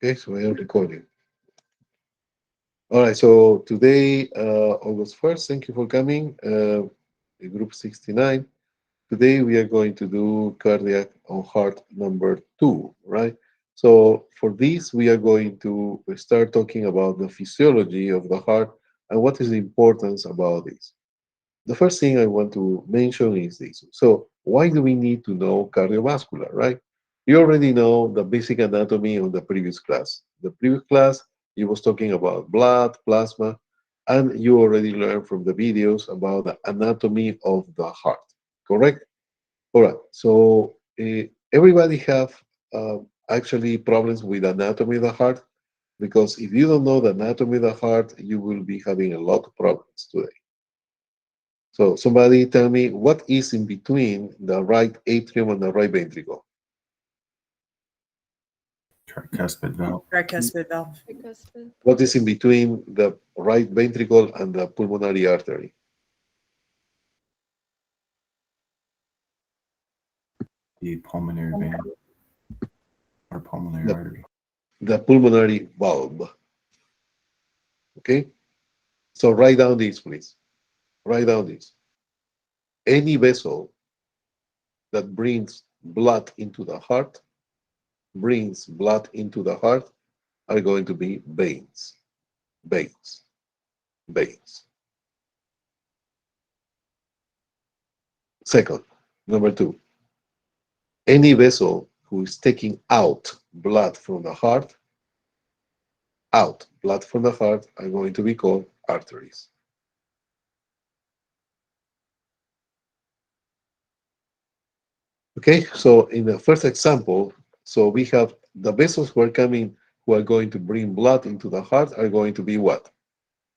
Okay, so I am recording. All right, so today, August 1st, thank you for coming. Group 69. Today we are going to do cardiac on heart number 2, right? So for this, we are going to start talking about the physiology of the heart and what is the importance about this. The first thing I want to mention is this. So why do we need to know cardiovascular, right? You already know the basic anatomy on the previous class. The previous class, you was talking about blood, plasma, and you already learned from the videos about the anatomy of the heart, correct? All right. So everybody have uh, actually problems with anatomy of the heart because if you don't know the anatomy of the heart, you will be having a lot of problems today. So somebody tell me what is in between the right atrium and the right ventricle? Tricuspid valve. Tricuspid valve. Tricuspid. What is in between the right ventricle and the pulmonary artery? The pulmonary vein or pulmonary The, artery. the pulmonary valve. Okay? So write down this, please. Write down this. Any vessel that brings blood into the heart, are going to be veins. Veins. Veins. Second, number two, any vessel who is taking out blood from the heart, are going to be called arteries. Okay, so in the first example, so we have the vessels who are going to bring blood into the heart are going to be what?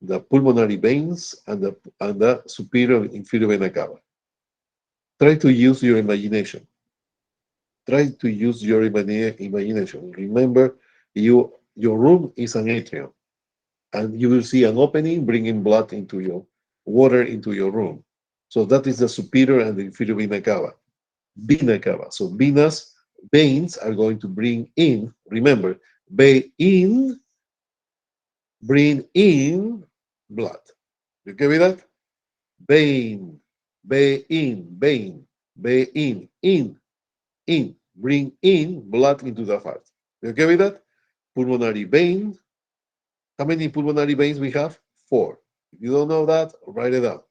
The pulmonary veins and the superior and inferior vena cava. Try to use your imagination. Try to use your imagination. Remember, your room is an atrium, and you will see an opening bringing blood into your water into your room. So that is the superior and the inferior vena cava. Vena cava. So veins are going to bring in. Remember, bring in blood. You okay with that? Vein, vein, in, bring in blood into the heart. You okay with that? Pulmonary vein. How many pulmonary veins we have? 4. If you don't know that, write it down.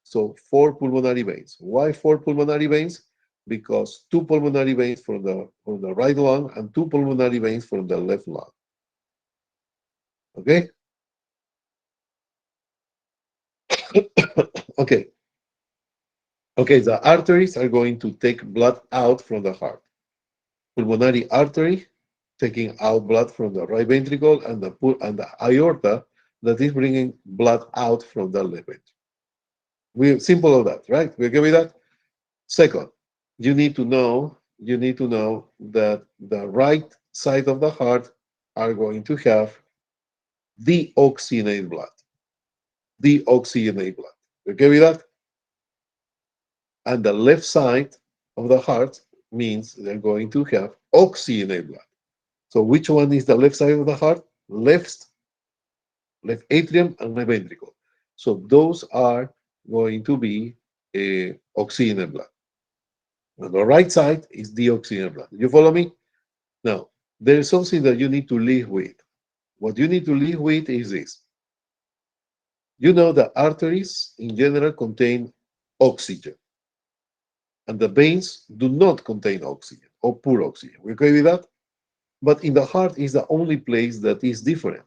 So 4 pulmonary veins. Why 4 pulmonary veins? Because 2 pulmonary veins from the right lung and 2 pulmonary veins from the left lung. Okay? Okay. Okay, the arteries are going to take blood out from the heart. Pulmonary artery taking out blood from the right ventricle and the aorta that is bringing blood out from the left ventricle. We simple of that, right? We okay with that? Second, you need to know that the right side of the heart are going to have deoxygenated blood. Deoxygenated blood. Okay with that? And the left side of the heart means they're going to have oxygenated blood. So which one is the left side of the heart? Left atrium and left ventricle. So those are going to be oxygenated blood. On the right side is deoxygenated blood. You follow me? Now, there is something that you need to live with. What you need to live with is this. You know the arteries in general contain oxygen, and the veins do not contain oxygen or poor oxygen. We okay with that? But in the heart is the only place that is different.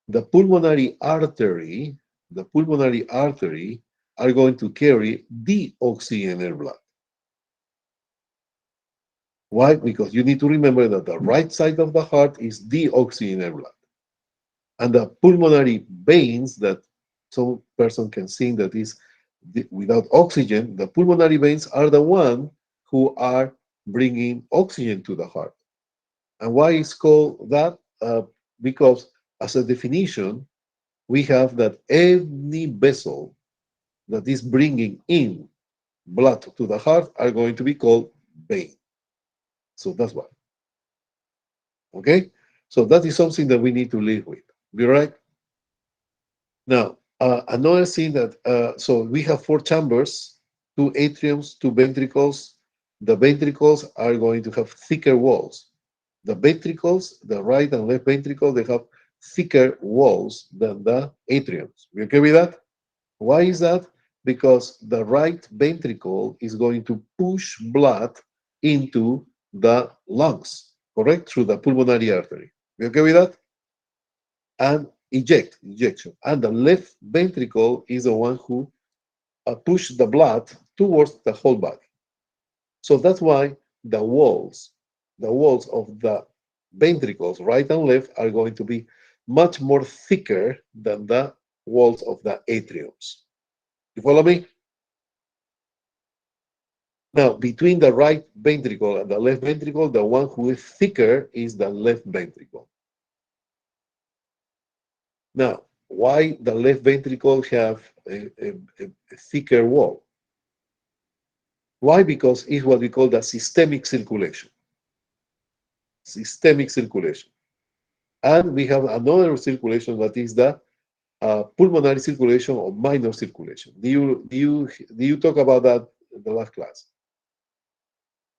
The pulmonary artery are going to carry deoxygenated blood. Why? Because you need to remember that the right side of the heart is deoxygenated blood. And the pulmonary veins that some person can see that is without oxygen, the pulmonary veins are the one who are bringing oxygen to the heart. And why it's called that? Because as a definition, we have that any vessel that is bringing in blood to the heart are going to be called vein. So that's why. Okay? So that is something that we need to live with. Be right? Now, another thing that, so we have four chambers, two atriums, two ventricles. The ventricles are going to have thicker walls. The ventricles, the right and left ventricle, they have thicker walls than the atriums. You okay with that? Why is that? Because the right ventricle is going to push blood into the lungs, correct? Through the pulmonary artery. You okay with that? And injection. And the left ventricle is the one who push the blood towards the whole body. So that's why the walls, the walls of the ventricles, right and left, are going to be much more thicker than the walls of the atriums. You follow me? Now, between the right ventricle and the left ventricle, the one who is thicker is the left ventricle. Now, why the left ventricle have a thicker wall? Why? Because it's what we call the systemic circulation. Systemic circulation. And we have another circulation that is the pulmonary circulation or minor circulation. Do you talk about that in the last class?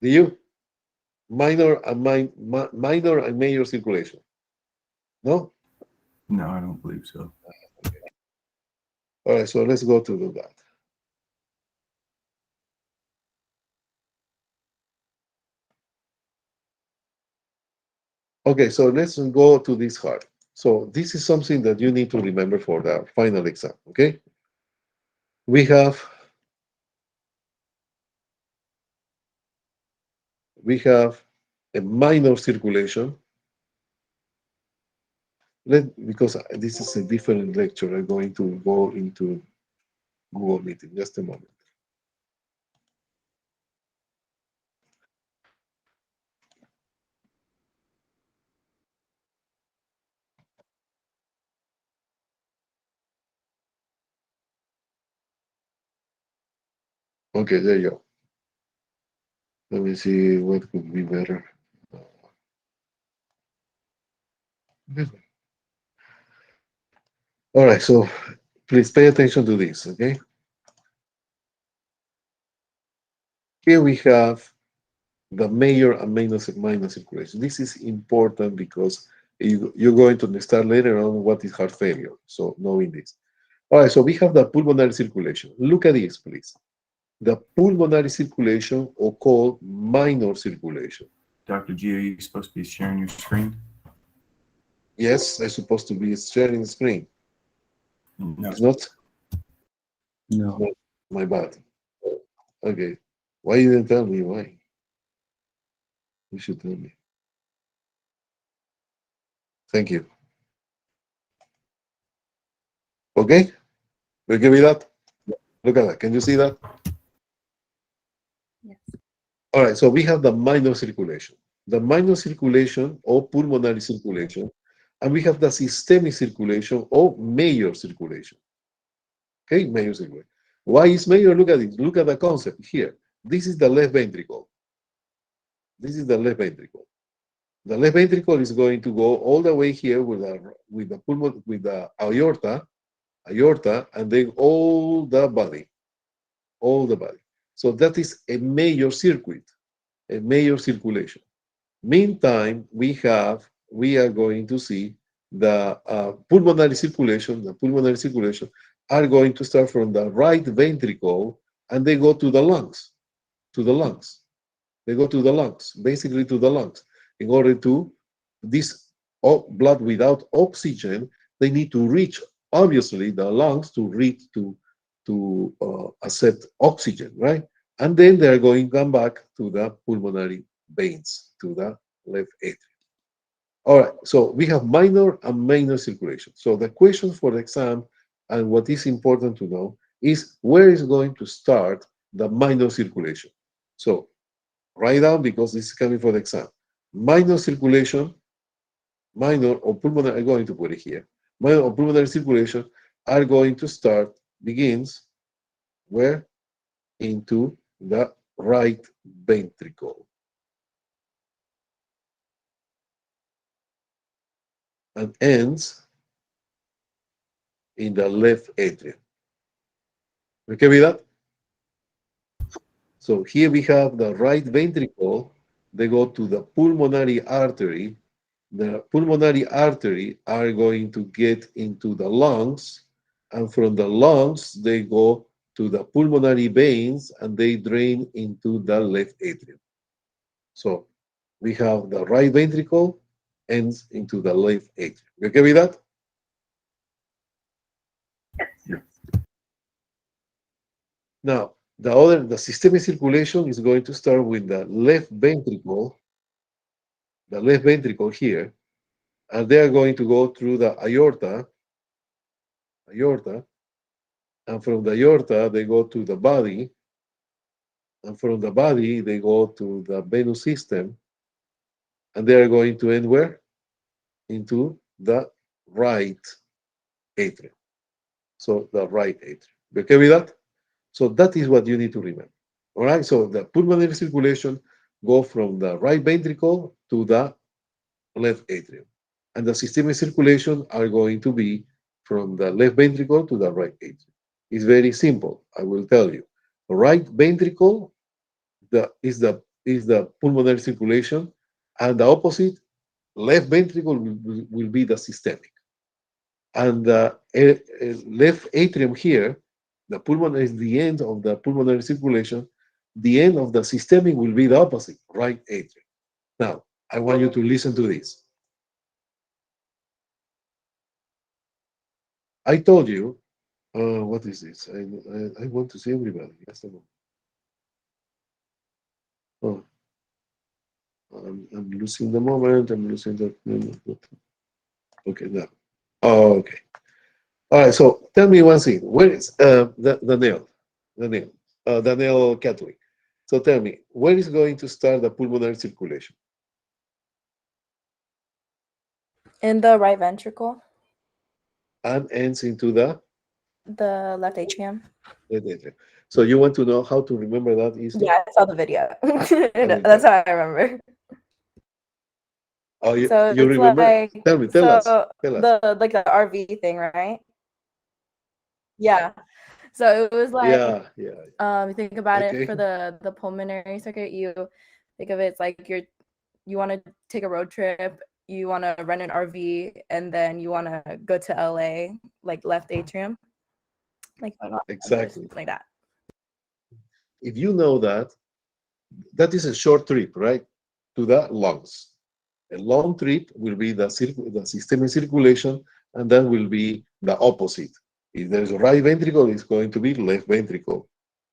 Do you? Minor and major circulation. No? No, I don't believe so. All right, so let's go to do that. Okay, so let's go to this heart. So this is something that you need to remember for the final exam, okay? We have a minor circulation. Because this is a different lecture, I'm going to go into Google Meeting. Just a moment. Okay, there you go. Let me see what could be better. All right, so please pay attention to this, okay? Here we have the major and minor circulation. This is important because you're going to understand later on what is heart failure. So knowing this. All right, so we have the pulmonary circulation. Look at this, please. The pulmonary circulation, or called minor circulation. Dr. G, are you supposed to be sharing your screen? Yes, I'm supposed to be sharing the screen. No. It's not No. my bad. Okay. Why you didn't tell me? Why? You should tell me. Thank you. Okay? We give me that? Look at that. Can you see that? Yes. All right, so we have the minor circulation. The minor circulation or pulmonary circulation, and we have the systemic circulation or major circulation. Okay, major circulation. Why is major? Look at it. Look at the concept here. This is the left ventricle. This is the left ventricle. The left ventricle is going to go all the way here with the aorta, and then all the body. So that is a major circuit, a major circulation. Meantime, we are going to see the pulmonary circulation. The pulmonary circulation are going to start from the right ventricle and they go to the lungs, to the lungs. They go to the lungs, basically to the lungs. In order to this blood without oxygen, they need to reach obviously the lungs to reach to accept oxygen, right? And then they are going to come back to the pulmonary veins, to the left atrium. All right, so we have minor and major circulation. So the question for the exam and what is important to know is where is going to start the minor circulation. So write down, because this is coming for the exam. Minor circulation, minor or pulmonary, I'm going to put it here. Minor or pulmonary circulation are going to start, begins where? Into the right ventricle. and ends in the left atrium. Okay with that? So here we have the right ventricle. They go to the pulmonary artery. The pulmonary artery are going to get into the lungs, and from the lungs they go to the pulmonary veins and they drain into the left atrium. So we have the right ventricle ends into the left atrium. You okay with that? Yeah. Now, the systemic circulation is going to start with the left ventricle here, and they are going to go through the aorta, and from the aorta they go to the body, and from the body they go to the venous system, and they are going to end where? Into the right atrium. So the right atrium. You okay with that? So that is what you need to remember. All right. So the pulmonary circulation go from the right ventricle to the left atrium, and the systemic circulation are going to be from the left ventricle to the right atrium. It's very simple. I will tell you. Right ventricle is the pulmonary circulation, and the opposite left ventricle will be the systemic. And the left atrium here, the pulmonary is the end of the pulmonary circulation. The end of the systemic will be the opposite, right atrium. Now, I want you to listen to this. I told you, what is this? I want to see everybody. Yes, oh, I'm losing the moment. I'm losing the. Okay, now. Oh, okay. All right. So tell me one thing. Where is the nail? The nail. The nail Catholic. So tell me, where is going to start the pulmonary circulation? In the right ventricle, And ends into the the left atrium. left atrium. So you want to know how to remember that easily? Yeah, I saw the video. I will That's tell. how I remember. Oh, So you it's remember? like Tell us, so tell us. the RV thing, right? Yeah. So it was like Yeah, yeah. you think about it Okay, for the pulmonary circuit, you think of it as like you want to take a road trip, you want to rent an RV, and then you want to go to LA, like left atrium, like exactly. something like that. If you know that, that is a short trip, right? To the lungs. A long trip will be the systemic circulation, and then will be the opposite. If there's a right ventricle, it's going to be left ventricle.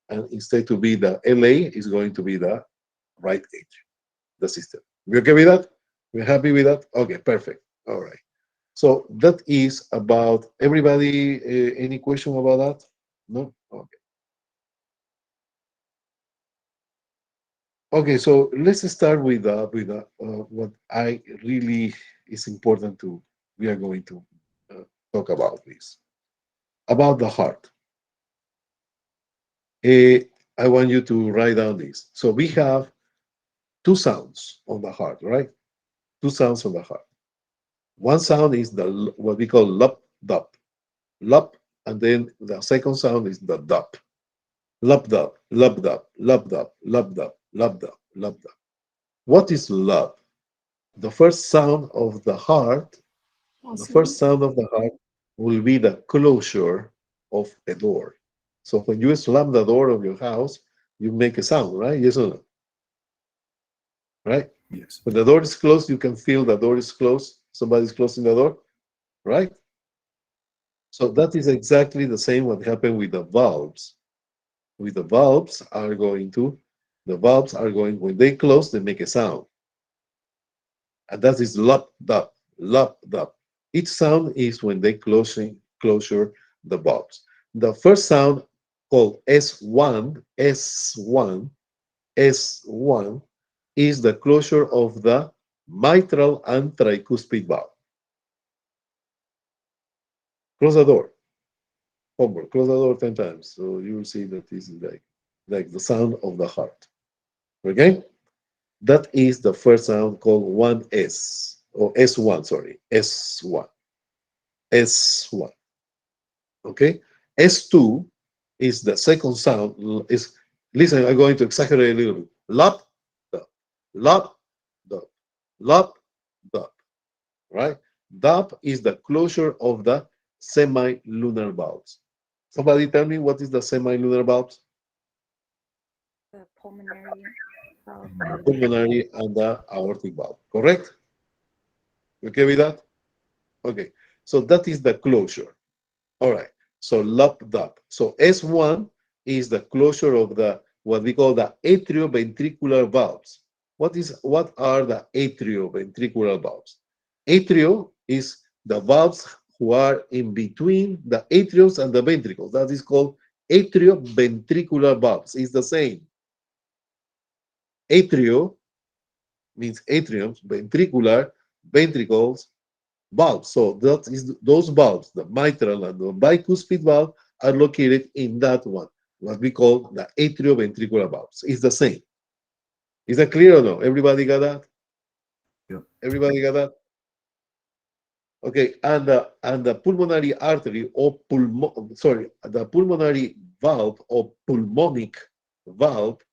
And instead to be the LA, is going to be the right atrium, the system. We okay with that? We're happy with that? Okay, perfect. All right. So that is about everybody. Any question about that? No? Okay. Okay, so let's start with what I really is important to. We are going to talk about this about the heart. Eh, I want you to write down this. So we have two sounds on the heart, right? Two sounds on the heart. One sound is the what we call lup dup, lup, and then the second sound is the dup, lup dup, lup dup, lup dup, lup dup, lup dup, lup dup. What is lup? The first sound of the heart, the first sound of the heart will be the closure of a door. So when you slam the door of your house, you make a sound, right? Yes or no? Right? Yes. When the door is closed, you can feel the door is closed. Somebody's closing the door, right? So that is exactly the same what happened with the valves. With the valves are going, when they close, they make a sound. And that is lop, dup, lop, dup. Each sound is when they closure the valves. The first sound called S1, S1, S1 is the closure of the mitral and tricuspid valve. Close the door. Homework. Close the door 10 times. So you will see that this is like the sound of the heart. Okay? That is the first sound called 1S. or S1, sorry, S1, S1. Okay, S2 is the second sound. Is listen, I'm going to exaggerate a little bit. Lop, dop, lop, dop, lop, dop. Right? Dop is the closure of the semi-lunar valves. Somebody tell me what is the semi-lunar valves? The pulmonary valve. The pulmonary and the aortic valve. Correct? Okay with that? Okay. So that is the closure. All right. So lop dop. So S1 is the closure of the what we call the atrioventricular valves. What are the atrioventricular valves? Atrio is the valves who are in between the atriums and the ventricles. That is called atrioventricular valves. It's the same. Atrio means atriums, ventricular, ventricles, valves. So that is those valves, the mitral and the bicuspid valve, are located in that one, what we call the atrioventricular valves. It's the same. Is that clear or no? Everybody got that? Yep. Everybody got that? Okay, and the pulmonary artery or the pulmonary valve or pulmonic valve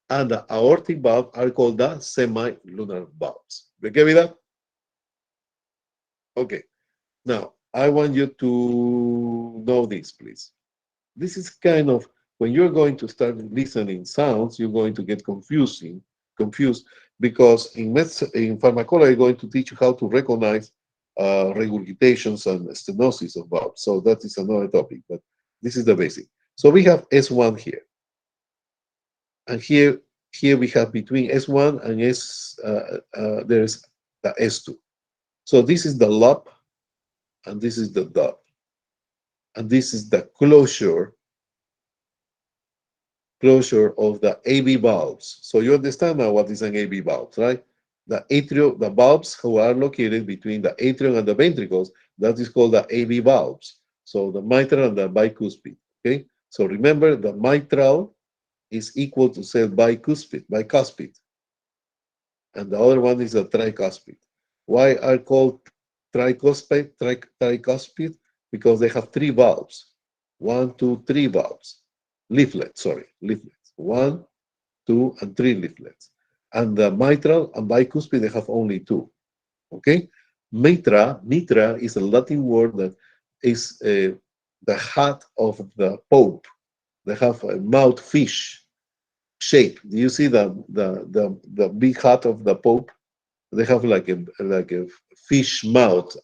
and the aortic valve are called the semi-lunar valves. Okay with that? Okay. Now, I want you to know this, please. This is kind of, when you're going to start listening sounds, you're going to get confused, because in pharmacology, I'm going to teach you how to recognize regurgitations and stenosis of valves. So that is another topic, but this is the basic. So we have S1 here. And here we have between S1 and there's the S2. So this is the lob, and this is the dub. And this is the closure of the AV valves. So you understand now what is an AV valve, right? The valves who are located between the atrium and the ventricles, that is called the AV valves. So the mitral and the bicuspid, okay? So remember, the mitral is equal to, say, bicuspid. And the other one is the tricuspid. Why are called tricuspid? Because they have three valves. 1, 2, 3 valves. Leaflets. One, two, and three leaflets. And the mitral and bicuspid, they have only two. Okay? Mitra is a Latin word that is the hat of the Pope. They have a mouth fish shape. Do you see the big hat of the Pope? They have like a fish mouth.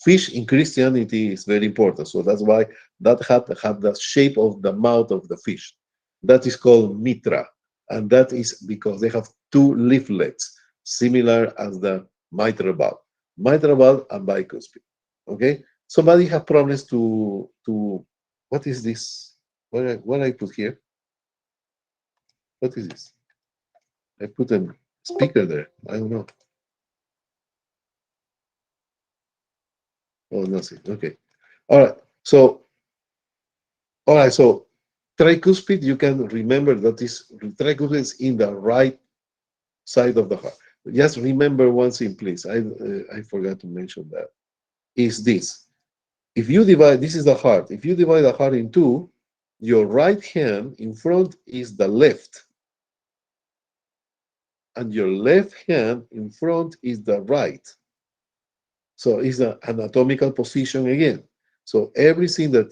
Fish in Christianity is very important, so that's why that have the shape of the mouth of the fish. That is called mitra, and that is because they have two leaflets, similar as the mitral valve and bicuspid. Okay, somebody have problems to what is this? What I put here? What is this? I put a speaker there. I don't know. Oh, nothing. Okay. All right. So, tricuspid, you can remember that is tricuspid is in the right side of the heart. Just remember one thing, please. I forgot to mention that. Is this. If you divide, this is the heart. If you divide the heart in two, your right hand in front is the left. And your left hand in front is the right. So it's an anatomical position again. So everything that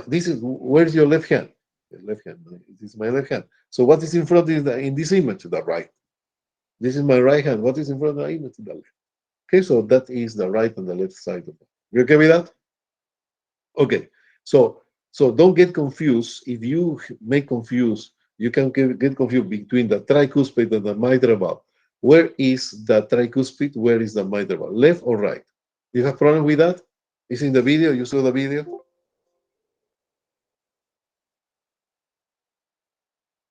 this is, where's your left hand? The left hand. This is my left hand. So what is in front in this image? The right. This is my right hand. What is in front of the image? The left. Okay, so that is the right and the left side of it. You okay with that? Okay. So don't get confused. If you make confused, you can get confused between the tricuspid and the mitral valve. Where is the tricuspid? Where is the mitral valve? Left or right? You have problem with that? It's in the video. You saw the video.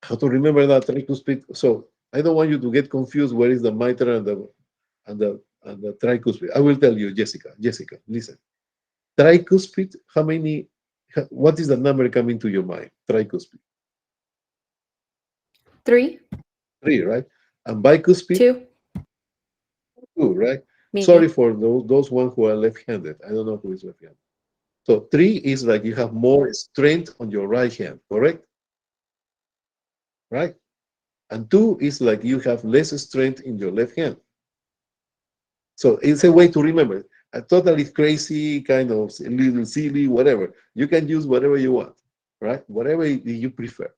How to remember that tricuspid? So I don't want you to get confused. Where is the mitral and the tricuspid? I will tell you, Jessica. Jessica, listen. Tricuspid. How many? What is the number coming to your mind? Tricuspid. 3, 3, right? And bicuspid. 2, 2, right? Me. Sorry for those ones who are left-handed. I don't know who is left-handed. So 3 is like you have more strength on your right hand, correct? Right? And 2 is like you have less strength in your left hand. So it's a way to remember. A totally crazy, kind of a little silly, whatever. You can use whatever you want, right? Whatever you prefer.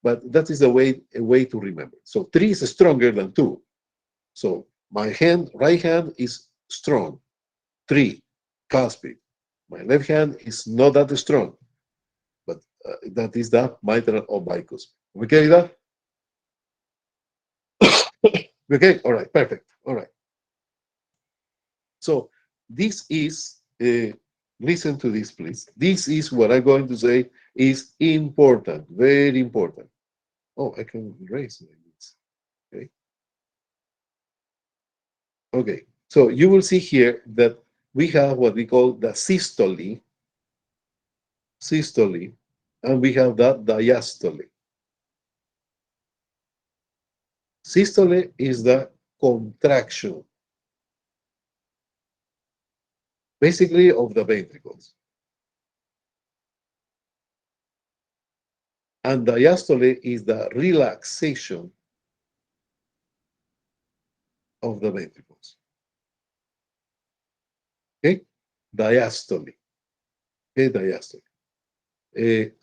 But that is a way to remember. So 3 is stronger than 2. So my right hand is strong. 3, cusp. My left hand is not that strong, but that is the mitral or bicuspid. Okay, that? Okay, all right, perfect. All right. So this is, listen to this, please. This is what I'm going to say is important, very important. Oh, I can erase this. Okay. Okay. So you will see here that we have what we call the systole, and we have the diastole. Systole is the contraction, basically, of the ventricles. And diastole is the relaxation of the ventricles. Okay? Diastole. Okay, diastole.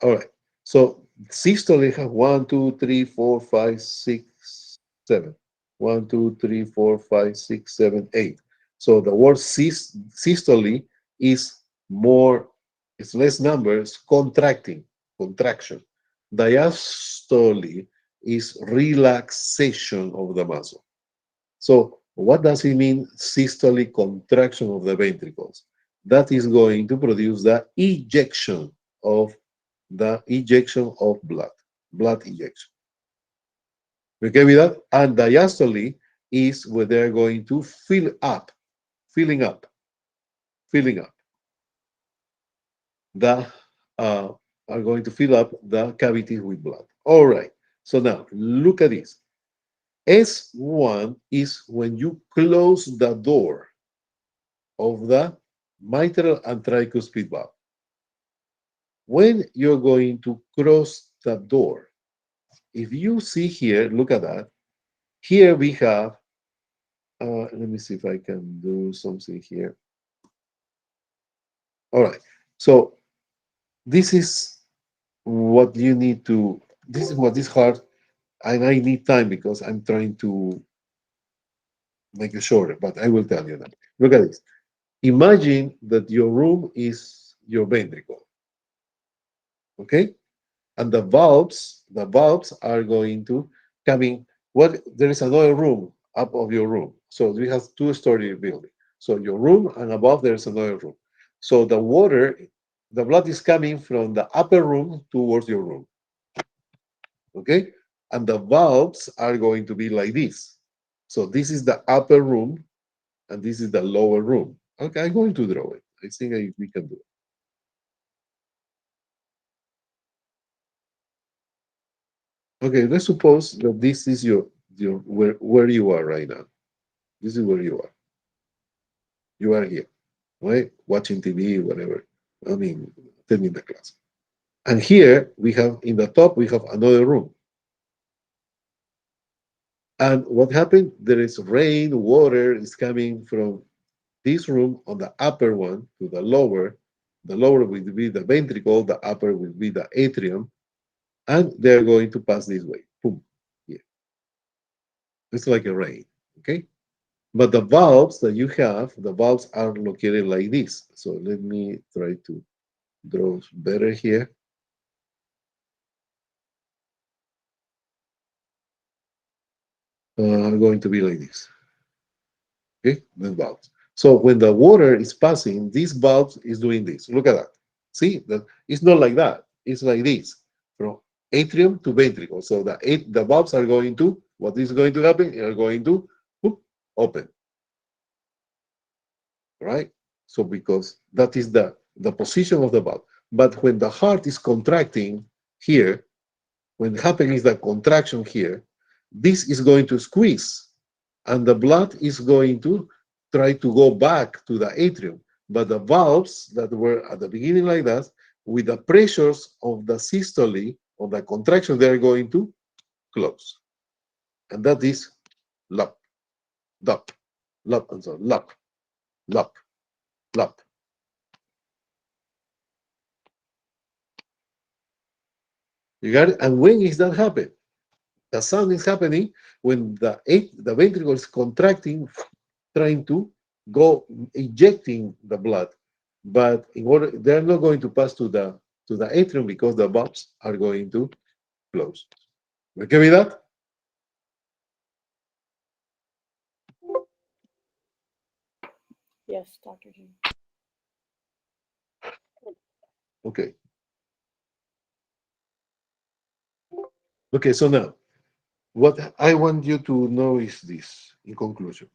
All right. So systole have 1, 2, 3, 4, 5, 6, 7. 1, 2, 3, 4, 5, 6, 7, 8. So the word systole is more, it's less numbers, contraction. Diastole is relaxation of the muscle. So what does it mean, systolic contraction of the ventricles? That is going to produce the ejection of blood ejection. Okay with that? And diastole is where they're going to filling up the are going to fill up the cavities with blood. All right. So now look at this. S1 is when you close the door of the mitral and tricuspid valve. When you're going to cross the door, if you see here, look at that. Here we have, let me see if I can do something here. All right. So this is what you need to, this is what is hard, and I need time because I'm trying to make it shorter, but I will tell you that. Look at this. Imagine that your room is your ventricle, okay? And the valves are going to come in. There is another room up of your room. So we have two-story building. So your room and above there's another room. So the blood is coming from the upper room towards your room. Okay? And the valves are going to be like this. So this is the upper room and this is the lower room. Okay, I'm going to draw it. I think we can do it. Okay, let's suppose that this is your where you are right now. This is where you are. You are here, right? Watching TV, whatever. I mean, attending the class. And here we have in the top we have another room. And what happened? There is rain, water is coming from this room on the upper one to the lower. The lower will be the ventricle, the upper will be the atrium, and they're going to pass this way. Boom. Here. It's like a rain. Okay. But the valves that you have, the valves are located like this. So let me try to draw better here. Are going to be like this. Okay, the valves. So when the water is passing, this valve is doing this. Look at that. See that it's not like that. It's like this from atrium to ventricle. So the valves are going to what is going to happen? They are going to whoop, open. Right? So because that is the position of the valve. But when the heart is contracting here, when happening is the contraction here, this is going to squeeze, and the blood is going to try to go back to the atrium. But the valves that were at the beginning like that, with the pressures of the systole, of the contraction, they're going to close. And that is lap, lap, lap, and so lap, lap, lap. You got it? And when is that happening? The sound is happening when the ventricle is contracting, trying to go ejecting the blood. But in order, they're not going to pass to the atrium because the valves are going to close. Okay with that? Yes, Dr. G. Okay. Okay, so now, what I want you to know is this, in conclusion.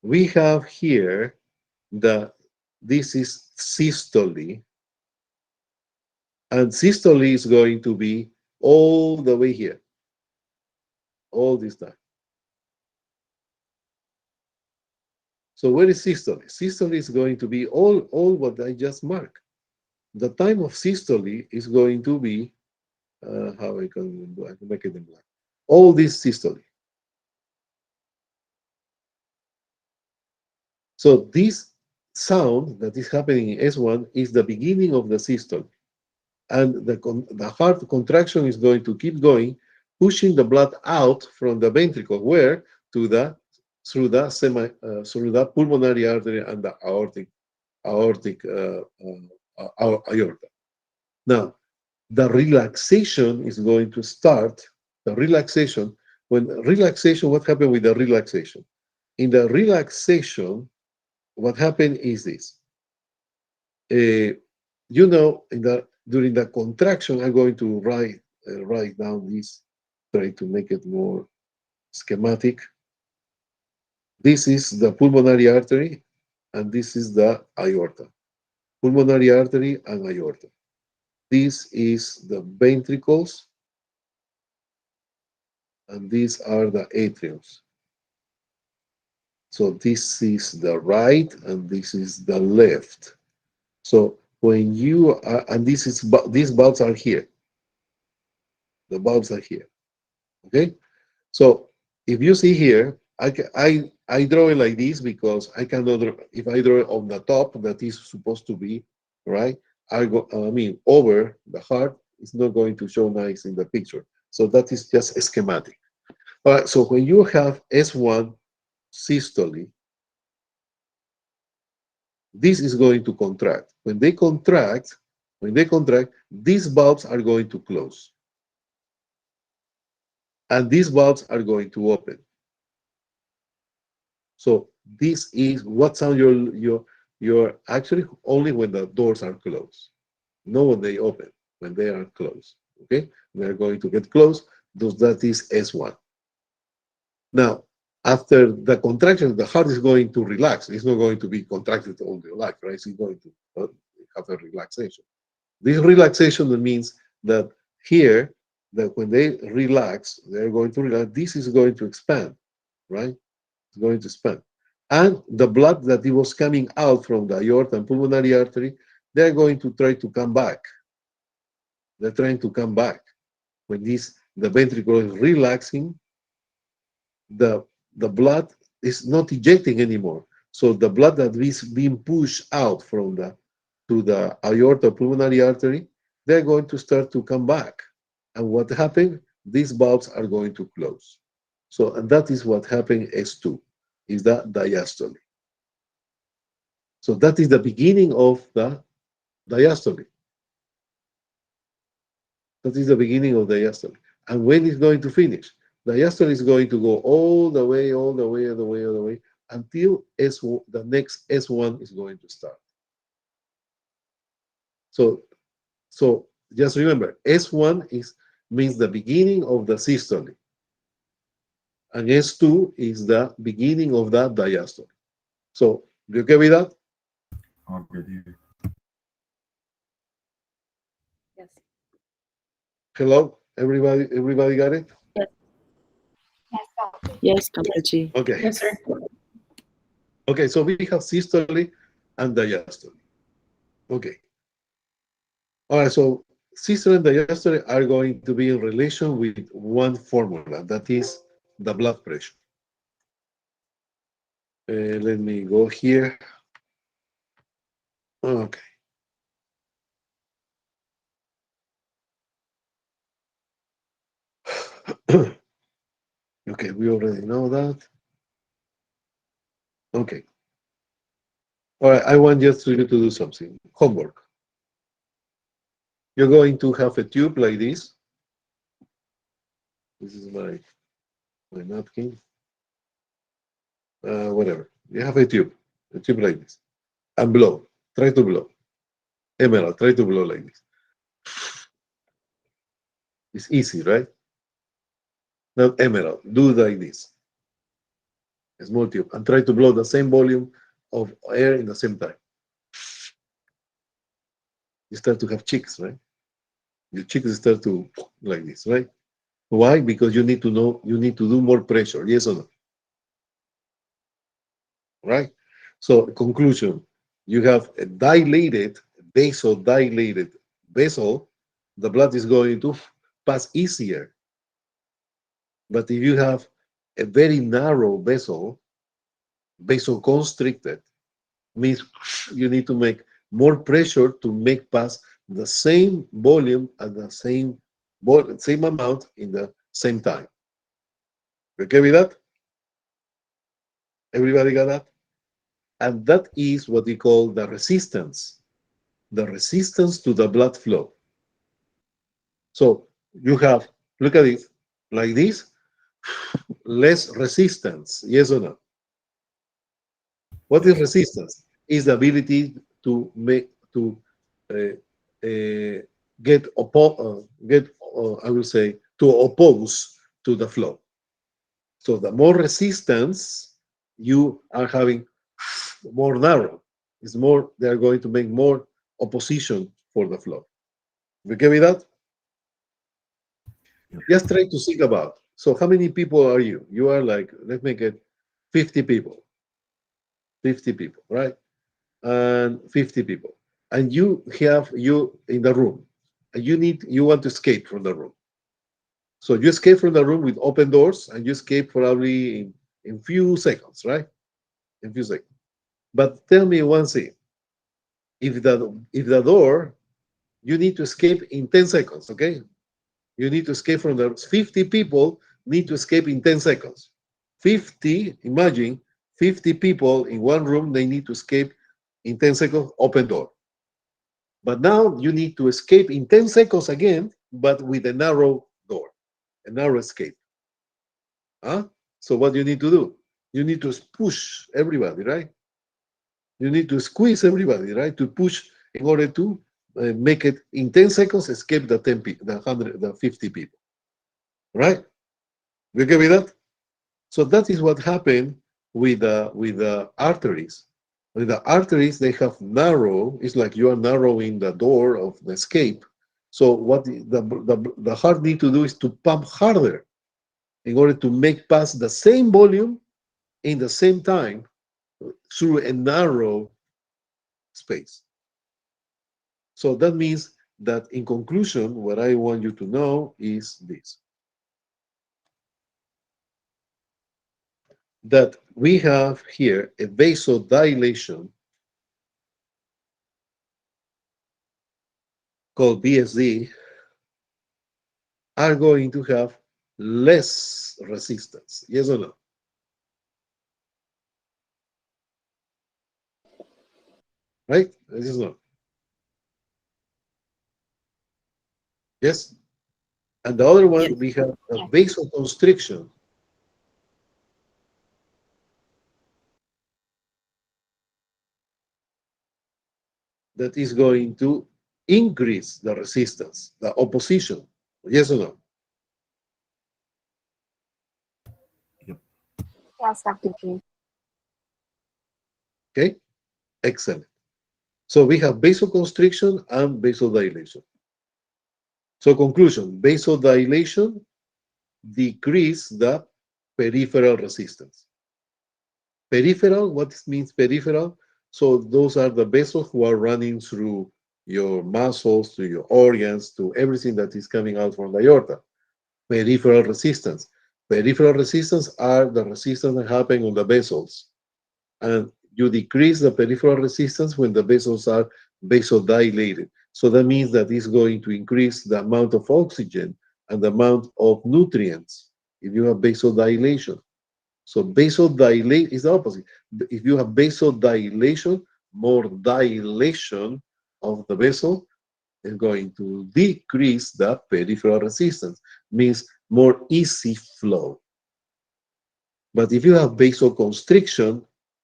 We have here this is systole, and systole is going to be all the way here, all this time. So where is systole? Systole is going to be all what I just marked. The time of systole is going to be, how I can make it in black. All this systole. So this sound that is happening in S1 is the beginning of the systole. And the heart contraction is going to keep going, pushing the blood out from the ventricle, where through the pulmonary artery and the aortic aorta. Now, the relaxation is going to start. The relaxation, what happened with the relaxation? In the relaxation, what happened is this. During the contraction, I'm going to write down this, try to make it more schematic. This is the pulmonary artery, and this is the aorta. Pulmonary artery and aorta. This is the ventricles, and these are the atriums. So this is the right, and this is the left. So when you are, and these valves are here. The valves are here. Okay. So if you see here, I draw it like this because I cannot. If I draw it on the top, that is supposed to be right. Over the heart, it's not going to show nice in the picture. So that is just a schematic. All right. So when you have S1 systole, this is going to contract. When they contract, these valves are going to close, and these valves are going to open. So this is what sound you're actually only when the doors are closed, not when they open. When they are closed, okay, they're going to get closed. That is S1. Now, after the contraction, the heart is going to relax. It's not going to be contracted all the life, right? It's going to have a relaxation. This relaxation means that here, that when they relax, they're going to relax. This is going to expand, right? It's going to expand. And the blood that it was coming out from the aorta and pulmonary artery, they're going to try to come back. They're trying to come back. When the ventricle is relaxing, the blood is not ejecting anymore. So the blood that is being pushed out to the aorta pulmonary artery, they're going to start to come back. And what happened? These valves are going to close. So, and that is what happened S2, is that diastole. So that is the beginning of the diastole. That is the beginning of diastole. And when it's going to finish? Diastole is going to go all the way until the next S1 is going to start. So just remember, S1 means the beginning of the systole, and S2 is the beginning of that diastole. So, you okay with that? All good here. Yes. Hello, everybody. Everybody got it? Yes, Doctor. Yes, Dr. G. Okay. Yes, sir. Okay, so we have systole and diastole. Okay. All right, so systole and diastole are going to be in relation with one formula, that is the blood pressure. Let me go here. Okay. Okay, we already know that. Okay. All right, I want just you to do something. Homework. You're going to have a tube like this. This is my napkin. Whatever. You have a tube like this. And blow. Try to blow. Emerald, try to blow like this. It's easy, right? Now, Emerald, do like this. A small tube. And try to blow the same volume of air in the same time. You start to have cheeks, right? Your cheeks start to like this, right? Why? Because you need to know, you need to do more pressure. Yes or no? Right? So, conclusion, you have a dilated, vasodilated vessel, the blood is going to pass easier. But if you have a very narrow vessel, vasoconstricted, means you need to make more pressure to make pass the same volume and the same amount in the same time. Okay with that? Everybody got that? And that is what we call the resistance to the blood flow. So you have, look at it, like this, less resistance, yes or no? What is resistance? Is the ability to make, to uh, I will say, to oppose to the flow. So the more resistance you are having, more narrow. It's more, they are going to make more opposition for the flow. You okay with that? Just try to think about. So how many people are you? You are like, let's make it 50 people. 50 people, right? And 50 people. And you have you in the room. And you want to escape from the room. So you escape from the room with open doors and you escape probably in few seconds, right? In few seconds. But tell me one thing. If the door, you need to escape in 10 seconds, okay? You need to escape from the 50 people need to escape in 10 seconds. 50, imagine 50 people in one room, they need to escape in 10 seconds, open door. But now you need to escape in 10 seconds again, but with a narrow door, a narrow escape. Huh? So what you need to do? You need to push everybody, right? You need to squeeze everybody, right? To push in order to make it in 10 seconds, escape the 10 people, the 100, the 50 people, right? You okay with that? So that is what happened with the arteries. With the arteries, they have narrow. It's like you are narrowing the door of the escape. So what the heart need to do is to pump harder in order to make pass the same volume in the same time through a narrow space. So that means that in conclusion, what I want you to know is this. That we have here a vasodilation called BSD are going to have less resistance. Yes or no? Right? This is not. Yes? And the other one, we have a vasoconstriction. That is going to increase the resistance, the opposition. Yes or no? Yes, Dr. G. Okay? Excellent. So we have vasoconstriction and vasodilation. So conclusion, vasodilation decrease the peripheral resistance. Peripheral, what means peripheral? So those are the vessels who are running through your muscles, to your organs, to everything that is coming out from the aorta. Peripheral resistance. Peripheral resistance are the resistance that happen on the vessels. And you decrease the peripheral resistance when the vessels are vasodilated. So that means that it's going to increase the amount of oxygen and the amount of nutrients if you have vasodilation. So vasodilate is the opposite. If you have vasodilation, more dilation of the vessel is going to decrease the peripheral resistance, means more easy flow. But if you have vasoconstriction,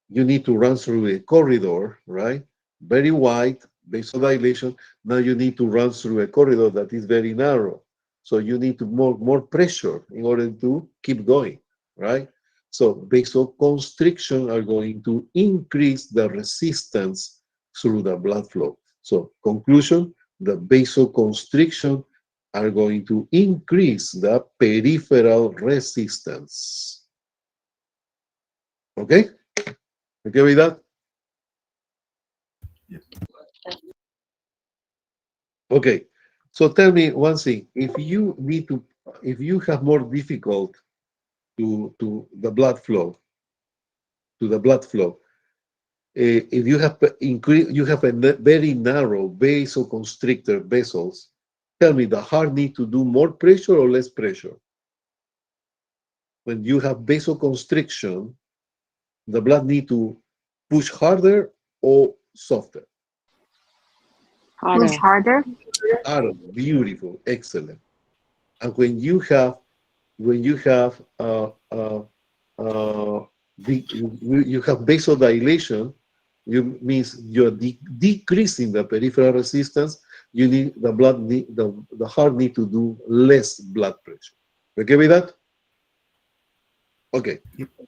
you need to run through a corridor, right? Very wide, vasodilation. Now you need to run through a corridor that is very narrow. So you need to more pressure in order to keep going, right? So vasoconstriction are going to increase the resistance through the blood flow. So conclusion, the vasoconstriction are going to increase the peripheral resistance. Okay? Okay with that? Yes. Okay. So tell me one thing. If you have more difficult to the blood flow, if you have you have a very narrow vasoconstrictor vessels, tell me the heart need to do more pressure or less pressure? When you have vasoconstriction, the blood need to push harder or softer? Push harder. Harder. Beautiful. Excellent. And when you have you have vasodilation, you means you're decreasing the peripheral resistance. You need the heart need to do less blood pressure. Okay with that? Okay.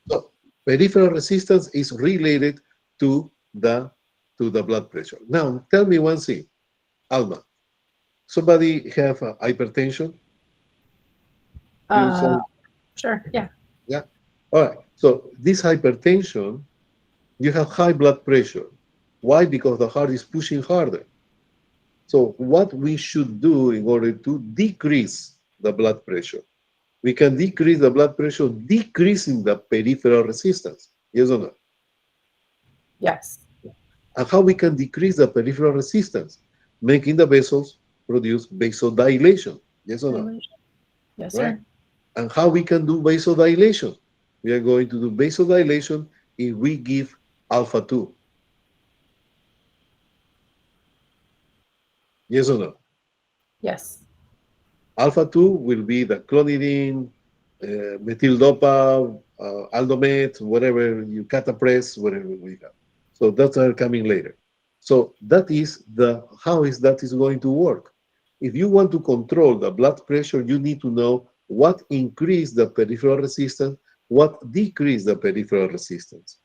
So peripheral resistance is related to the blood pressure. Now tell me one thing, Alma. Somebody have hypertension? Sure, yeah. Yeah. All right. So this hypertension, you have high blood pressure. Why? Because the heart is pushing harder. So what we should do in order to decrease the blood pressure? We can decrease the blood pressure, decreasing the peripheral resistance. Yes or no? Yes. And how we can decrease the peripheral resistance? Making the vessels produce vasodilation. Yes or no? Yes, Right? sir. And how we can do vasodilation? We are going to do vasodilation if we give alpha 2. Yes or no? Yes. Alpha 2 will be the clonidine, methyl dopa, aldomet, whatever you catapress, whatever we have. So that's are coming later. So that is how is that is going to work. If you want to control the blood pressure, you need to know what increase the peripheral resistance, what decrease the peripheral resistance.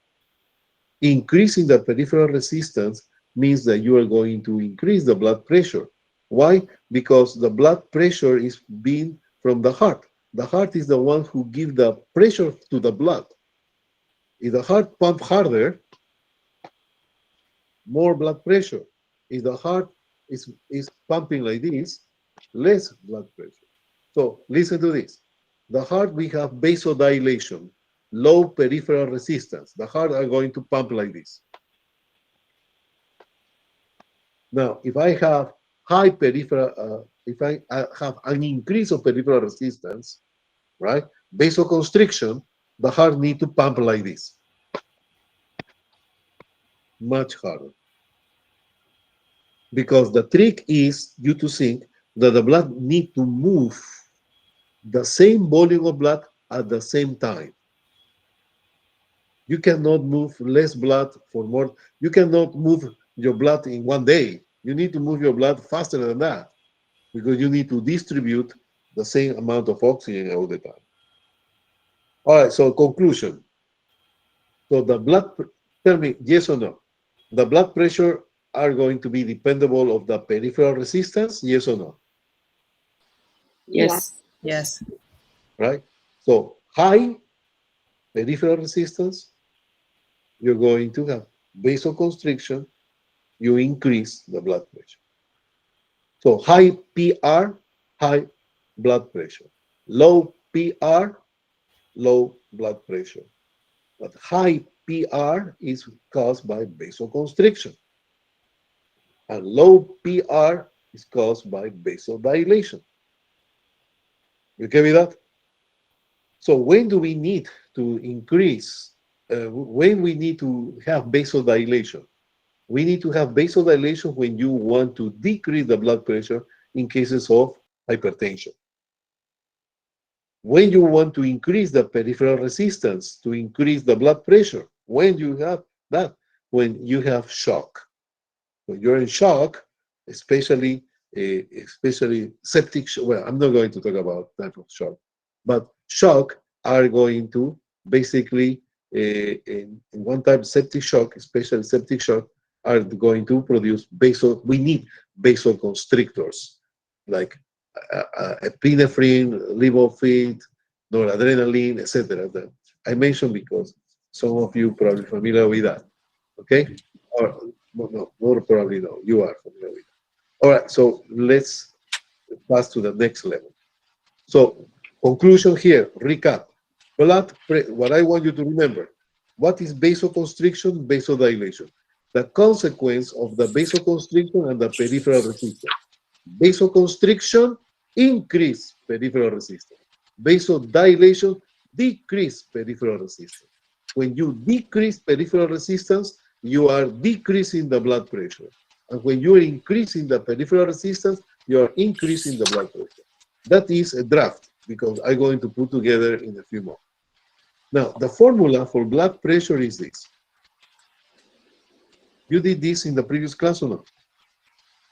Increasing the peripheral resistance means that you are going to increase the blood pressure. Why? Because the blood pressure is being from the heart. The heart is the one who gives the pressure to the blood. If the heart pumps harder, more blood pressure. If the heart is pumping like this, less blood pressure. So listen to this. The heart, we have vasodilation, low peripheral resistance. The heart are going to pump like this. Now, if I have high peripheral, if I have an increase of peripheral resistance, right? Vasoconstriction, the heart need to pump like this, much harder. Because the trick is you to think that the blood need to move the same volume of blood at the same time. You cannot move less blood for more. You cannot move your blood in one day. You need to move your blood faster than that because you need to distribute the same amount of oxygen all the time. All right, so conclusion. So the blood, tell me yes or no. The blood pressure are going to be dependable of the peripheral resistance, yes or no? Yes. Yes. Right? So high peripheral resistance, you're going to have vasoconstriction, you increase the blood pressure. So high PR, high blood pressure. Low PR, low blood pressure. But high PR is caused by vasoconstriction. And low PR is caused by vasodilation. You okay with that? So when do we need to increase, when we need to have vasodilation? We need to have vasodilation when you want to decrease the blood pressure in cases of hypertension. When you want to increase the peripheral resistance to increase the blood pressure, when you have that, when you have shock. When you're in shock, especially septic shock, well, I'm not going to talk about type of shock, but shock are going to basically, in one type of septic shock, especially septic shock, are going to produce we need vasoconstrictors, like epinephrine, levofit, noradrenaline, etc. That I mentioned because some of you probably familiar with that. Okay? Or no, more probably no. You are familiar with that. All right, so let's pass to the next level. So, conclusion here, recap. What I want you to remember, what is vasoconstriction, vasodilation? The consequence of the vasoconstriction and the peripheral resistance. Vasoconstriction, increase peripheral resistance. Vasodilation, decrease peripheral resistance. When you decrease peripheral resistance, you are decreasing the blood pressure. And when you are increasing the peripheral resistance, you are increasing the blood pressure. That is a draft, because I'm going to put together in a few more. Now, the formula for blood pressure is this. You did this in the previous class or not?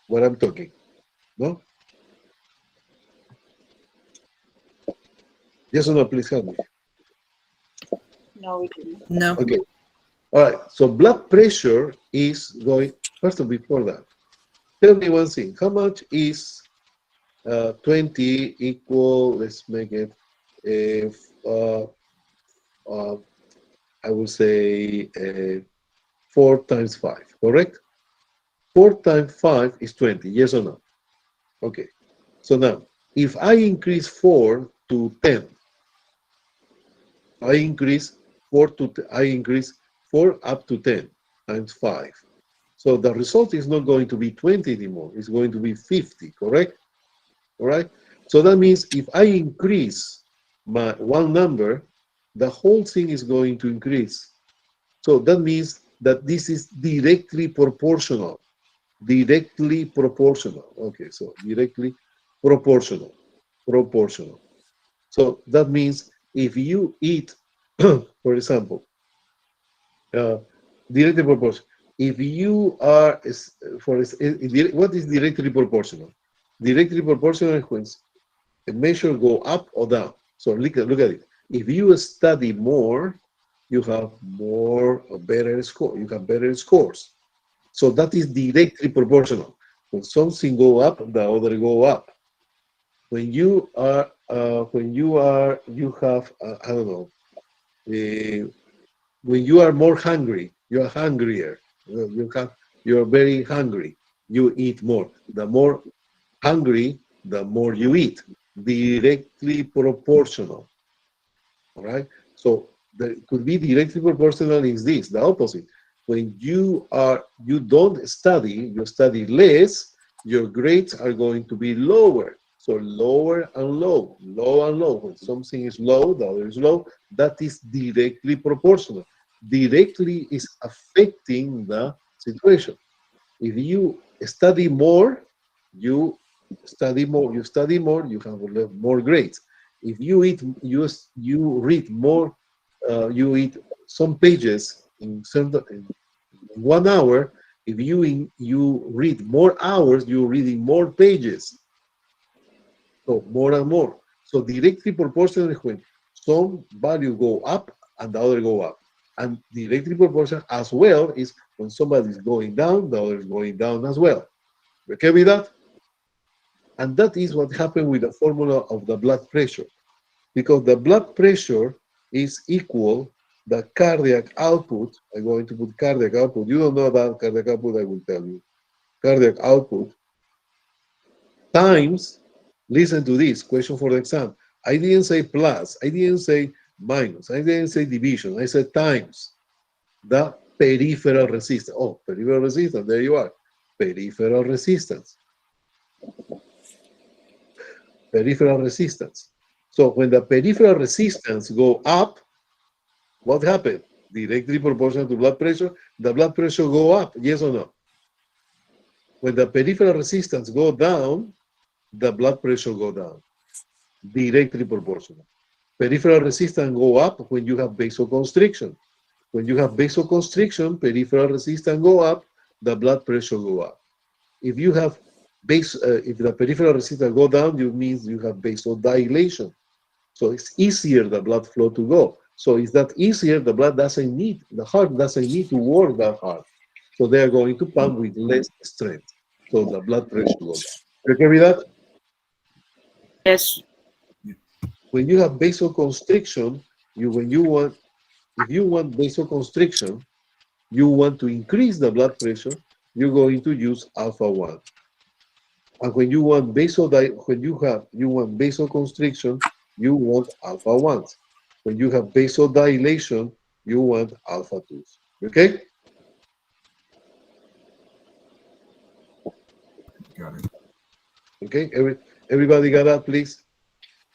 What I'm talking, no? Yes or no, please help me. No, we didn't. No. Okay. All right. So blood pressure is going, first of all, before that, tell me one thing. How much is 20 equal, let's make it, if, I would say 4 times 5, correct? 4 times 5 is 20, yes or no? Okay. So now, if I increase 4 to 10, I increase 4 up to 10 times 5. So the result is not going to be 20 anymore. It's going to be 50, correct? All right? So that means if I increase my one number, the whole thing is going to increase. So that means that this is directly proportional. Directly proportional. Okay, so directly proportional. Proportional. So that means if you eat, for example, directly proportional. If you are, what is directly proportional? Directly proportional is when a measure go up or down. So look at it. If you study more, you have better score. You have better scores. So that is directly proportional. When something go up, the other go up. When you have, I don't know, when you are more hungry, you are hungrier. You're very hungry. You eat more. The more hungry, the more you eat. Directly proportional. All right. So there could be directly proportional is this, the opposite. When you don't study, you study less, your grades are going to be lower. So lower and low, low and low. When something is low, the other is low. That is directly proportional. Directly is affecting the situation. If you study more, you study more, you have more grades. If you read more, you read some pages in 1 hour. If you read more hours, you're reading more pages. So more and more. So directly proportional is when some value go up and the other go up. And directly proportional as well is when somebody is going down, the other is going down as well. Okay with that? And that is what happened with the formula of the blood pressure. Because the blood pressure is equal the cardiac output, I'm going to put cardiac output. You don't know about cardiac output, I will tell you. Cardiac output times, listen to this, question for the exam. I didn't say plus, I didn't say minus, I didn't say division, I said times the peripheral resistance. Oh, peripheral resistance, there you are. Peripheral resistance. Peripheral resistance. So when the peripheral resistance go up, what happened? Directly proportional to blood pressure, the blood pressure go up, yes or no? When the peripheral resistance go down, the blood pressure go down. Directly proportional. Peripheral resistance go up when you have vasoconstriction. When you have vasoconstriction, peripheral resistance go up, the blood pressure go up. If you have if the peripheral resistance go down, it means you have vasodilation. So it's easier the blood flow to go. So is that easier? The heart doesn't need to work that hard. So they are going to pump with less strength. So the blood pressure goes down. You okay with that? Yes. When you have vasoconstriction, if you want vasoconstriction, you want to increase the blood pressure, you're going to use alpha 1. And when you want vasoconstriction, you want alpha 1s. When you have vasodilation, you want alpha 2s. Okay? Got it. Okay? Everybody got that, please?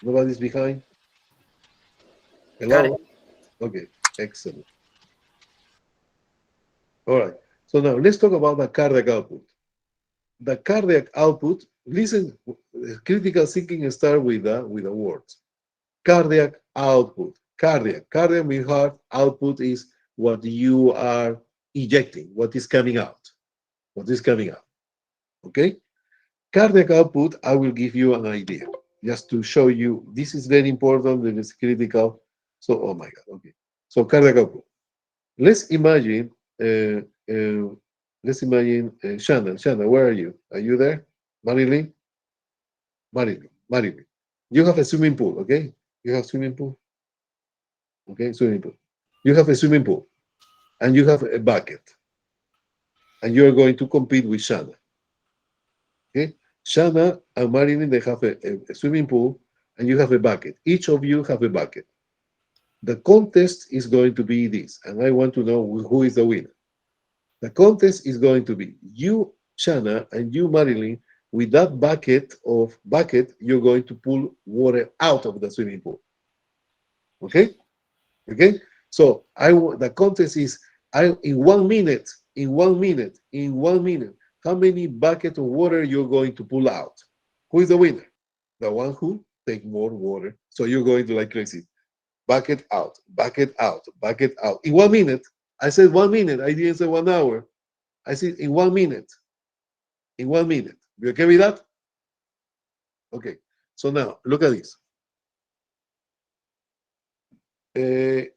Nobody's behind? Got Hello? Okay, excellent. All right. So now let's talk about the cardiac output. The cardiac output, listen, critical thinking starts with the words. Cardiac output. Cardiac means heart. Output is what you are ejecting, what is coming out. What is coming out. Okay? Cardiac output, I will give you an idea just to show you. This is very important and it's critical. So, oh my God, okay. So, cardiac output. Let's imagine, uh, uh, Shannon. Shannon, where are you? Are you there? Marilyn? Marilyn. You have a swimming pool, okay? You have swimming pool? Okay, swimming pool. You have a swimming pool and you have a bucket and you are going to compete with Shanna. Okay? Shanna and Marilyn, they have a swimming pool and you have a bucket. Each of you have a bucket. The contest is going to be this, and I want to know who is the winner. The contest is going to be you, Shanna, and you, Marilyn, with that bucket, you're going to pull water out of the swimming pool. Okay? Okay? So the contest is in 1 minute, how many buckets of water you're going to pull out? Who is the winner? The one who take more water. So you're going to like crazy. Bucket out, bucket out, bucket out. In 1 minute. I said 1 minute. I didn't say 1 hour. I said in 1 minute. In 1 minute. You okay with that? Okay. So now look at this. The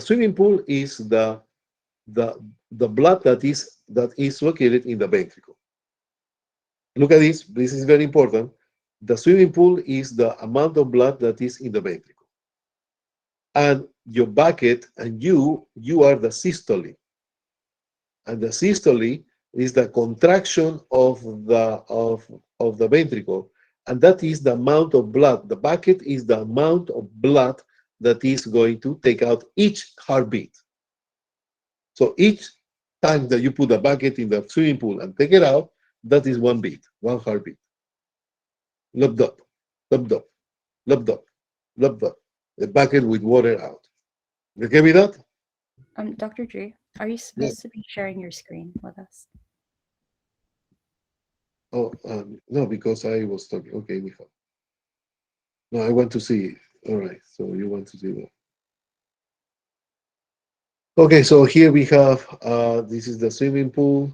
swimming pool is the blood that is located in the ventricle. Look at this. This is very important. The swimming pool is the amount of blood that is in the ventricle. And your bucket and you are the systole. And the systole is the contraction of the ventricle. And that is the amount of blood. The bucket is the amount of blood that is going to take out each heartbeat. So each time that you put a bucket in the swimming pool and take it out, that is 1 beat, 1 heartbeat. Lub up, lub up, lub up, lub up. The bucket with water out. You okay with that? Dr. Drew, are you supposed to be sharing your screen with us? Oh, no, because I was talking. Okay, Mijo. No, I want to see. All right, so you want to see that. Okay, so here we have, this is the swimming pool,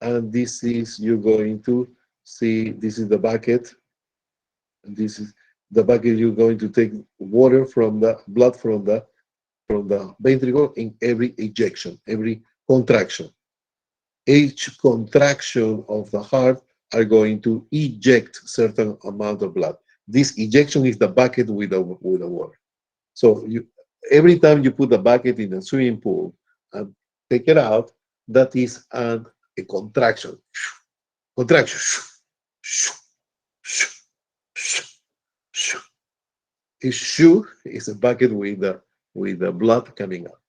and this is, you're going to see, this is the bucket, and this is the bucket. You're going to take water from the blood from the ventricle in every ejection, every contraction. Each contraction of the heart are going to eject certain amount of blood. This ejection is the bucket with the water. So every time you put the bucket in a swimming pool and take it out, that is a contraction. Contraction. Is shoe is a bucket with the blood coming out.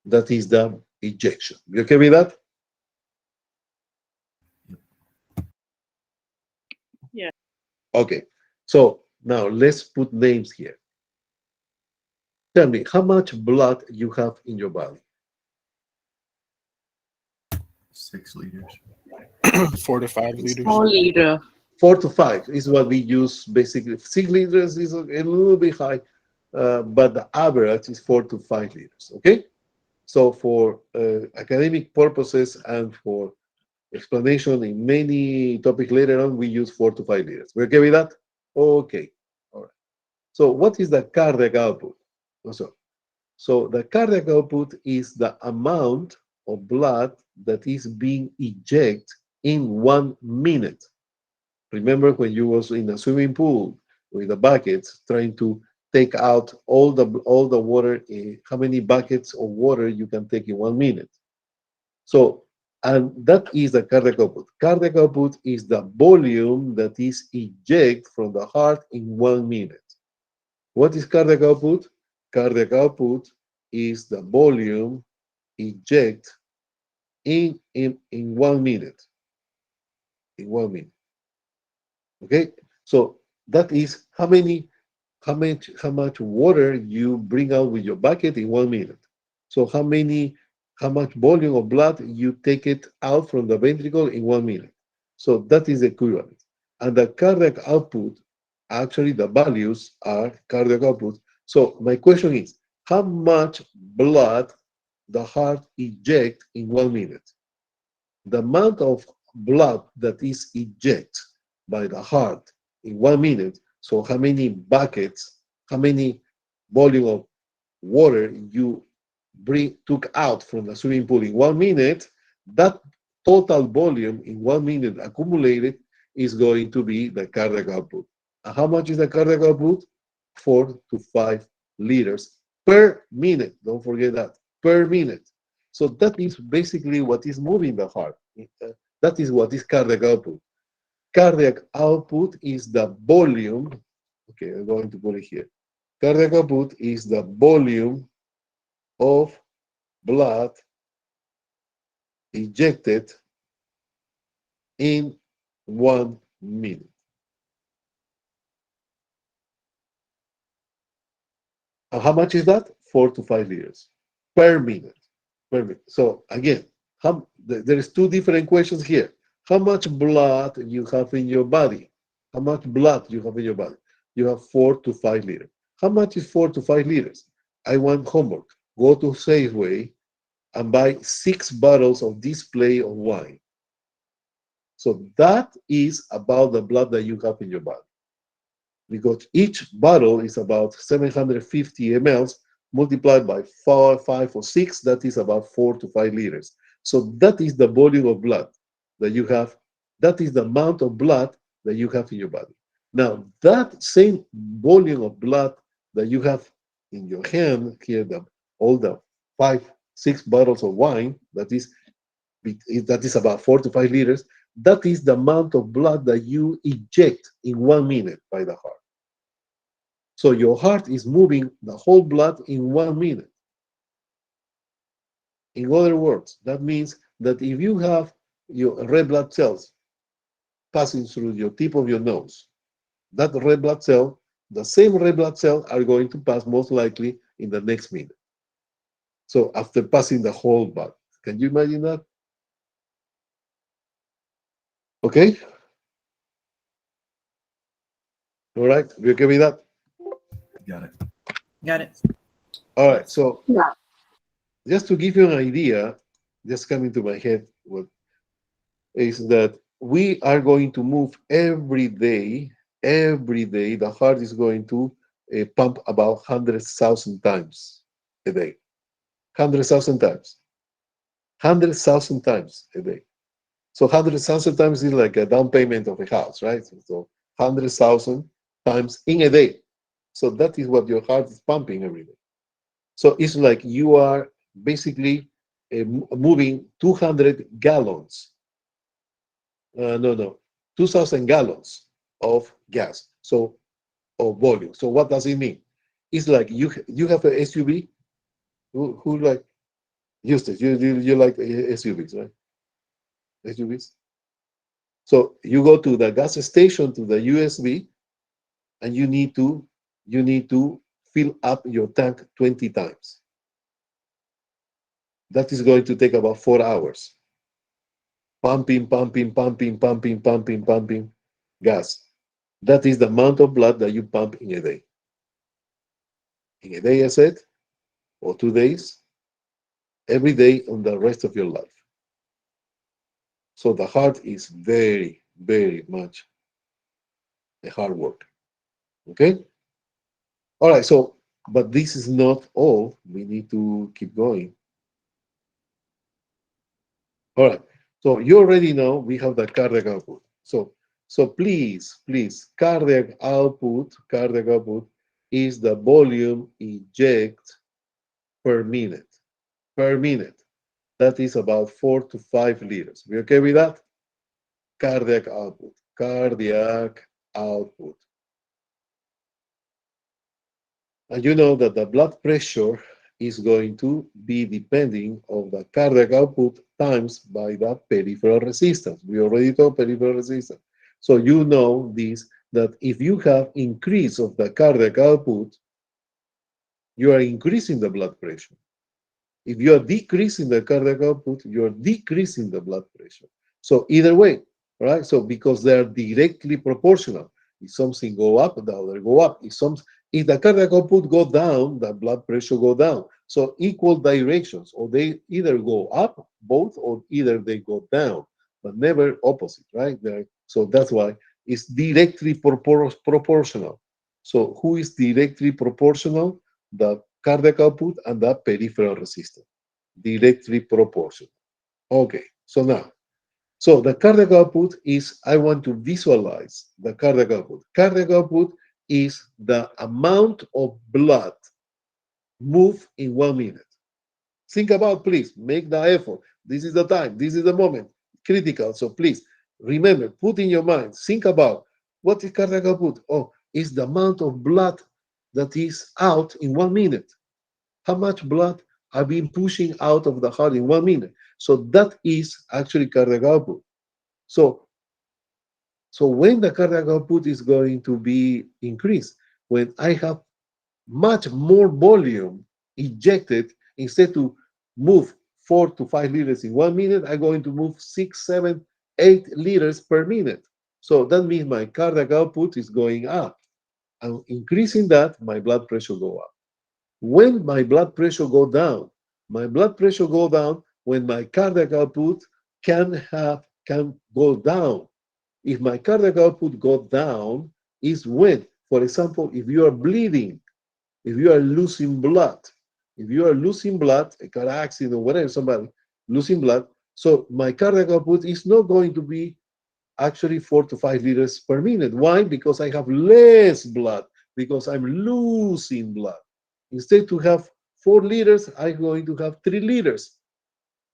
That is the ejection. You okay with that? Yeah. Okay. So now let's put names here. Tell me how much blood you have in your body. 6 liters. 4 to 5 liters. 4 liter. 4 to 5 is what we use basically. 6 liters is a little bit high, but the average is 4 to 5 liters. Okay. So for academic purposes and for explanation in many topics later on, we use 4 to 5 liters. We okay with that? Okay. All right. So what is the cardiac output? So the cardiac output is the amount of blood that is being ejected in 1 minute. Remember when you was in a swimming pool with a bucket trying to take out all the water, how many buckets of water you can take in 1 minute. So, and that is the cardiac output. Cardiac output is the volume that is ejected from the heart in 1 minute. What is cardiac output? Cardiac output is the volume ejected in 1 minute. In 1 minute. Okay? So that is how much water you bring out with your bucket in 1 minute. So how much volume of blood you take it out from the ventricle in 1 minute. So that is equivalent. And the cardiac output, actually the values are cardiac output. So my question is, how much blood the heart eject in 1 minute? The amount of blood that is ejected by the heart in 1 minute, so how many buckets, how many volume of water you took out from the swimming pool in 1 minute, that total volume in 1 minute accumulated is going to be the cardiac output. And how much is the cardiac output? 4 to 5 liters per minute. Don't forget that, per minute. So that is basically what is moving the heart. That is what is cardiac output. Cardiac output is the volume. Okay, I'm going to put it here. Cardiac output is the volume of blood ejected in 1 minute. And how much is that? 4 to 5 liters per minute. Per minute. So again, there is 2 different questions here. How much blood you have in your body? How much blood you have in your body? You have 4 to 5 liters. How much is 4 to 5 liters? I want homework. Go to Safeway and buy 6 bottles of display of wine. So that is about the blood that you have in your body. Because each bottle is about 750 mLs multiplied by 5 or 6, that is about 4 to 5 liters. So that is the volume of blood that you have. That is the amount of blood that you have in your body. Now, that same volume of blood that you have in your hand, here, all the 5, 6 bottles of wine, that is about 4 to 5 liters, that is the amount of blood that you eject in 1 minute by the heart. So your heart is moving the whole blood in 1 minute. In other words, that means that if you have your red blood cells passing through your tip of your nose, that red blood cell, the same red blood cell are going to pass most likely in the next minute. So after passing the whole body, can you imagine that? Okay? All right, you okay with that? Got it. Got it. All right, so Yeah. just to give you an idea, just coming to my head, what is that we are going to move every day. Every day, the heart is going to pump about 100,000 times a day. 100,000 times. 100,000 times a day. So 100,000 times is like a down payment of a house, right? So 100,000 times in a day. So that is what your heart is pumping every day. So it's like you are basically moving 200 gallons. No, 2,000 gallons of gas. So of volume. So what does it mean? It's like you have an SUV. Who like Eustace? You like SUVs, right? SUVs. So you go to the gas station to the USB, and you need to fill up your tank 20 times. That is going to take about 4 hours. Pumping, pumping, pumping, pumping, pumping, pumping gas. That is the amount of blood that you pump in a day. In a day, I said, or 2 days, every day on the rest of your life. So the heart is very, very much a hard work. Okay? All right, so, but this is not all. We need to keep going. All right, so you already know we have the cardiac output. So please, cardiac output is the volume eject per minute. Per minute. That is about 4 to 5 liters. We okay with that? Cardiac output. Cardiac output. And you know that the blood pressure is going to be depending on the cardiac output times by the peripheral resistance. We already talked peripheral resistance. So you know this, that if you have increase of the cardiac output, you are increasing the blood pressure. If you are decreasing the cardiac output, you are decreasing the blood pressure. So either way, right? So because they are directly proportional. If something go up, the other go up. If the cardiac output go down, the blood pressure go down. So equal directions, or they either go up, both, or either they go down, but never opposite, right? So that's why it's directly proportional. So who is directly proportional? The cardiac output and the peripheral resistance, directly proportional. Okay, so now, so the cardiac output is, I want to visualize the cardiac output. Cardiac output is the amount of blood moved in 1 minute. Think about, please, make the effort. This is the time, this is the moment, critical. So please, remember, put in your mind, think about what is cardiac output? Oh, it's the amount of blood that is out in 1 minute. How much blood are being pushing out of the heart in 1 minute? So that is actually cardiac output. So when the cardiac output is going to be increased, when I have much more volume ejected, instead to move 4 to 5 liters in 1 minute, I'm going to move 6, 7, 8 liters per minute. So that means my cardiac output is going up. And increasing that, my blood pressure go up. When my blood pressure go down, when my cardiac output can go down. If my cardiac output go down, is when, for example, if you are bleeding, if you are losing blood, a car accident or whatever, somebody losing blood, so my cardiac output is not going to be actually 4 to 5 liters per minute. Why? Because I have less blood, because I'm losing blood. Instead to have 4 liters, I'm going to have 3 liters.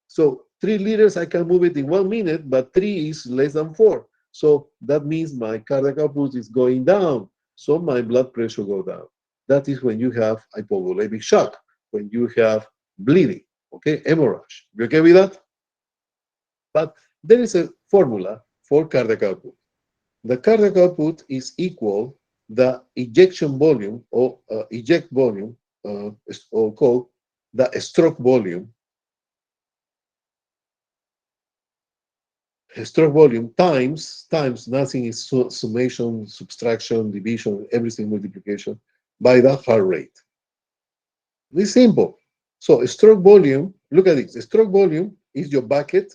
So 3 liters, I can move it in 1 minute, but 3 is less than 4. So that means my cardiac output is going down. So my blood pressure go down. That is when you have hypovolemic shock, when you have bleeding, okay, hemorrhage. You okay with that? But there is a formula for cardiac output. The cardiac output is equal the ejection volume, or eject volume, or called the stroke volume. Stroke volume times nothing is summation, subtraction, division, everything multiplication by the heart rate. It's simple. So stroke volume, look at this. Stroke volume is your bucket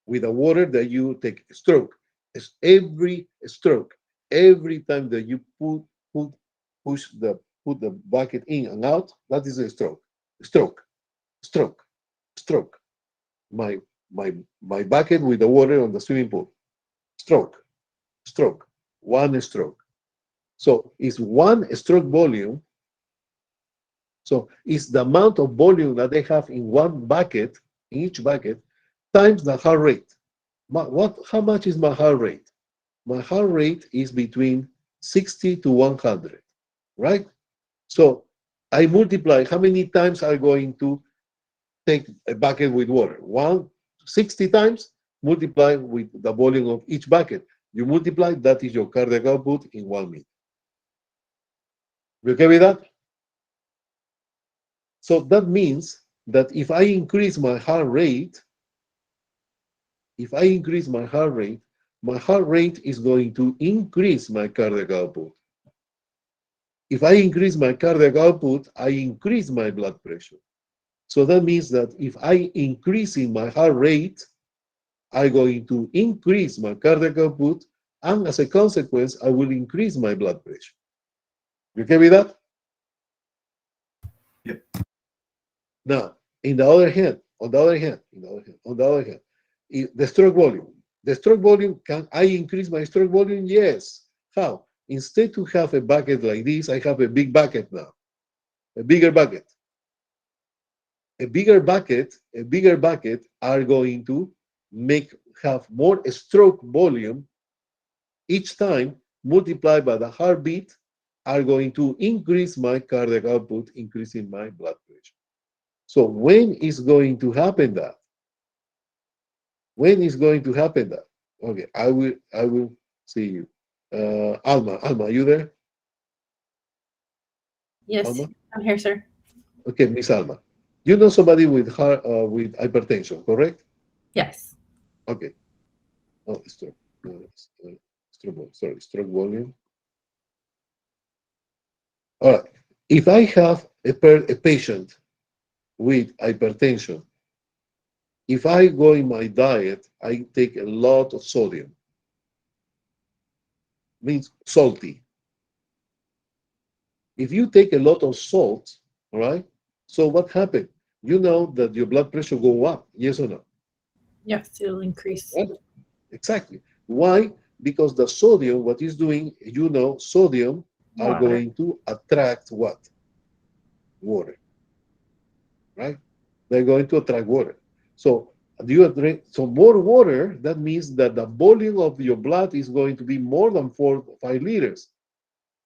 with the water that you take. Stroke. It's every stroke. Every time that you put the bucket in and out, that is a stroke. Stroke. Stroke. Stroke. My my bucket with the water on the swimming pool. Stroke, stroke, one stroke. So it's one stroke volume. So it's the amount of volume that they have in one bucket, in each bucket, times the heart rate. How much is my heart rate? My heart rate is between 60 to 100, right? So I multiply how many times I'm going to take a bucket with water. 60 times, multiply with the volume of each bucket. You multiply, that is your cardiac output in 1 minute. You okay with that? So that means that if I increase my heart rate, my heart rate is going to increase my cardiac output. If I increase my cardiac output, I increase my blood pressure. So that means that if I increase in my heart rate, I'm going to increase my cardiac output, and as a consequence, I will increase my blood pressure. You okay with that? Yep. Now, on the other hand, the stroke volume, can I increase my stroke volume? Yes. How? Instead to have a bucket like this, I have a big bucket now, a bigger bucket. A bigger bucket are going to have more stroke volume each time, multiplied by the heartbeat, are going to increase my cardiac output, increasing my blood pressure. So when is going to happen that? When is going to happen that? Okay, I will see you. Alma, you there? Yes, Alma? I'm here, sir. Okay, Miss Alma. You know somebody with hypertension, correct? Yes. Okay. Oh, stroke. Stroke volume. All right. If I have a patient with hypertension, if I go in my diet, I take a lot of sodium. Means salty. If you take a lot of salt, all right, so what happened? You know that your blood pressure go up, yes or no? Yes, it'll increase. Right? Exactly. Why? Because the sodium, what is doing, sodium are Water. going to attract what? Water, right? They're going to attract water. So do you drink more water? That means that the volume of your blood is going to be more than 4 or 5 liters,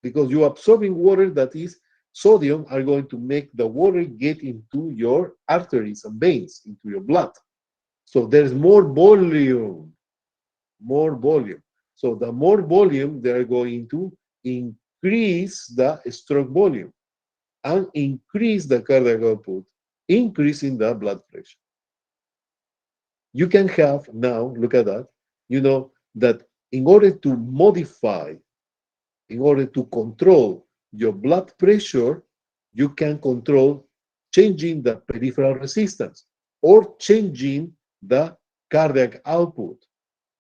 because you're absorbing water that is sodium are going to make the water get into your arteries and veins, into your blood. So there's more volume. So the more volume, they're going to increase the stroke volume and increase the cardiac output, increasing the blood pressure. You can have now, look at that, that in order to modify, in order to control your blood pressure, you can control changing the peripheral resistance or changing the cardiac output.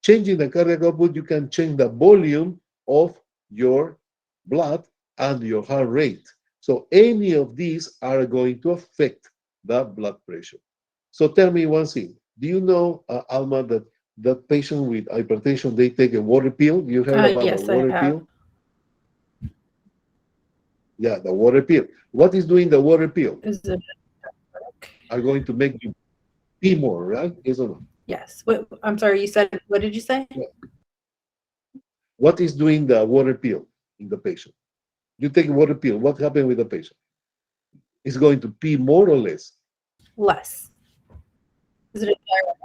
Changing the cardiac output, you can change the volume of your blood and your heart rate. So any of these are going to affect the blood pressure. So tell me one thing. Do you know, Alma, that the patient with hypertension, they take a water pill? You heard about Yes, the I water have. pill? Yeah, the water pill. What is doing the water pill? Is it? Are going to make you pee more, right? Yes or no? Yes. What, I'm sorry, you said, what did you say? Yeah. What is doing the water pill in the patient? You take a water pill, what happened with the patient? Is going to pee more or less? Less. Is it a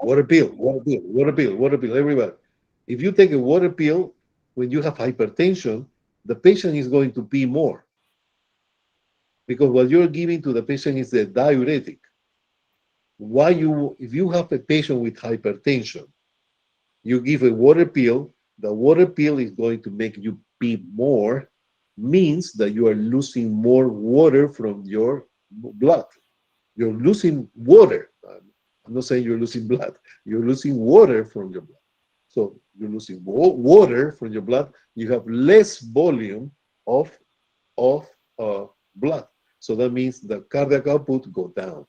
Water pill, everybody. If you take a water pill when you have hypertension, the patient is going to pee more, because what you're giving to the patient is a diuretic. If you have a patient with hypertension, you give a water pill, the water pill is going to make you pee more, means that you are losing more water from your blood. You're losing water. I'm not saying you're losing blood. You're losing water from your blood. So you're losing water from your blood. You have less volume of blood. So that means the cardiac output go down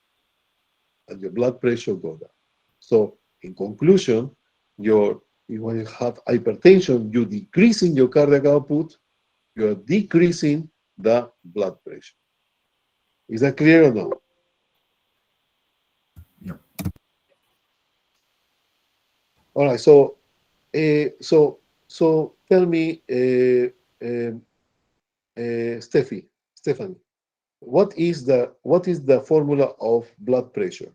and your blood pressure go down. So In conclusion, when you have hypertension, you're decreasing your cardiac output, you're decreasing the blood pressure. Is that clear or no? Yep. All right. So, tell me, Stephanie, what is the formula of blood pressure?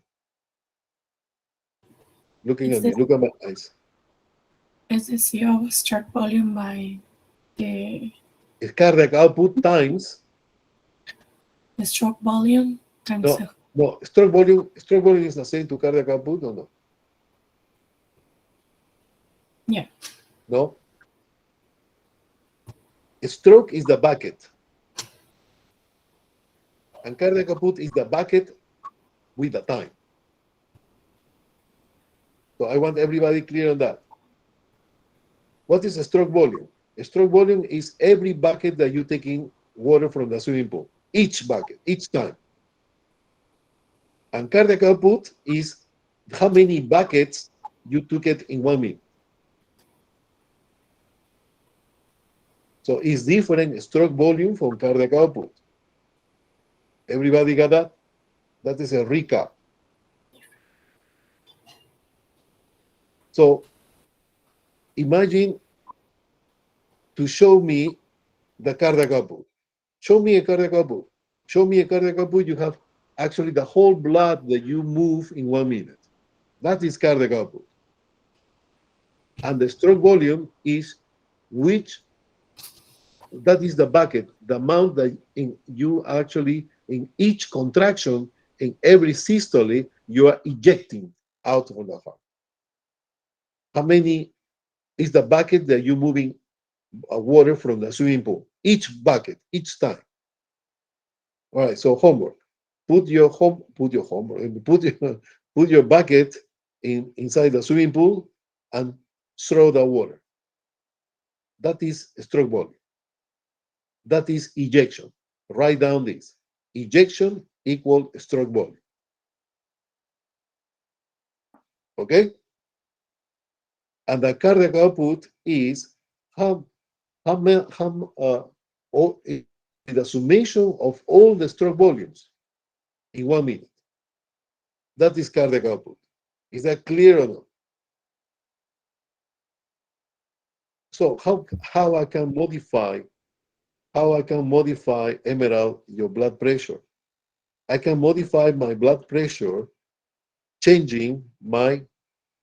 Looking It's at me, the, look at my eyes. it's the CO stroke volume by the It's cardiac output times stroke volume times no no stroke volume. Stroke volume is the same to cardiac output or no? Yeah. No. Stroke is the bucket, and cardiac output is the bucket with the time. So I want everybody clear on that. What is a stroke volume? A stroke volume is every bucket that you take in water from the swimming pool. Each bucket, each time. And cardiac output is how many buckets you took it in 1 minute. So it's different stroke volume from cardiac output. Everybody got that? That is a recap. So imagine to show me the cardiac output. Show me a cardiac output. Show me a cardiac output. You have actually the whole blood that you move in 1 minute. That is cardiac output. And the stroke volume is that is the bucket, the amount that you actually, in each contraction, in every systole, you are ejecting out of the heart. How many is the bucket that you're moving water from the swimming pool? Each bucket, each time. All right, so homework. Put your bucket inside the swimming pool and throw the water. That is stroke volume. That is ejection. Write down this. Ejection equal stroke volume. Okay? And the cardiac output is the summation of all the stroke volumes in 1 minute. That is cardiac output. Is that clear or not? So how I can modify Emerald your blood pressure? I can modify my blood pressure changing my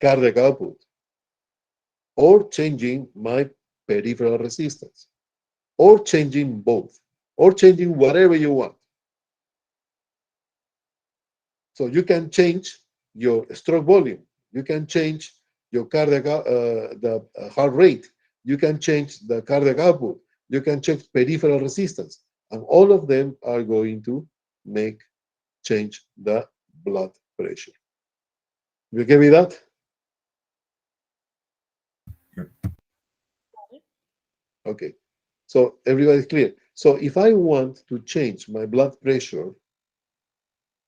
cardiac output or changing my peripheral resistance or changing both or changing whatever you want. So you can change your stroke volume. You can change your cardiac heart rate. You can change the cardiac output. You can change peripheral resistance, and all of them are going to change the blood pressure. You okay with that? Yep. Okay. So everybody's clear. So if I want to change my blood pressure,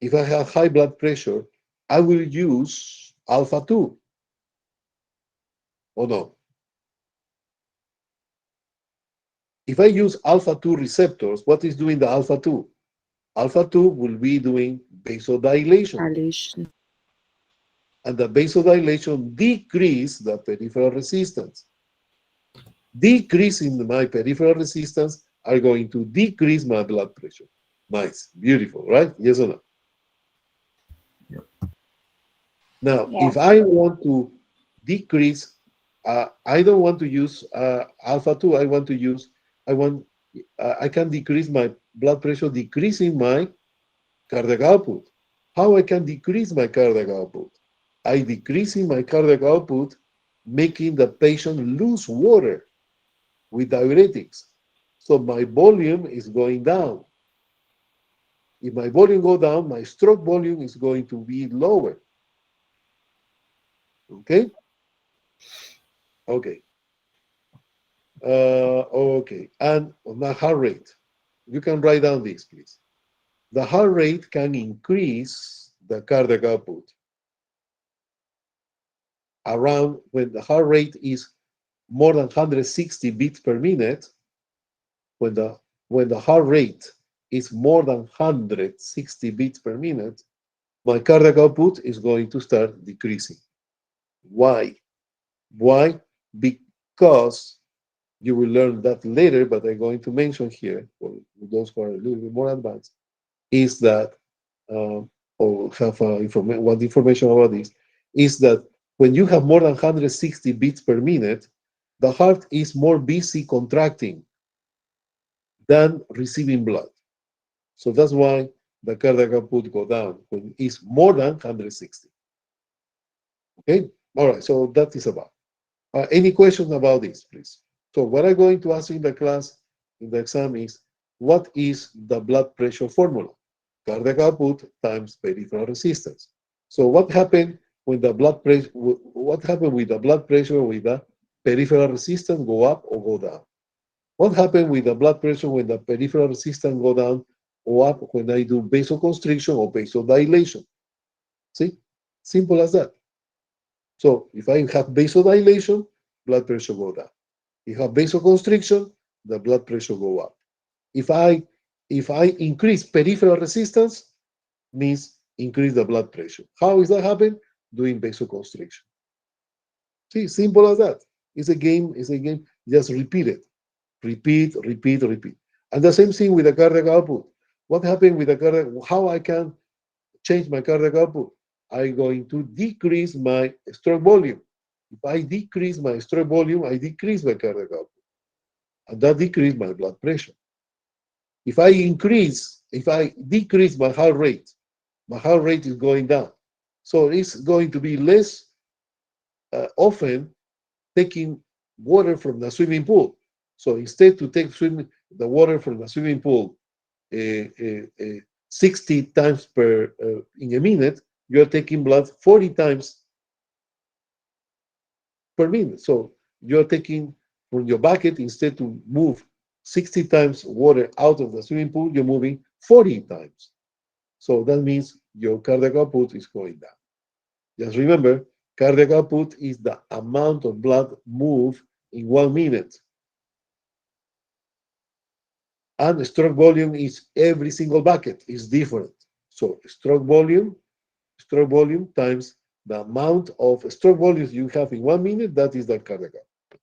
if I have high blood pressure, I will use alpha 2. Or no? If I use alpha 2 receptors, what is doing the alpha 2? Alpha 2 will be doing vasodilation. Dilation. And the vasodilation decrease the peripheral resistance. Decreasing my peripheral resistance are going to decrease my blood pressure. Nice, beautiful, right? Yes or no? Yep. Now, Yeah. if I want to decrease, I don't want to use alpha 2. I can decrease my blood pressure, decreasing my cardiac output. How I can decrease my cardiac output? I decreasing my cardiac output, making the patient lose water with diuretics. So my volume is going down. If my volume go down, my stroke volume is going to be lower. Okay? Okay. Okay. And my heart rate. You can write down this, please. The heart rate can increase the cardiac output. around when the heart rate is more than 160 beats per minute, when the heart rate is more than 160 beats per minute, my cardiac output is going to start decreasing. Why? Why? Because you will learn that later, but I'm going to mention here, for those who are a little bit more advanced, is that, or have what information about this, is that when you have more than 160 beats per minute, the heart is more busy contracting than receiving blood. So that's why the cardiac output go down when it's more than 160. Okay, all right, so that is about. Any questions about this, please? So what I'm going to ask in the class, in the exam is, what is the blood pressure formula? Cardiac output times peripheral resistance. So what happened when the blood pressure, what happened with the blood pressure with the peripheral resistance go up or go down? What happened with the blood pressure when the peripheral resistance go down or up when I do vasoconstriction or vasodilation? See, simple as that. So if I have vasodilation, blood pressure go down. If I have vasoconstriction, the blood pressure go up. If I increase peripheral resistance, means increase the blood pressure. How is that happen? Doing vasoconstriction. See, simple as that. It's a game. It's a game. Just repeat it. Repeat, repeat, repeat. And the same thing with the cardiac output. What happened with the cardiac? How I can change my cardiac output? I'm going to decrease my stroke volume. If I decrease my stroke volume, I decrease my cardiac output. And that decreases my blood pressure. If I decrease my heart rate is going down. So it's going to be less often taking water from the swimming pool. So instead to take the water from the swimming pool 60 times in a minute, you're taking blood 40 times per minute. So you're taking from your bucket, instead to move 60 times water out of the swimming pool, you're moving 40 times. So that means your cardiac output is going down. Just remember, cardiac output is the amount of blood moved in 1 minute. And stroke volume is every single bucket is different. So stroke volume times the amount of stroke volumes you have in 1 minute, that is the cardiac output.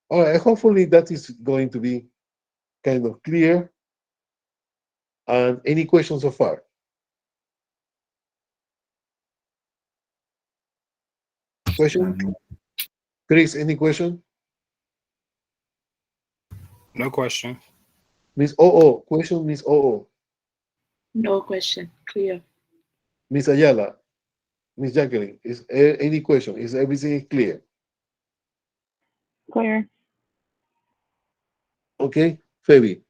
All right, hopefully that is going to be kind of clear. And any questions so far? Question? Chris, any question? No question. Miss Oo, question, Miss Oo. No question. Clear. Miss Ayala, Miss Jacqueline, is any question? Is everything clear? Clear. Okay, Phoebe.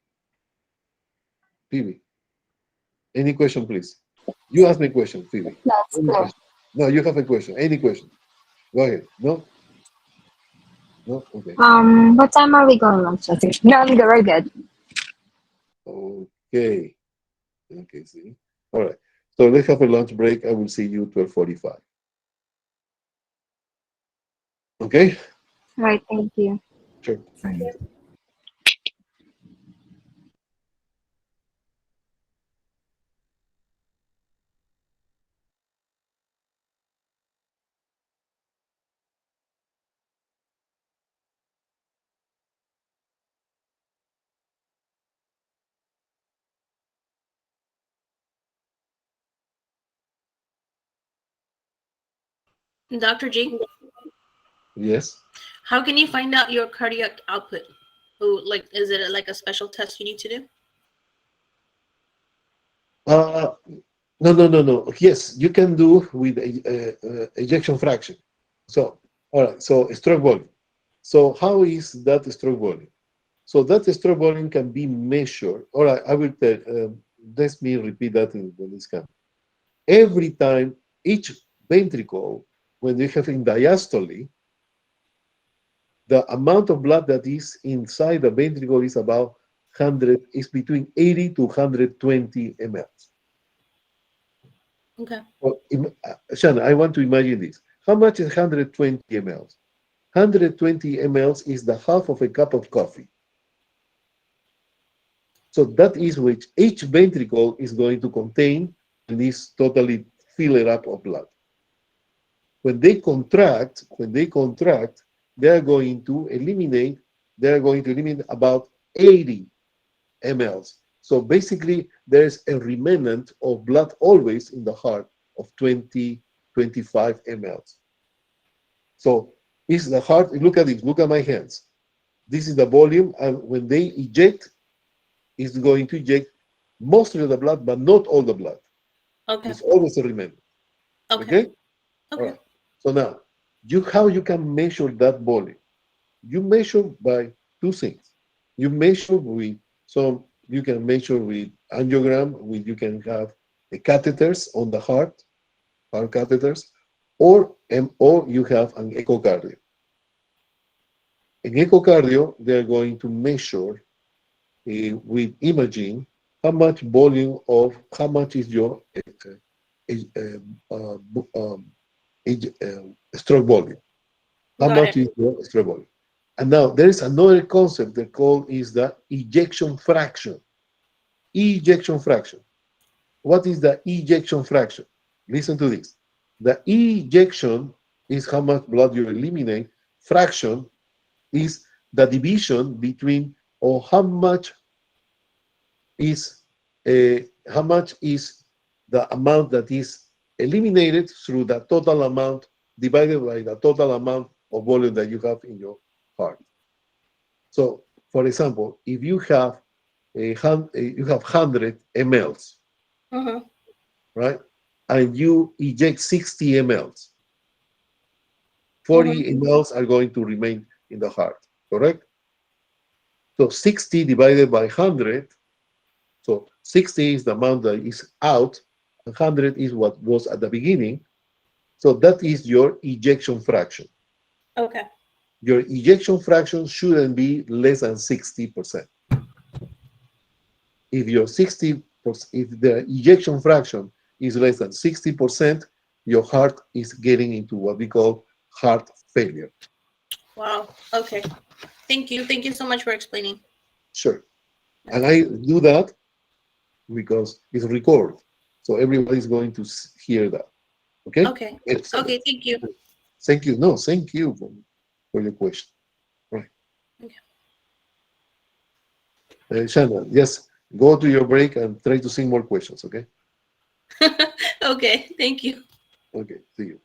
Any question, please? You ask me a question, Phoebe. That's Any clear. question? No, you have a question. Any question? Go ahead. No? No? Okay. What time are we going lunch? No, I'm good. We're good. Okay. Okay, see. All right. So let's have a lunch break. I will see you 12:45. Okay? All right. Thank you. Sure. Thank you. Dr. G, Yes. how can you find out your cardiac output? Like, is it like a special test you need to do? No. Yes, you can do with ejection fraction. So, all right. So stroke volume. So how is that stroke volume? So that stroke volume can be measured. All right, I will tell. Let me repeat that in this camp. Every time, each ventricle, when you have in diastole, the amount of blood that is inside the ventricle is about 100, is between 80 to 120 ml. Okay. Well, Shanna, I want to imagine this. How much is 120 mLs? 120 mLs is the half of a cup of coffee. So that is which each ventricle is going to contain and is totally filled up of blood. When they contract, they are going to eliminate about 80 mLs. So basically, there's a remnant of blood always in the heart of 20, 25 mLs. So is the heart, look at it, look at my hands. This is the volume, and when they eject, it's going to eject most of the blood, but not all the blood. Okay. It's always a remnant. Okay. Okay? All Okay. right. So now, how you can measure that volume? You measure by two things. You measure with you can measure with angiogram, you can have catheters on the heart catheters, or you have an echocardio. In echocardio, they're going to measure with imaging how much is your stroke volume. How Got much it. is your stroke volume? And now there is another concept that called is the ejection fraction. Ejection fraction. What is the ejection fraction? Listen to this. The ejection is how much blood you eliminate. Fraction is the division between or how much is the amount that is eliminated through the total amount divided by the total amount of volume that you have in your heart. So, for example, if you have 100 mLs, Mm-hmm. right, and you eject 60 mLs, 40 mLs are going to remain in the heart, correct? So 60 divided by 100, so 60 is the amount that is out, and 100 is what was at the beginning. So that is your ejection fraction. Okay. Your ejection fraction shouldn't be less than 60%. If the ejection fraction is less than 60%, your heart is getting into what we call heart failure. Wow. Okay. Thank you. Thank you so much for explaining. Sure. And I do that because it's recorded. So everybody's going to hear that. Okay? Okay. Excellent. Okay. Thank you. Thank you. No, thank you for your question. Right. Shannon, yes, go to your break and try to sing more questions, okay? Okay. Thank you. Okay, see you.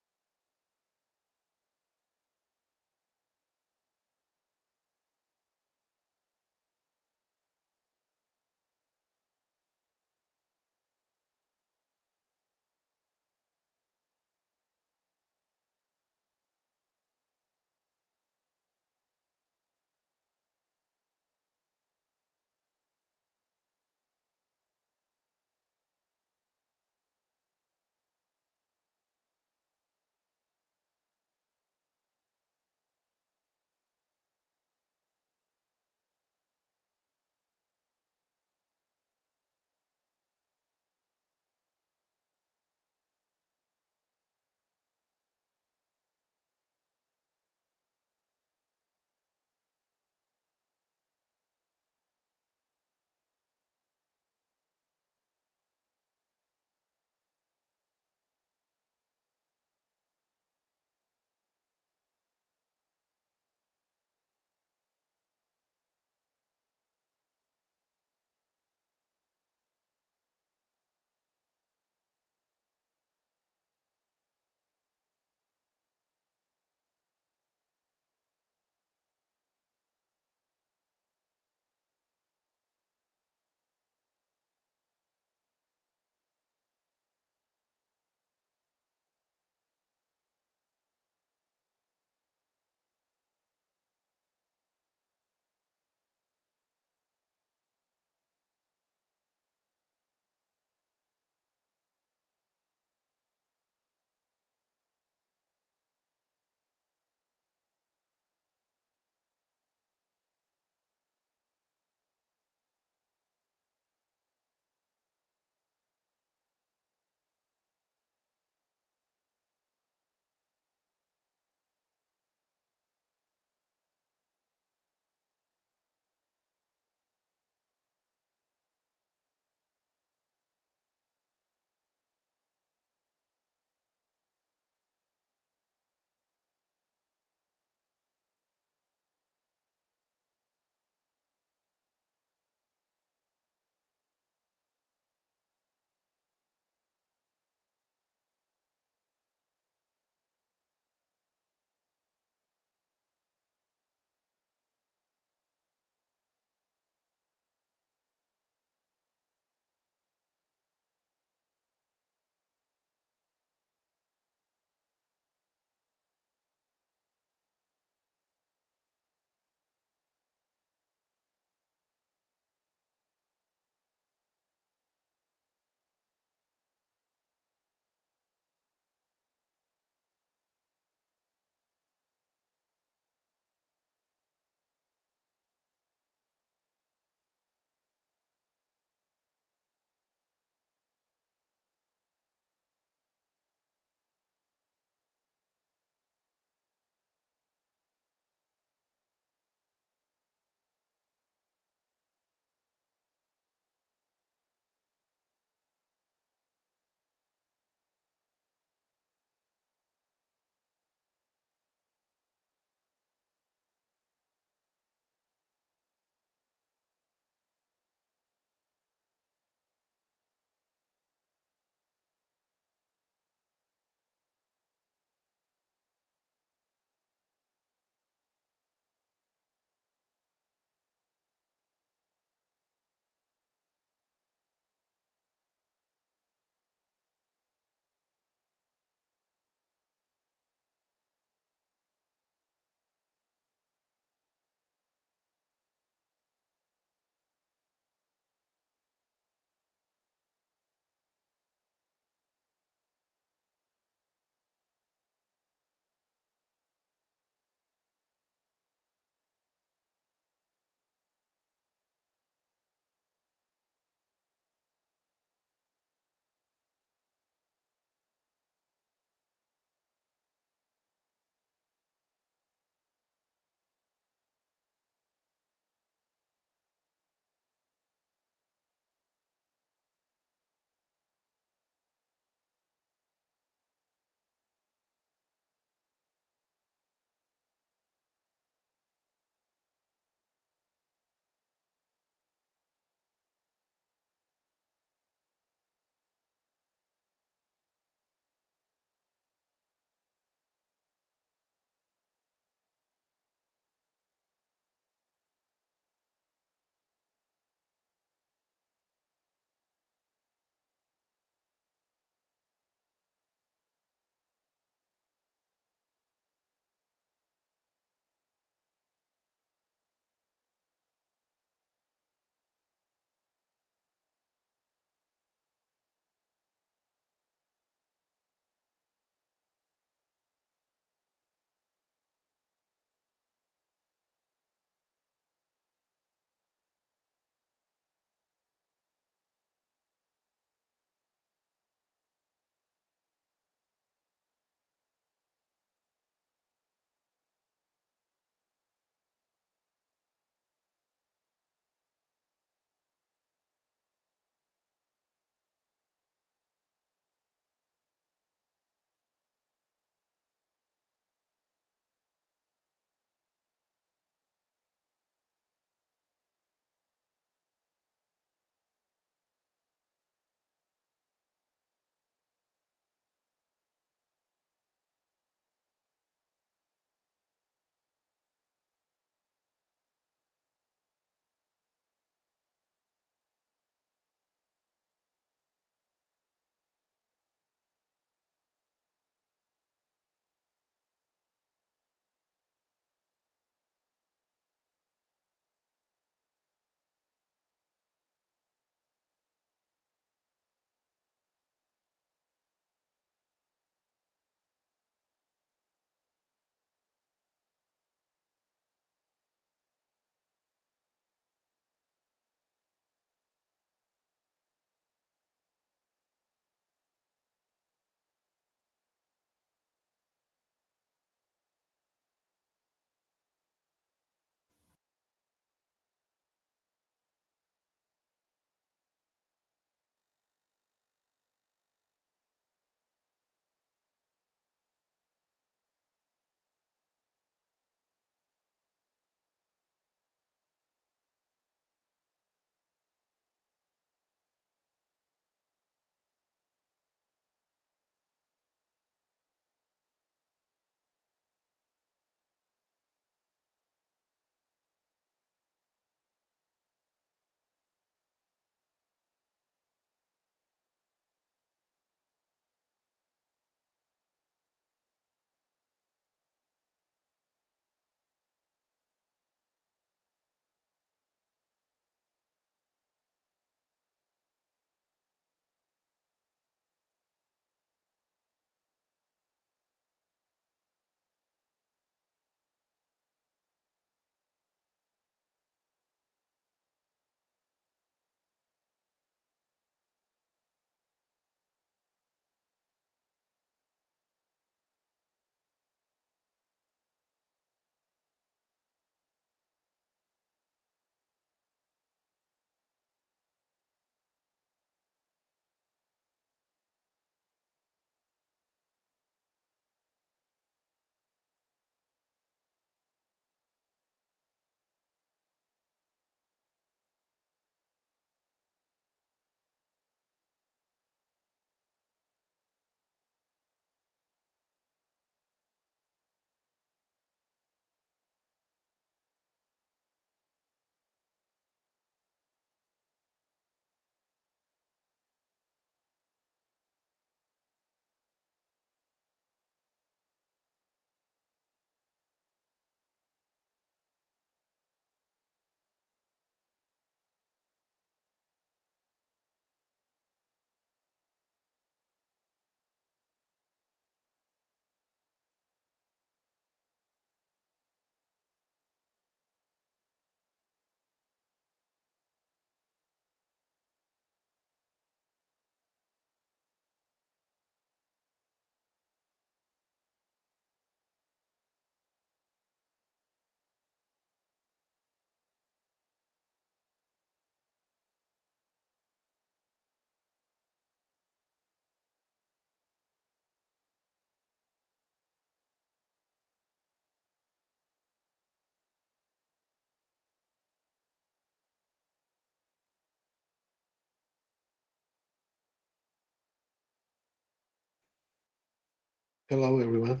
Hello, everyone.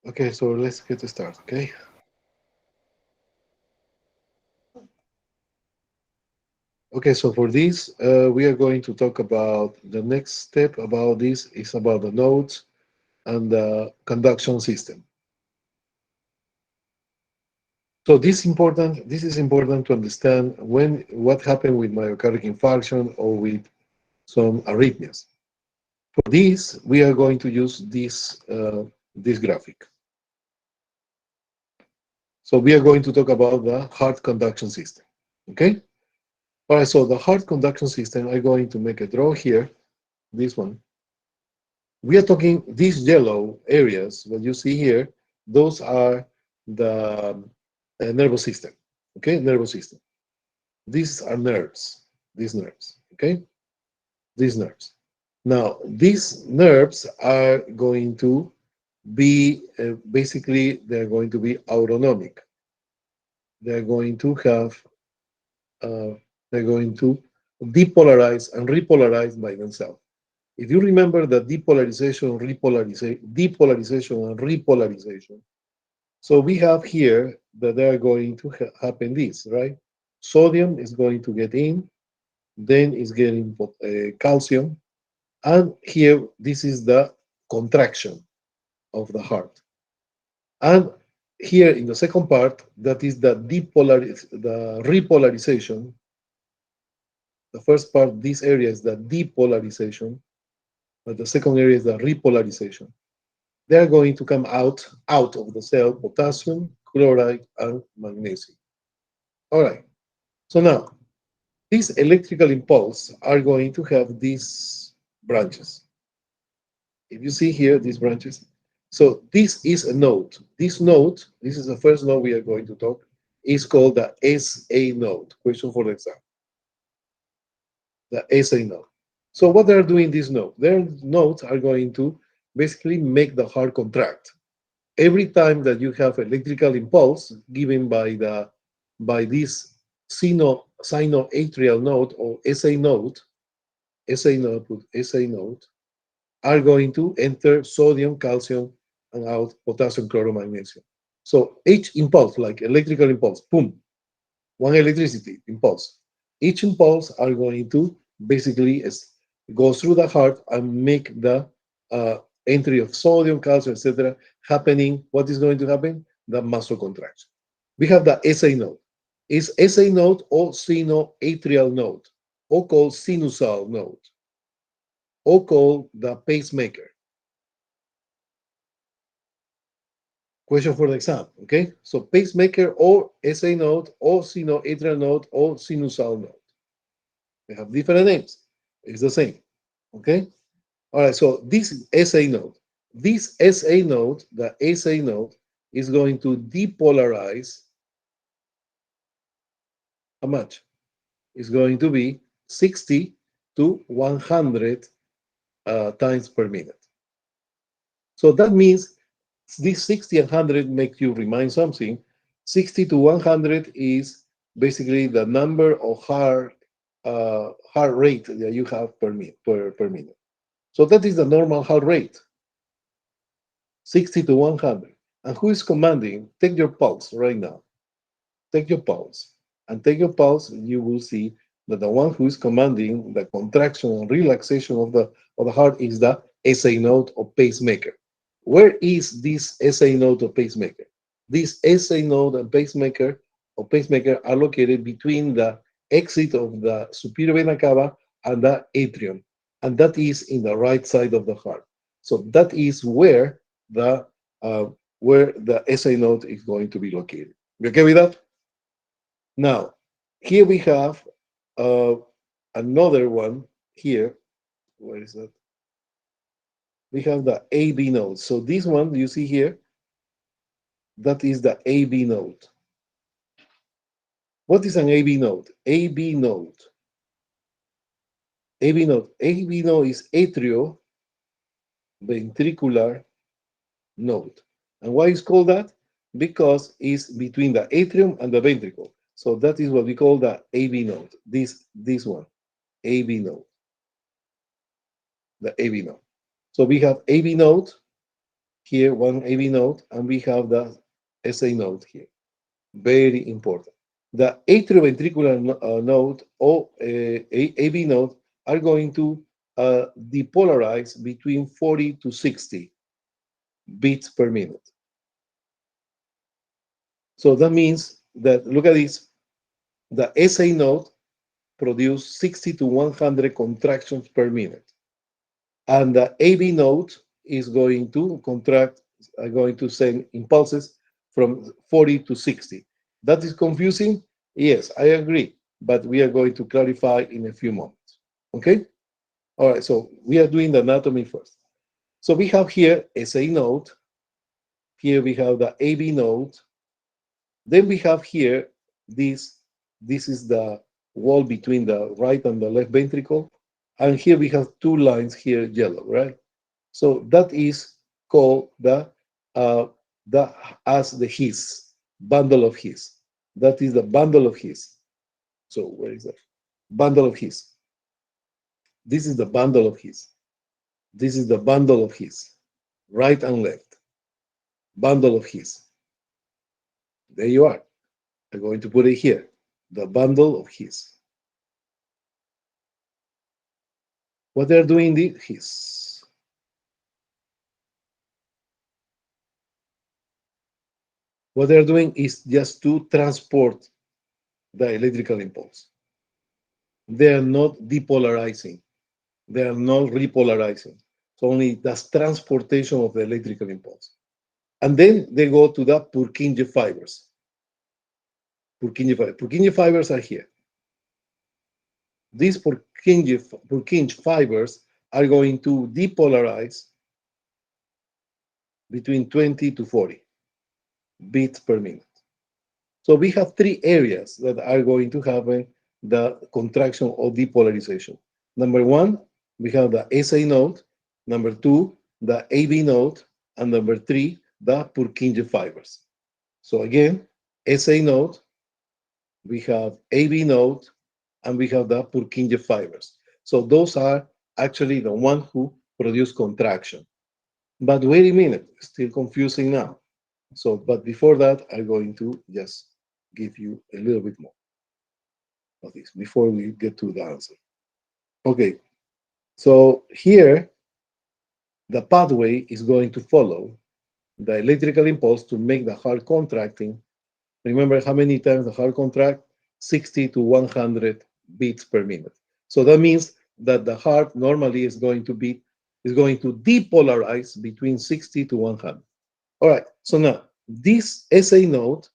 Okay, so let's get started, okay? Okay, so for this, we are going to talk about the next step about this is about the nodes and the conduction system. So this is important to understand what happened with myocardial infarction or with some arrhythmias. For this, we are going to use this graphic. So we are going to talk about the heart conduction system, okay? All right, so the heart conduction system, I'm going to make a draw here, this one. We are talking these yellow areas, what you see here, those are the nervous system, okay, nervous system. These are nerves, these nerves, okay, these nerves. Now, these nerves are going to be, basically, they're going to be autonomic. They're going to have, they're going to depolarize and repolarize by themselves. If you remember the depolarization, depolarization and repolarization, so we have here that they are going to happen this, right? Sodium is going to get in, then is getting calcium, and here this is the contraction of the heart. And here in the second part, that is the repolarization. The first part, this area is the depolarization, but the second area is the repolarization. They are going to come out of the cell, potassium, chloride, and magnesium. All right. So now, these electrical impulse are going to have these branches. If you see here, these branches. So this is a node. This node, this is the first node we are going to talk, is called the SA node. Question for the exam. The SA node. So what they're doing this node? Their nodes are going to basically make the heart contract. Every time that you have electrical impulse given by this sinoatrial node or SA node are going to enter sodium, calcium, and out potassium, chloride, magnesium. So each impulse, like electrical impulse, boom, one electricity impulse. Each impulse are going to basically go through the heart and make the entry of sodium, calcium, etc. happening. What is going to happen? The muscle contraction. We have the SA node. Is SA node or sinoatrial node, or called sinusal node, or called the pacemaker. Question for the exam, okay? So pacemaker or SA node or sinoatrial node or sinusal node. They have different names. It's the same, okay? All right, so this is SA node. This SA node, the SA node, is going to depolarize. How much? It's going to be 60 to 100 times per minute. So that means this 60 and 100 make you remind something. 60 to 100 is basically the number of heart rate that you have per minute. So that is the normal heart rate, 60 to 100. And who is commanding? Take your pulse right now. Take your pulse. And take your pulse, you will see that the one who is commanding the contraction and relaxation of the heart is the SA node or pacemaker. Where is this SA node or pacemaker? This SA node and pacemaker are located between the exit of the superior vena cava and the atrium, and that is in the right side of the heart. So that is where the SA node is going to be located. You okay with that? Now, here we have another one here. Where is that? We have the AB node. So this one you see here, that is the AB node. What is an AB node? AB node. AB node. AB node is atrioventricular node. And why is called that? Because it's between the atrium and the ventricle. So that is what we call the AB node, this one. AB node. The AB node. So we have AB node here, one AB node, and we have the SA node here. Very important. The atrioventricular node or AB node are going to depolarize between 40 to 60 beats per minute. So that means that, look at this, the SA node produces 60 to 100 contractions per minute. And the AB node is going to contract, going to send impulses from 40 to 60. That is confusing? Yes, I agree. But we are going to clarify in a few moments. Okay? All right, so we are doing the anatomy first. So we have here SA node. Here we have the AB node. Then we have here this. This is the wall between the right and the left ventricle. And here we have two lines here, yellow, right? So that is called the as the His, bundle of His. That is the bundle of His. So where is that? Bundle of His. This is the bundle of His. This is the bundle of His. Right and left. Bundle of His. There you are. I'm going to put it here. The bundle of His. What they're doing the His. What they're doing is just to transport the electrical impulse. They are not depolarizing. They are not repolarizing. So only that's transportation of the electrical impulse. And then they go to the Purkinje fibers. Purkinje fibers are here. These Purkinje fibers are going to depolarize between 20 to 40 beats per minute. So we have three areas that are going to happen the contraction or depolarization. Number one, we have the SA node. Number two, the AB node. And number three, the Purkinje fibers. So again, SA node, we have AB node, and we have the Purkinje fibers. So those are actually the ones who produce contraction. But wait a minute, still confusing now. So, but before that, I'm going to just give you a little bit more of this before we get to the answer. Okay, so here, the pathway is going to follow the electrical impulse to make the heart contracting. Remember how many times the heart contract? 60 to 100 beats per minute. So that means that the heart normally is going to depolarize between 60 to 100. All right, so now this SA node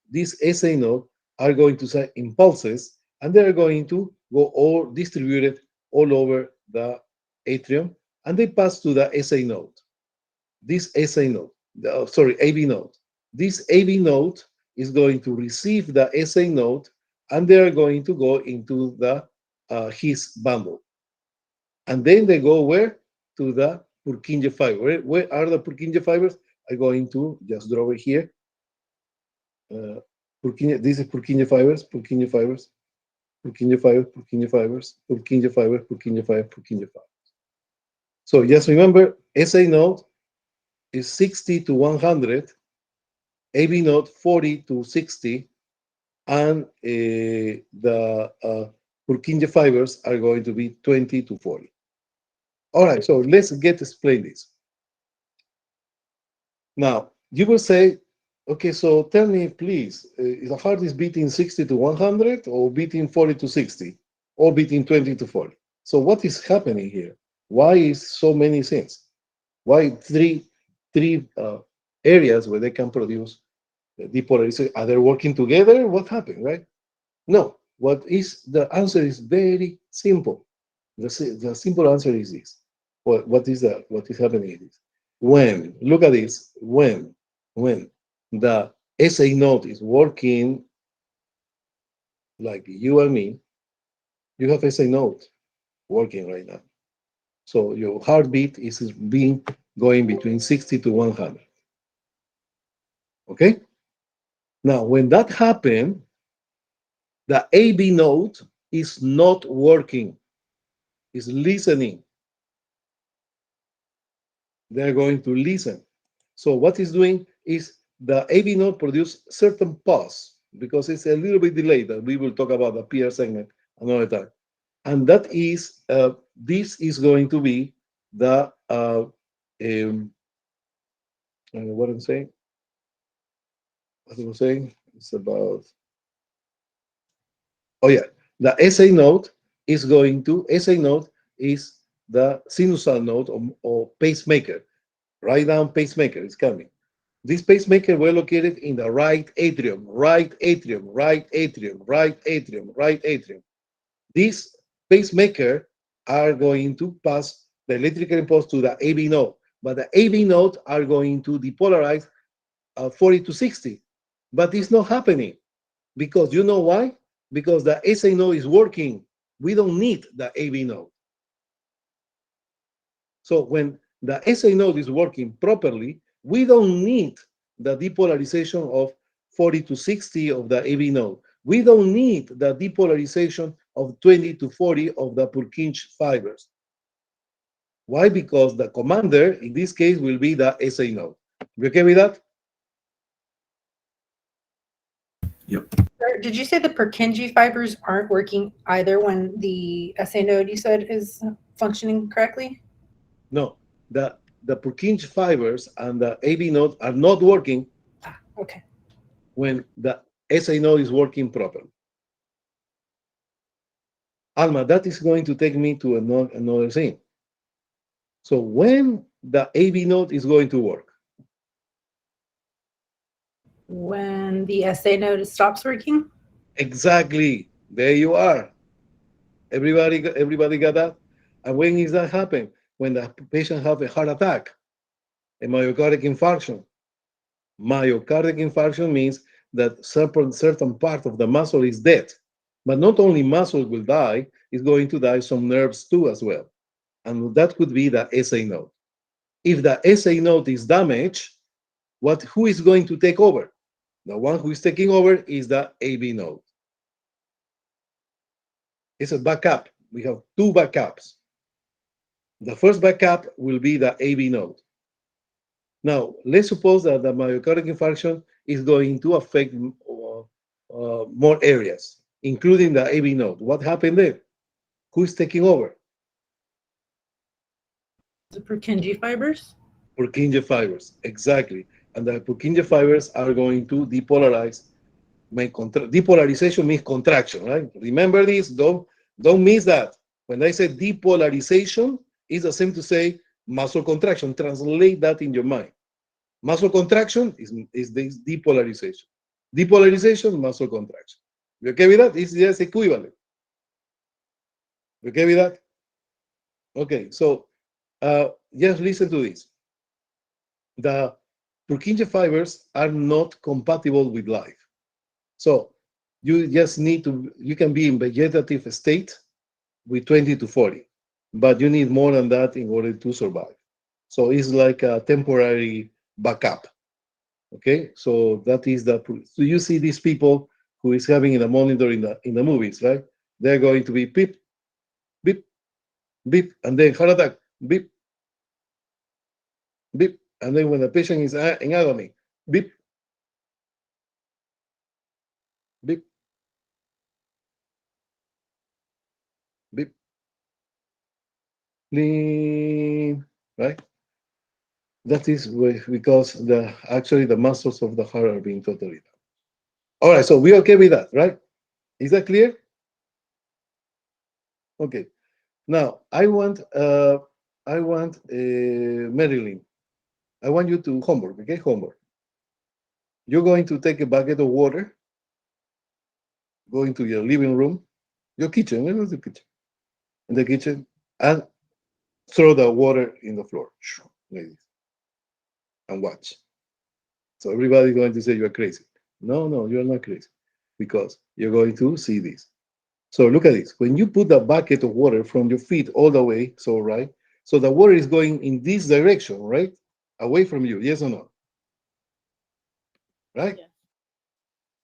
are going to send impulses, and they're going to go all distributed all over the atrium, and they pass to the SA node. This SA node, AB node. This AB node is going to receive the SA node, and they are going to go into the His bundle. And then they go where? To the Purkinje fiber. Where are the Purkinje fibers? I'm going to just draw it here. This is Purkinje fibers, Purkinje fibers, Purkinje fibers, Purkinje fibers, Purkinje fibers, Purkinje fibers, Purkinje fibers. So just remember, SA node is 60 to 100, AB node 40 to 60, and the Purkinje fibers are going to be 20 to 40. All right, so let's explain this. Now, you will say, okay, so tell me, please, the heart is beating 60 to 100 or beating 40 to 60 or beating 20 to 40? So what is happening here? Why is so many things? Why three areas where they can produce depolarization? Are they working together? What happened, right? No. The answer is very simple. The simple answer is this. What is happening is this. Look at this, when the SA node is working like you and me, you have SA node working right now. So your heartbeat is going between 60 to 100. Okay? Now, when that happens, the AB node is not working. It's listening. They're going to listen. So what it's doing is the AV node produce certain pause because it's a little bit delayed. That we will talk about the PR segment another time. And that is, this is going to be the, what I'm saying? What I'm saying? It's about, oh yeah, the SA node is going to, SA node is the sinusal node or pacemaker. Write down pacemaker, it's coming. This pacemaker were located in the right atrium, right atrium, right atrium, right atrium, right atrium. These pacemaker are going to pass the electrical impulse to the AV node, but the AV node are going to depolarize 40 to 60. But it's not happening because you know why? Because the SA node is working. We don't need the AV node. So when the SA node is working properly, we don't need the depolarization of 40 to 60 of the AV node. We don't need the depolarization of 20 to 40 of the Purkinje fibers. Why? Because the commander, in this case, will be the SA node. You okay with that? Did you say the Purkinje fibers aren't working either when the SA node you said is functioning correctly? No, the Purkinje fibers and the AV node are not working Okay. when the SA node is working properly. Alma, that is going to take me to another thing. So when the AV node is going to work? When the SA node stops working? Exactly. There you are. Everybody got that? And when is that happen? When the patient have a heart attack, a myocardial infarction. Myocardial infarction means that certain part of the muscle is dead. But not only muscle will die, it's going to die some nerves too as well. And that could be the SA node. If the SA node is damaged, who is going to take over? The one who is taking over is the AV node. It's a backup. We have two backups. The first backup will be the AV node. Now, let's suppose that the myocardial infarction is going to affect more areas, including the AV node. What happened there? Who is taking over? The Purkinje fibers? Purkinje fibers, exactly. And the Purkinje fibers are going to depolarize. Depolarization means contraction, right? Remember this, don't miss that. When I say depolarization, it's the same to say muscle contraction. Translate that in your mind. Muscle contraction is this depolarization. Depolarization, muscle contraction. You okay with that? It's just equivalent. You okay with that? Okay, so just listen to this. The Purkinje fibers are not compatible with life. So you just need to, you can be in vegetative state with 20 to 40, but you need more than that in order to survive. So it's like a temporary backup. Okay, so that is the, so you see these people who is having in the monitor in the movies, right? They're going to be beep, beep, beep, and then heart attack, beep, beep, and then when the patient is in agony, beep, beep, beep, bling, right? That is because actually the muscles of the heart are being totally done. All right, so we're okay with that, right? Is that clear? Okay. Now I want Marilyn. I want you to homework, okay? Homework. You're going to take a bucket of water, go into your living room, your kitchen, where was the kitchen? In the kitchen, and throw the water in the floor, like this, and watch. So everybody's going to say you're crazy. No, you're not crazy, because you're going to see this. So look at this. When you put the bucket of water from your feet all the way, so right, so the water is going in this direction, right? Away from you, yes or no? Right? Yeah.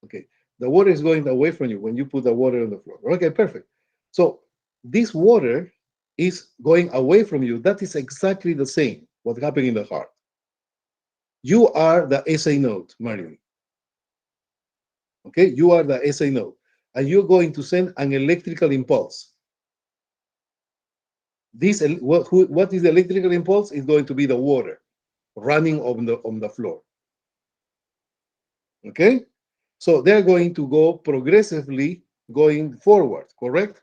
Okay. The water is going away from you when you put the water on the floor. Okay, perfect. So this water is going away from you. That is exactly the same what happened in the heart. You are the SA node, Marilyn. Okay, you are the SA node, and you're going to send an electrical impulse. This what is the electrical impulse? Is going to be the water running on the floor. Okay, so they're going to go progressively going forward, correct?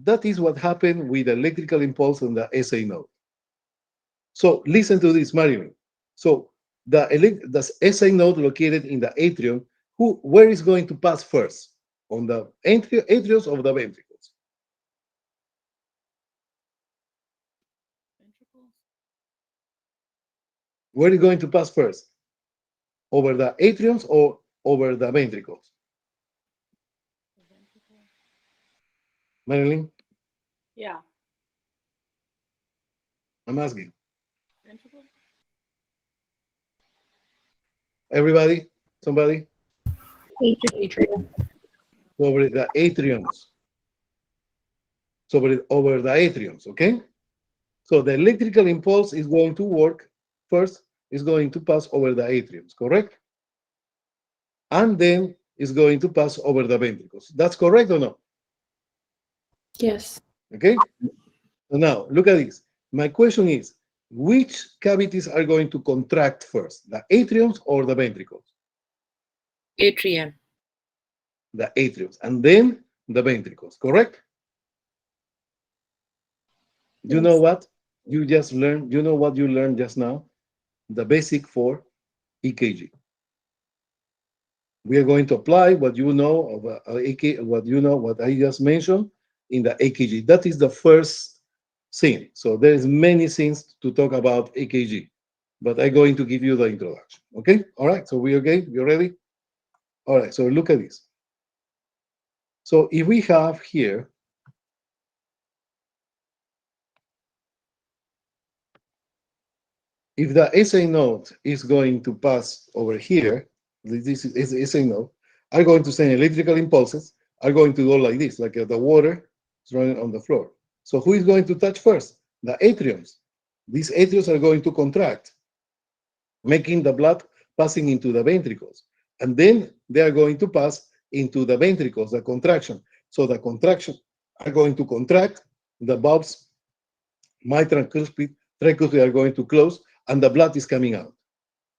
That is what happened with the electrical impulse on the SA node. So listen to this, Marilyn. So the SA node located in the atrium, where is going to pass first? On the atriums or the ventricles? Where is going to pass first? Over the atriums or over the ventricles? Marilyn, Yeah. I'm asking. Everybody? Somebody? Atrium. Over the atriums. So over the atriums, okay? So the electrical impulse is going to work first, is going to pass over the atriums, correct? And then is going to pass over the ventricles. That's correct or no? Yes. Okay? So now, look at this. My question is, which cavities are going to contract first, the atriums or the ventricles? Atrium. The atriums, and then the ventricles, correct? You know what you just learned? You know what you learned just now? The basic for EKG. We are going to apply what you know of what I just mentioned in the EKG. That is the first thing. So there is many things to talk about EKG, but I'm going to give you the introduction. Okay? All right. So we okay? You ready? All right. So look at this. So if we have here, if the SA node is going to pass over here, this is SA node, are going to send electrical impulses, are going to go like this, like the water is running on the floor. So who is going to touch first? The atriums. These atriums are going to contract, making the blood passing into the ventricles. And then they are going to pass into the ventricles, the contraction. So the contraction are going to contract, the bulbs, mitral and tricuspid are going to close, and the blood is coming out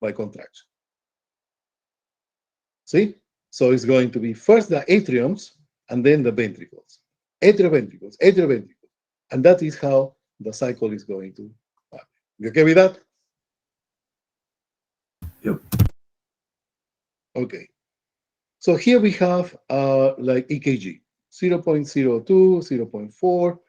by contraction. See? So it's going to be first the atriums and then the ventricles. Atrioventricles, atrioventricles. And that is how the cycle is going to happen. You okay with that? Yep. Okay. So here we have like EKG, 0.02, 0.4,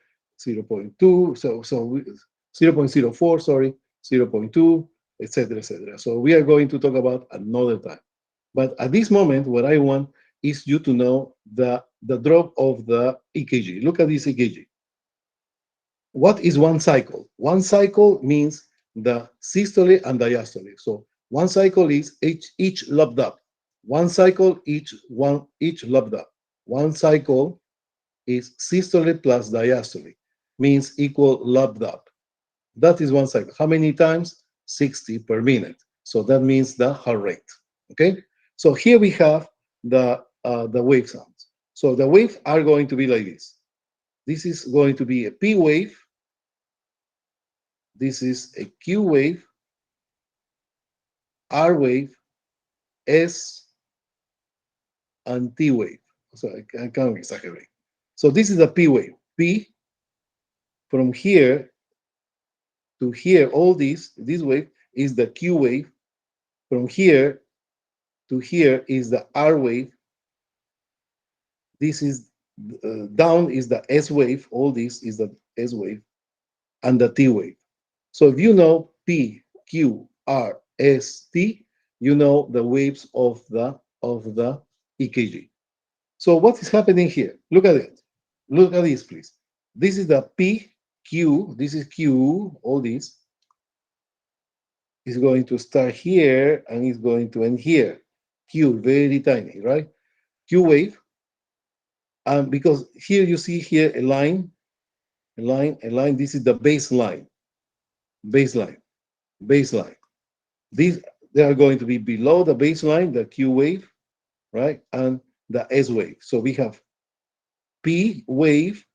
0.2, so 0.04, sorry, 0.2, etc., etc. So we are going to talk about another time. But at this moment, what I want is you to know the drop of the EKG. Look at this EKG. What is one cycle? One cycle means the systole and diastole. So one cycle is each lobbed up. One cycle each lobbed up. One cycle is systole plus diastole, means equal lobbed up. That is one cycle. How many times? 60 per minute. So that means the heart rate. Okay. So here we have the wave sounds. So the waves are going to be like this. This is going to be a P wave. This is a Q wave, R wave, S, and T wave. So I can't exaggerate. So this is a P wave. P from here to here, all this wave is the Q wave. From here to here is the R wave. This is down is the S wave. All this is the S wave and the T wave. So if you know P, Q, R, S, T, you know the waves of the EKG. So what is happening here? Look at it. Look at this, please. This is the P, Q. This is Q. All this is going to start here and is going to end here. Q, very tiny, right? Q wave. Because here you see here a line line. This is the baseline. Baseline. These, they are going to be below the baseline, the Q wave, right? And the S wave. So we have P wave,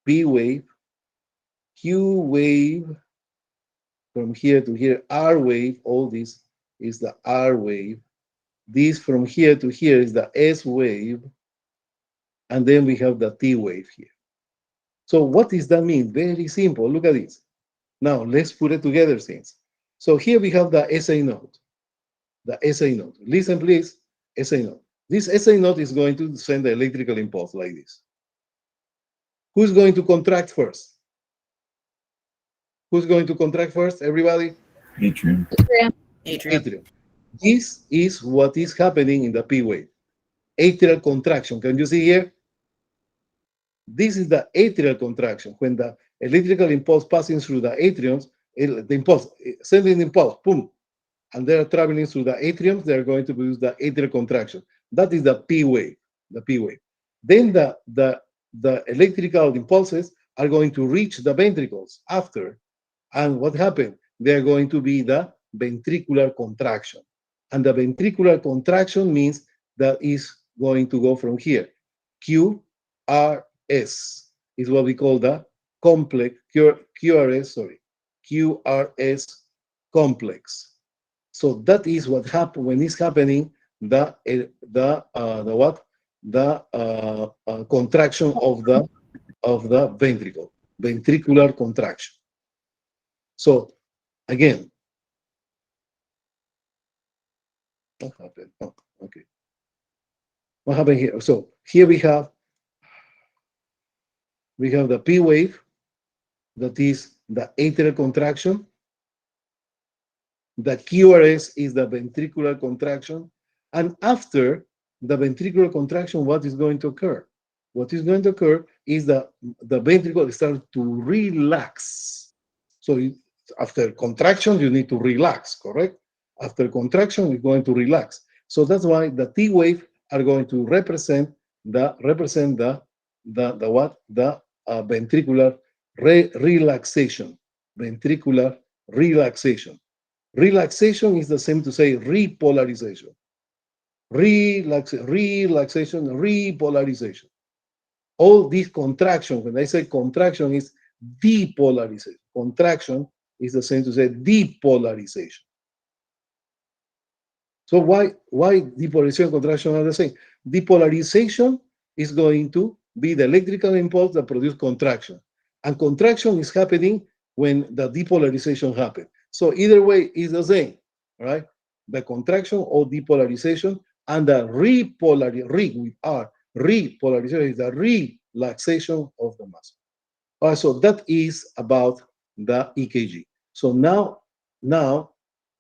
Q wave, from here to here, R wave. All this is the R wave. This from here to here is the S wave. And then we have the T wave here. So what does that mean? Very simple. Look at this. Now let's put it together, things. So here we have the SA node. The SA node. Listen, please. SA node. This SA node is going to send the electrical impulse like this. Who's going to contract first? Who's going to contract first? Everybody? Atrium. Atrium. This is what is happening in the P wave. Atrial contraction. Can you see here? This is the atrial contraction. When the electrical impulse passing through the atriums, the impulse, sending the impulse, boom, and they are traveling through the atriums, they are going to produce the atrial contraction. That is the P wave, the P wave. Then the electrical impulses are going to reach the ventricles after. And what happened? They are going to be the ventricular contraction. And the ventricular contraction means that is going to go from here. QRS is what we call the complex, QRS complex. So that is what happens when it's happening, the contraction of the ventricle, ventricular contraction. So again, what happened? Oh, okay. What happened here? So here we have the P wave, that is the atrial contraction. The QRS is the ventricular contraction. And after the ventricular contraction, what is going to occur? What is going to occur is that the ventricle starts to relax. So after contraction, you need to relax, correct? After contraction, we're going to relax. So that's why the T wave are going to represent the ventricular relaxation. Ventricular relaxation. Relaxation is the same to say repolarization. Relaxation, repolarization. All these contraction, when I say contraction, is depolarization. Contraction is the same to say depolarization. So why depolarization and contraction are the same? Depolarization is going to be the electrical impulse that produces contraction. And contraction is happening when the depolarization happens. So either way is the same, right? The contraction or depolarization, and the repolarization is the relaxation of the muscle. So that is about the EKG. So now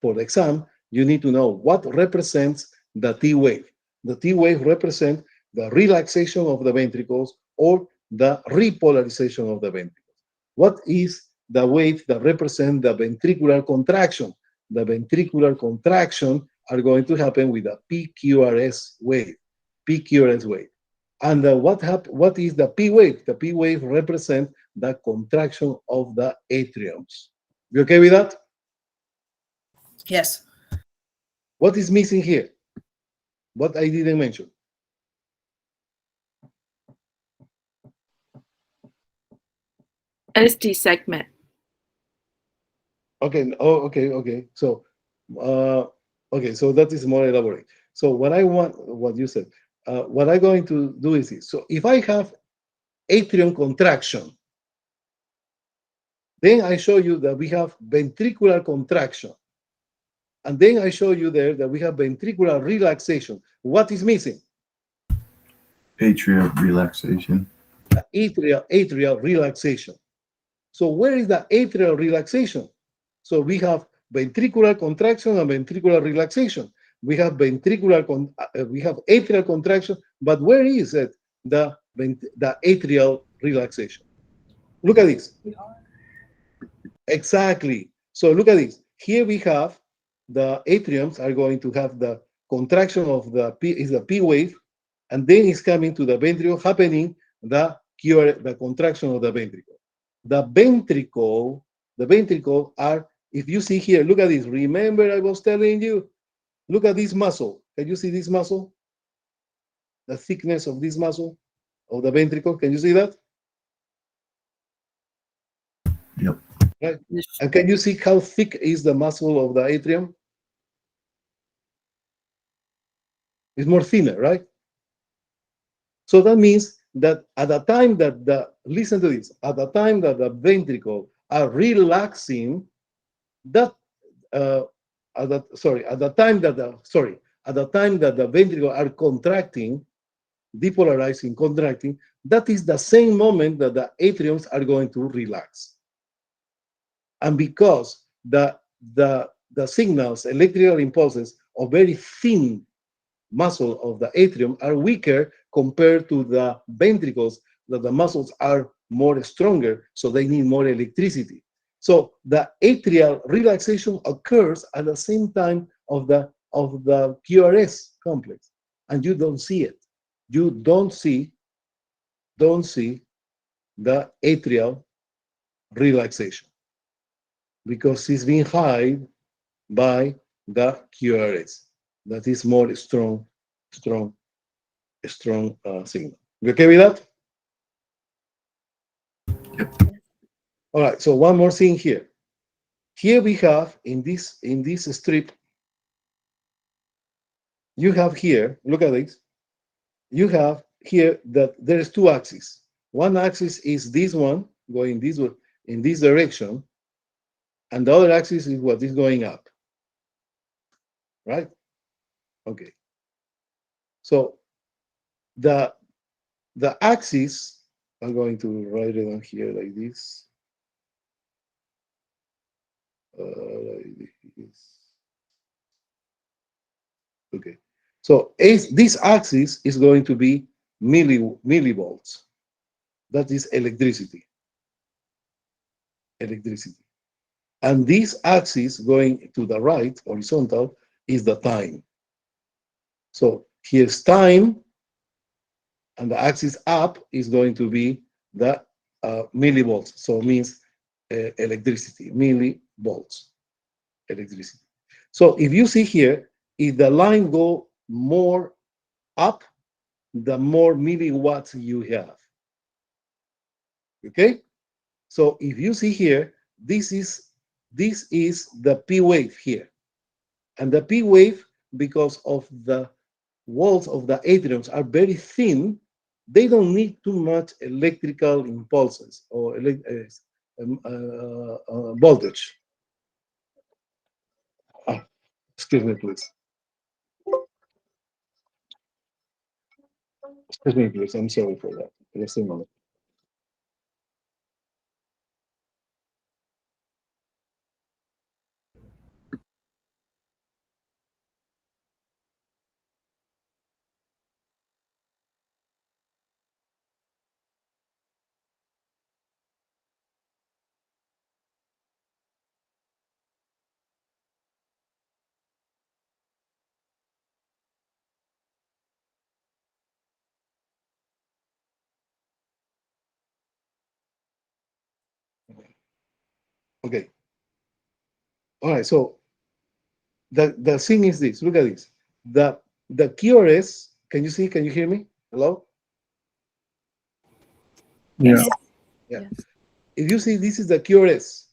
for the exam, you need to know what represents the T wave. The T wave represents the relaxation of the ventricles or the repolarization of the ventricles. What is the wave that represents the ventricular contraction? The ventricular contraction are going to happen with the PQRS wave. PQRS wave. And what is the P wave? The P wave represents the contraction of the atriums. You okay with that? Yes. What is missing here? What I didn't mention? ST segment. Okay. Oh, okay. So, okay. So that is more elaborate. So what I want, what you said, what I'm going to do is this. So if I have atrium contraction, then I show you that we have ventricular contraction. And then I show you there that we have ventricular relaxation. What is missing? Atrial relaxation. Atrial relaxation. So where is the atrial relaxation? So we have ventricular contraction and ventricular relaxation. We have we have atrial contraction, but where is it? The atrial relaxation. Look at this. Exactly. So look at this. Here we have the atriums are going to have the contraction of the P wave, and then it's coming to the ventricle, happening the the contraction of the ventricle. The ventricle are, if you see here, look at this. Remember I was telling you, look at this muscle. Can you see this muscle? The thickness of this muscle of the ventricle. Can you see that? Yep. Right. And can you see how thick is the muscle of the atrium? It's more thinner, right? So that means that at the time that listen to this, at the time that the ventricle are relaxing, that at the time that the ventricle are contracting, depolarizing, contracting, that is the same moment that the atriums are going to relax. And because the signals, electrical impulses of very thin muscle of the atrium are weaker compared to the ventricles, that the muscles are more stronger, so they need more electricity. So the atrial relaxation occurs at the same time of the QRS complex, and you don't see it. You don't see the atrial relaxation because it's being hid by the QRS. That is more strong signal. You okay with that? Yep. All right. So one more thing here. Here we have in this strip. You have here. Look at this. You have here that there is two axes. One axis is this one going this way in this direction, and the other axis is what is going up. Right? Okay. So the axis, I'm going to write it on here like this. Like this. Okay. So this axis is going to be millivolts. That is electricity. Electricity. And this axis going to the right, horizontal, is the time. So here's time, and the axis up is going to be the millivolts. So it means electricity, millivolts, electricity. So if you see here, if the line go more up, the more milliwatts you have. Okay? So if you see here, this is the P wave here. And the P wave, because of the walls of the atriums are very thin, they don't need too much electrical impulses or voltage. Excuse me, please. Excuse me, please. I'm sorry for that. Just a moment. Okay. All right. So the thing is this. Look at this. The QRS. Can you see? Can you hear me? Hello? Yeah. Yeah. If you see, this is the QRS.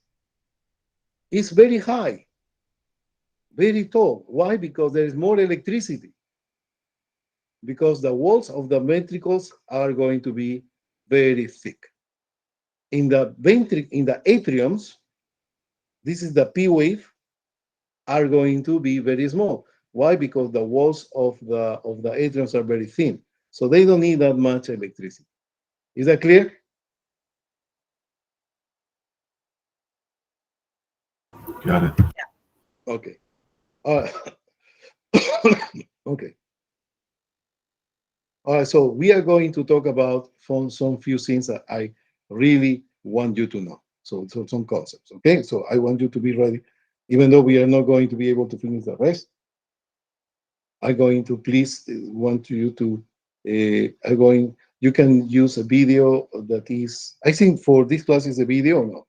It's very high, very tall. Why? Because there is more electricity. Because the walls of the ventricles are going to be very thick. In the atriums, this is the P wave, are going to be very small. Why? Because the walls of the atriums are very thin. So they don't need that much electricity. Is that clear? Got it. Okay. Okay. All right, so we are going to talk about some few things that I really want you to know. So some concepts, okay? So I want you to be ready, even though we are not going to be able to finish the rest. I'm going to please want you to, You can use a video that is, I think for this class is a video or no?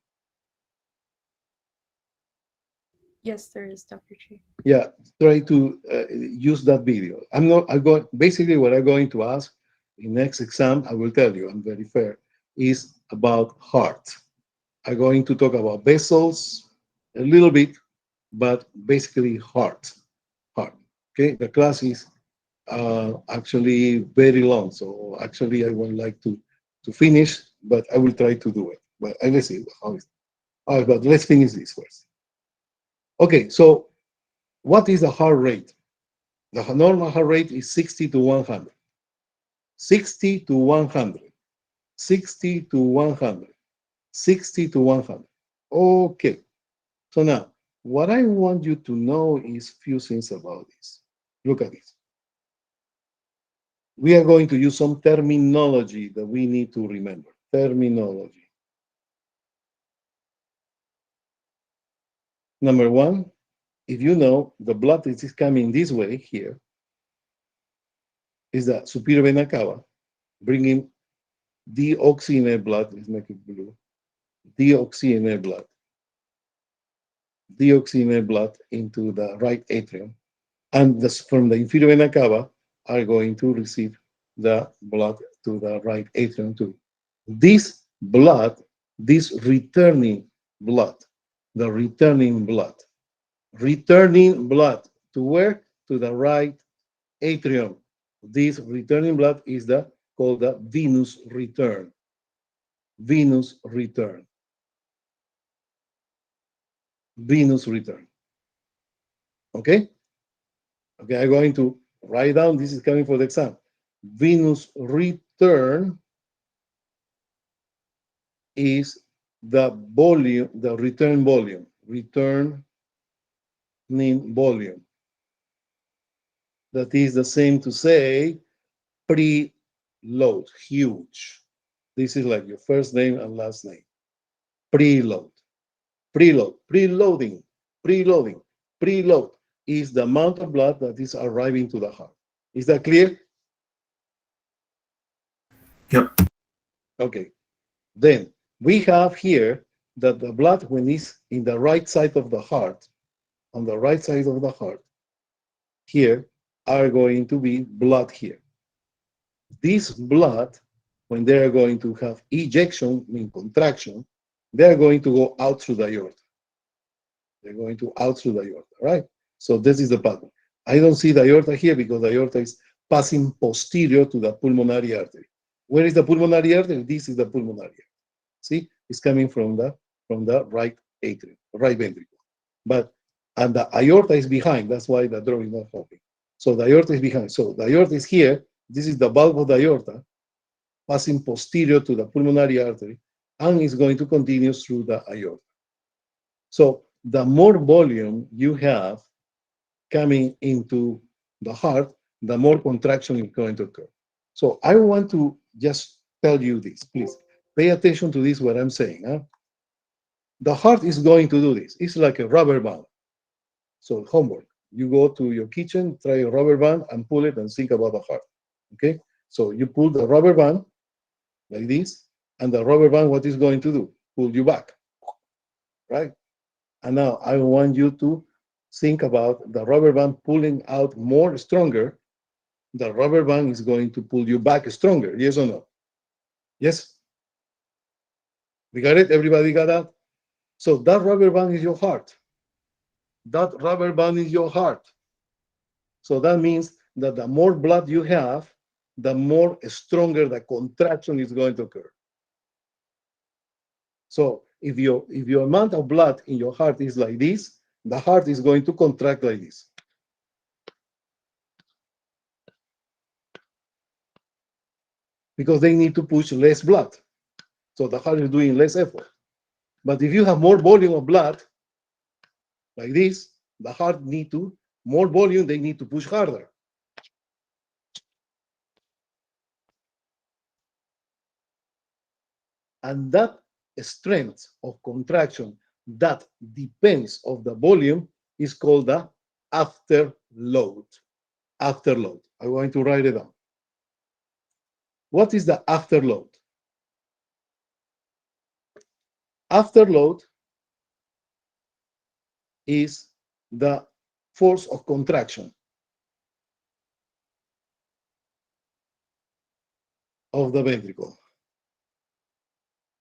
Yes, there is, Dr. Chi. Yeah, try to use that video. I'm going, basically what I'm going to ask in next exam, I will tell you, I'm very fair, is about heart. I'm going to talk about vessels a little bit, but basically heart. Okay, the class is actually very long, so actually I would like to finish, but I will try to do it. But let's see how it's. All right, but let's finish this first. Okay, so what is the heart rate? The normal heart rate is 60 to 100. 60 to 100. 60 to 100. 60 to 100. Okay. So now, what I want you to know is few things about this. Look at this. We are going to use some terminology that we need to remember. Terminology. Number one, if you know the blood that is coming this way here is the superior vena cava, bringing deoxygenated blood, let's make it blue, deoxygenated blood into the right atrium. And from the inferior vena cava are going to receive the blood to the right atrium too. This blood, this returning blood, the returning blood to where? To the right atrium. This returning blood is called the venous return. Venous return. Venous return. Okay? Okay, I'm going to write down, this is coming for the exam. Venous return is the volume, the return volume. Returning volume. That is the same to say preload, huge. This is like your first name and last name. Preload. Preloading is the amount of blood that is arriving to the heart. Is that clear? Yep. Okay. Then we have here that the blood, when it's in the right side of the heart, on the right side of the heart, here are going to be blood here. This blood, when they are going to have ejection, mean contraction, they are going to go out through the aorta. They're going to out through the aorta, right? So this is the pattern. I don't see the aorta here because the aorta is passing posterior to the pulmonary artery. Where is the pulmonary artery? This is the pulmonary artery. See, it's coming from the right atrium, right ventricle. And the aorta is behind. That's why the drawing is not helping. So the aorta is behind. So the aorta is here. This is the bulb of the aorta, passing posterior to the pulmonary artery, and is going to continue through the aorta. So the more volume you have coming into the heart, the more contraction is going to occur. So I want to just tell you this, please. Pay attention to this, what I'm saying. Huh? The heart is going to do this. It's like a rubber band. So homework. You go to your kitchen, try a rubber band and pull it and think about the heart. Okay? So you pull the rubber band like this, and the rubber band, what is going to do? Pull you back. Right? And now I want you to think about the rubber band pulling out more stronger. The rubber band is going to pull you back stronger. Yes or no? Yes? We got it? Everybody got that? So that rubber band is your heart. That rubber band is your heart. So that means that the more blood you have, the more stronger the contraction is going to occur. So if your amount of blood in your heart is like this, the heart is going to contract like this. Because they need to push less blood. So the heart is doing less effort. But if you have more volume of blood, like this, the heart need to, more volume, they need to push harder. And that strength of contraction that depends on the volume is called the afterload. Afterload. I'm going to write it down. What is the afterload? Afterload is the force of contraction of the ventricle.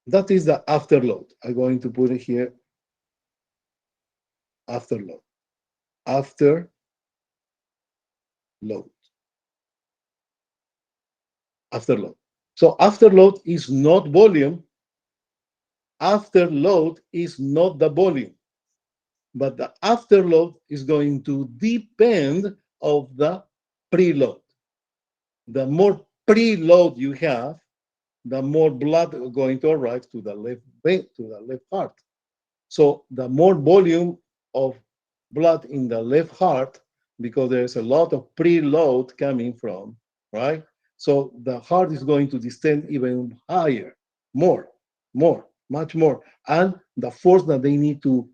That is the afterload. I'm going to put it here. Afterload. Afterload. Afterload. So afterload is not volume. Afterload is not the volume. But the afterload is going to depend of the preload. The more preload you have, the more blood is going to arrive to the left vein, to the left heart. So the more volume of blood in the left heart, because there's a lot of preload coming from, right? So the heart is going to distend even higher, more, much more. And the force that they need to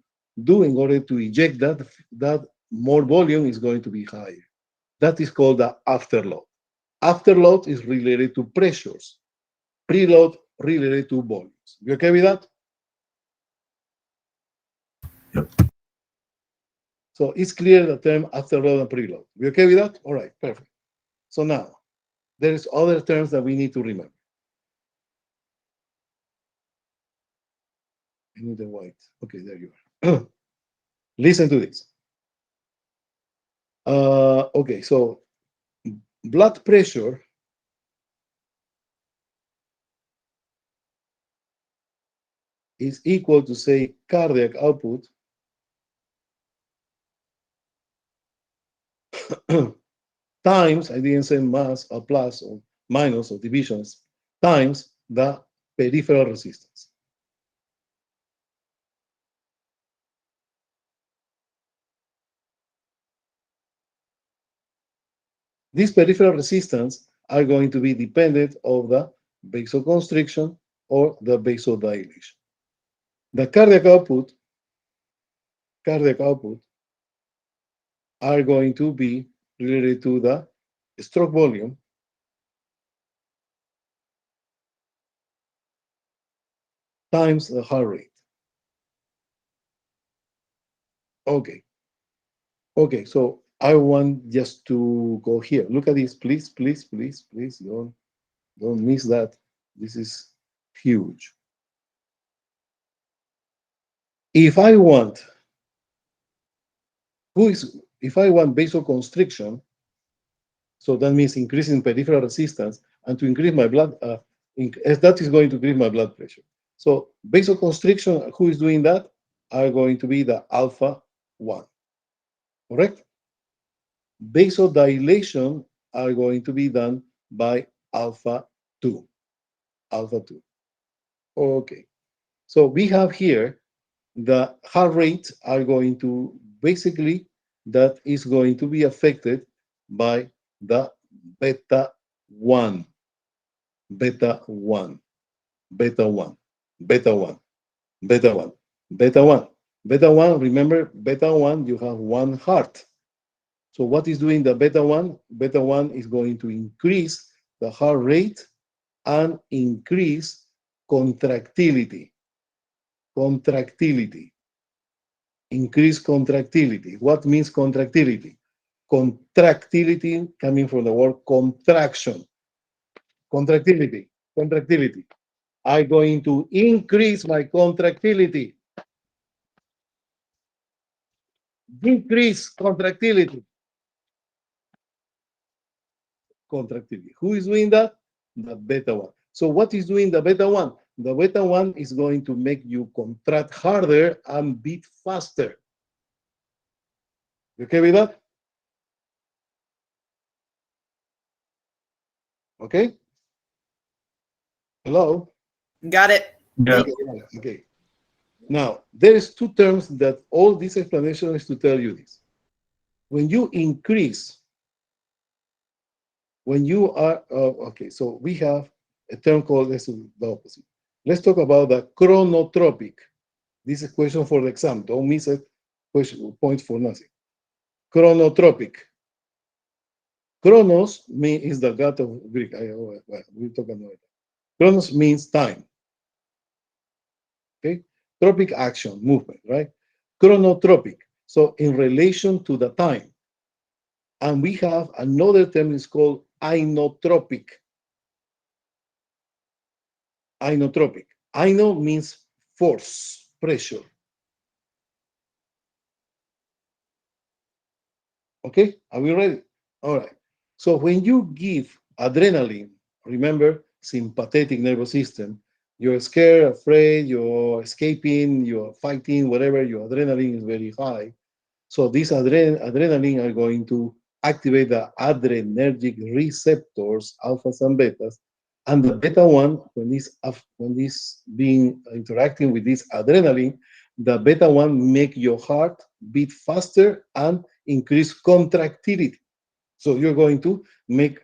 do in order to eject that more volume is going to be higher. That is called the afterload. Afterload is related to pressures. Preload related to volumes. You okay with that? Yep. So it's clear the term afterload and preload. You okay with that? All right, perfect. So now, there is other terms that we need to remember. I need the white. Okay, there you are. Listen to this. Okay, so blood pressure is equal to, say, cardiac output times, I didn't say mass or plus or minus or divisions, times the peripheral resistance. These peripheral resistance are going to be dependent of the vasoconstriction or the vasodilation. The cardiac output are going to be related to the stroke volume times the heart rate. Okay. Okay, so I want just to go here. Look at this, please, please, please, please. Don't miss that. This is huge. If I want vasoconstriction, so that means increasing peripheral resistance, and to increase my blood, that is going to increase my blood pressure. So vasoconstriction, who is doing that? Are going to be the alpha 1, correct? Vasodilation are going to be done by alpha 2. Alpha 2. Okay. So we have here the heart rate are going to basically, that is going to be affected by the beta 1, beta 1, beta 1, beta 1, beta 1, beta 1, beta 1. Remember, beta 1, you have one heart. So what is doing the beta 1? Beta 1 is going to increase the heart rate and increase contractility. Contractility. Increase contractility. What means contractility? Contractility coming from the word contraction. Contractility. Contractility. I'm going to increase my contractility. Decrease contractility. Contractility. Who is doing that? The beta 1. So what is doing the beta 1? The beta 1 is going to make you contract harder and beat faster. You okay with that? Okay? Hello? Got it. Yeah. Okay. Now, there is two terms that all this explanation is to tell you this. When you increase, when you are, okay, so we have a term called, this is the opposite. Let's talk about the chronotropic. This is a question for the exam. Don't miss it. Question, points for nothing. Chronotropic. Chronos is the god of Greek. We talk about it. Chronos means time. Okay, tropic action, movement, right? Chronotropic. So in relation to the time. And we have another term is called inotropic. Inotropic. Ino means force, pressure. Okay, are we ready? All right. So when you give adrenaline, remember, sympathetic nervous system, you're scared, afraid, you're escaping, you're fighting, whatever, your adrenaline is very high. So these adrenaline are going to activate the adrenergic receptors, alphas and betas, and the beta one, when this being interacting with this adrenaline, the beta one make your heart beat faster and increase contractility. So you're going to make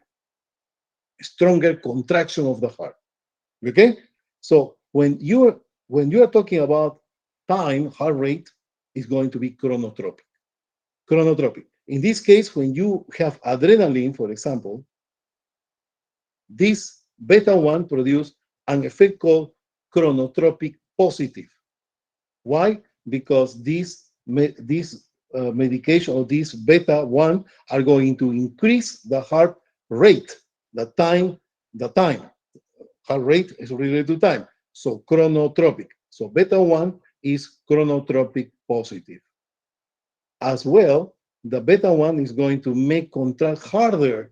stronger contraction of the heart. Okay? So when you are talking about time, heart rate is going to be chronotropic. Chronotropic. In this case, when you have adrenaline, for example, this beta 1 produce an effect called chronotropic positive. Why? Because this medication or this beta 1 are going to increase the heart rate, the time. Heart rate is related to time. So chronotropic. So beta 1 is chronotropic positive. As well, the beta 1 is going to make contract harder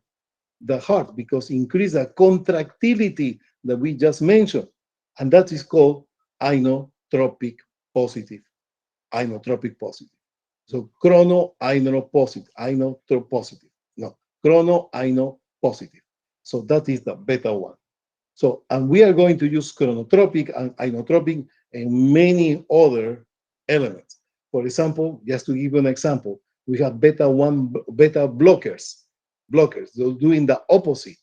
the heart because increase the contractility that we just mentioned. And that is called inotropic positive. Inotropic positive. So chrono ino positive. Inotropic positive. No, chrono ino positive. So that is the beta 1. So, and we are going to use chronotropic and inotropic and many other elements. For example, just to give you an example, we have beta blockers, those doing the opposite.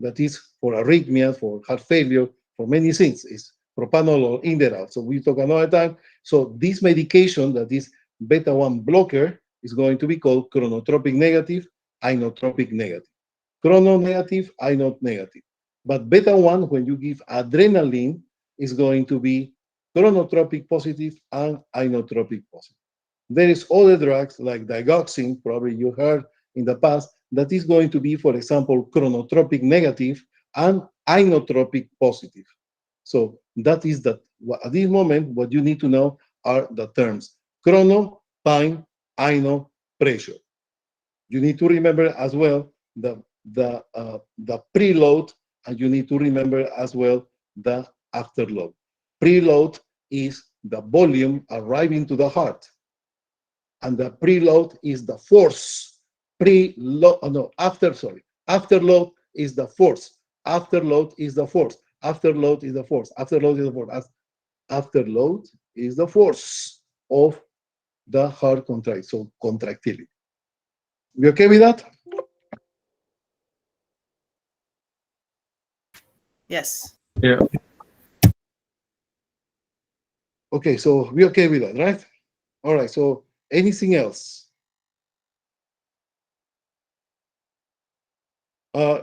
That is for arrhythmia, for heart failure, for many things. It's propanol or Inderal. So we talk another time. So this medication that is beta 1 blocker is going to be called chronotropic negative, inotropic negative. Chrono negative, inot negative. But beta 1, when you give adrenaline, is going to be chronotropic positive and inotropic positive. There is other drugs like digoxin, probably you heard in the past, that is going to be, for example, chronotropic negative and inotropic positive. So that is that. At this moment, what you need to know are the terms chrono, time, ino, pressure. You need to remember as well the preload, and you need to remember as well the afterload. Preload is the volume arriving to the heart, and the preload is the force. Afterload is the force. Afterload is the force. Afterload is the force. Afterload is the force. Afterload is the force of the heart contract, so contractility. You okay with that? Yes. Yeah. Okay, so we're okay with that, right? All right, so anything else?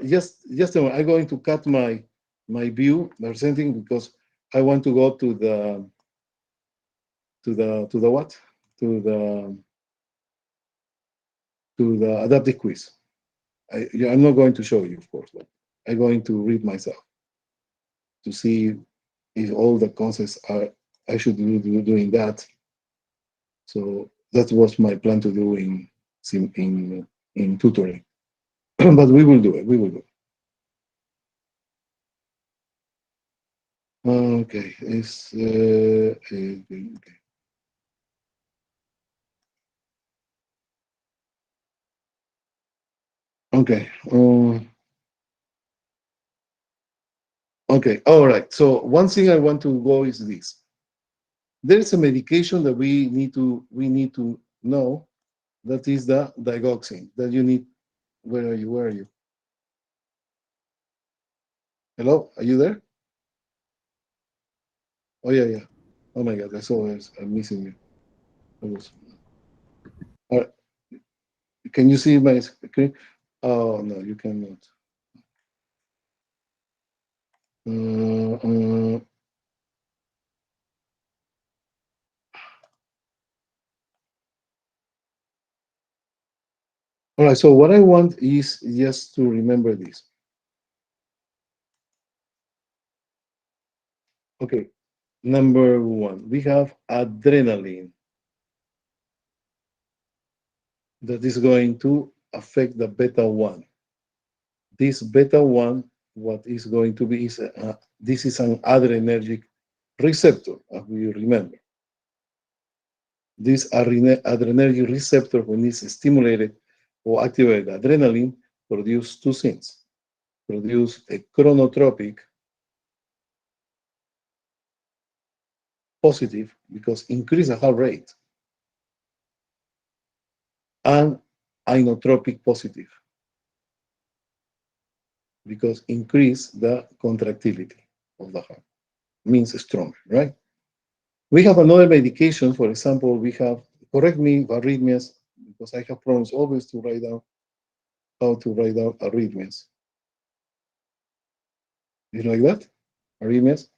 Just a moment. I'm going to cut my view, my presenting, because I want to go to the what? To the adaptive quiz. I'm not going to show you, of course, but I'm going to read myself to see if all the concepts are I should be doing that. So that was my plan to do in tutoring. But we will do it. We will do it. Okay. It's okay. Okay. Okay. All right. So one thing I want to go is this. There is a medication that we need to know. That is the digoxin that you need. Where are you? Where are you? Hello? Are you there? Oh yeah, yeah. Oh my God! I saw this. I'm missing you. All right. Can you see my screen? Oh, no, you cannot. All right, so what I want is just to remember this. Okay, number one, we have adrenaline that is going to affect the beta 1. This beta 1, what is going to be is this is an adrenergic receptor, as we remember. This adrenergic receptor, when it's stimulated or activated, adrenaline produce two things. Produce a chronotropic positive because increase the heart rate, and inotropic positive because increase the contractility of the heart, means stronger, right? We have another medication, for example, we have, correct me, arrhythmias, because I have problems always to write down how to write down arrhythmias. You like that? Arrhythmias?